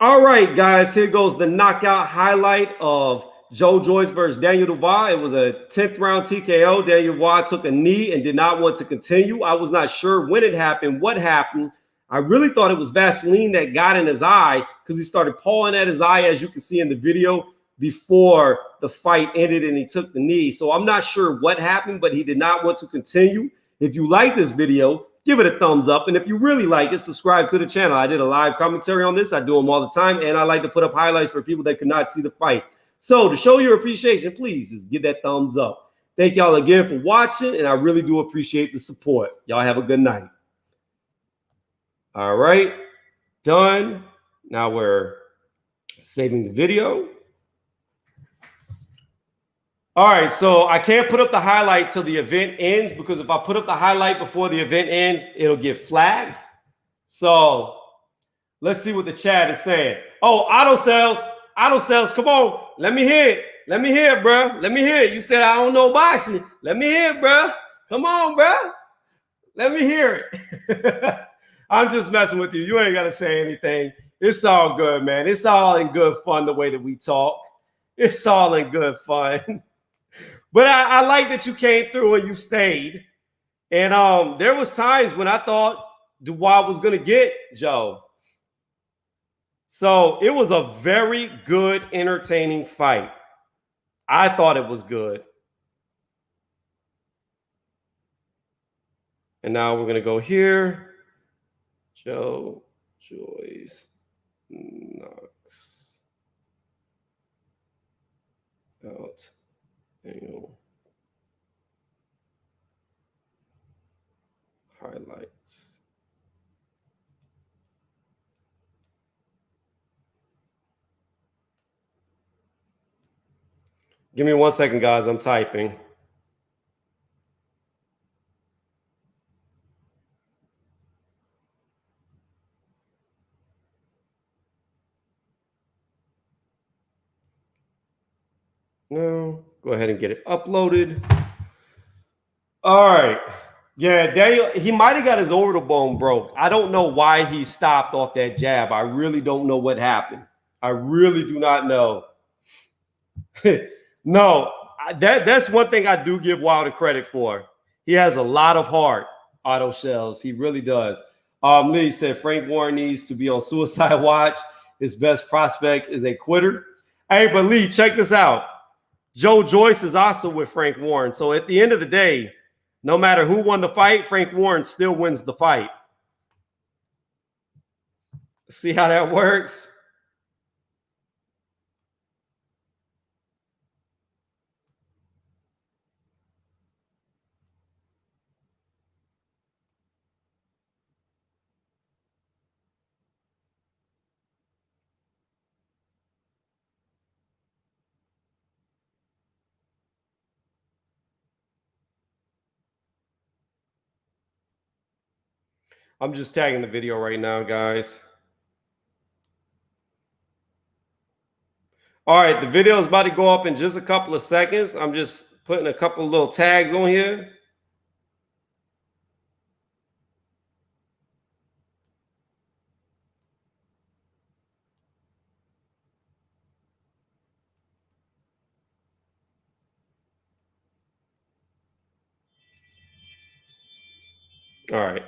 All right, guys, here goes the knockout highlight of Joy Joyce versus Daniel Dubois. It was a 10th round TKO. Daniel Dubois took a knee and did not want to continue. I was not sure when it happened, what happened. I really thought it was Vaseline that got in his eye because he started pawing at his eye, as you can see in the video, before the fight ended and he took the knee. So I'm not sure what happened, but he did not want to continue. If you like this video, give it a thumbs up. And if you really like it, subscribe to the channel. I did a live commentary on this. I do them all the time. And I like to put up highlights for people that could not see the fight. So to show your appreciation, please just give that thumbs up. Thank y'all again for watching. And I really do appreciate the support. Y'all have a good night. All right. Done. Now we're saving the video. All right, so I can't put up the highlight till the event ends because if I put up the highlight before the event ends, it'll get flagged. So let's see what the chat is saying. Oh, auto sales, come on. Let me hear it. Let me hear it, bro. Let me hear it. You said I don't know boxing. Let me hear it, bro. Come on, bro. Let me hear it. I'm just messing with you. You ain't got to say anything. It's all good, man. It's all in good fun the way that we talk. It's all in good fun. But I like that you came through and you stayed. And there was times when I thought Dubois was going to get Joe. So it was a very good, entertaining fight. I thought it was good. And now we're going to go here. Joy Joyce knocks out Daniel. Highlights. Give me 1 second, guys. I'm typing. No, go ahead and get it uploaded. All right. Yeah, Daniel, he might have got his orbital bone broke. I don't know why he stopped off that jab. I really don't know what happened. I really do not know. No, that's one thing I do give Wilder credit for. He has a lot of heart, auto shells. He really does. Lee said Frank Warren needs to be on suicide watch. His best prospect is a quitter. Hey, but Lee, check this out. Joy Joyce is also with Frank Warren. So at the end of the day, no matter who won the fight, Frank Warren still wins the fight. See how that works? I'm just tagging the video right now, guys. All right, the video is about to go up in just a couple of seconds. I'm just putting a couple of little tags on here. All right,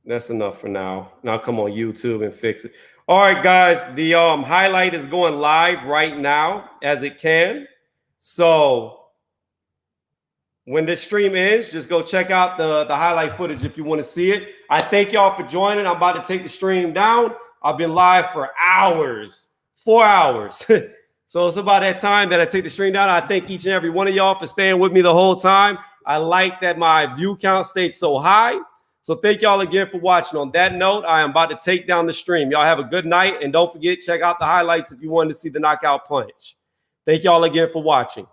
that's enough for now. Now come on YouTube and fix it. All right, guys, the highlight is going live right now as it can. So when this stream ends, just go check out the highlight footage if you want to see it. I thank y'all for joining. I'm about to take the stream down. I've been live for hours, 4 hours. So it's about that time that I take the stream down. I thank each and every one of y'all for staying with me the whole time. I like that my view count stayed so high. So thank y'all again for watching. On that note, I am about to take down the stream. Y'all have a good night. And don't forget, check out the highlights if you wanted to see the knockout punch. Thank y'all again for watching.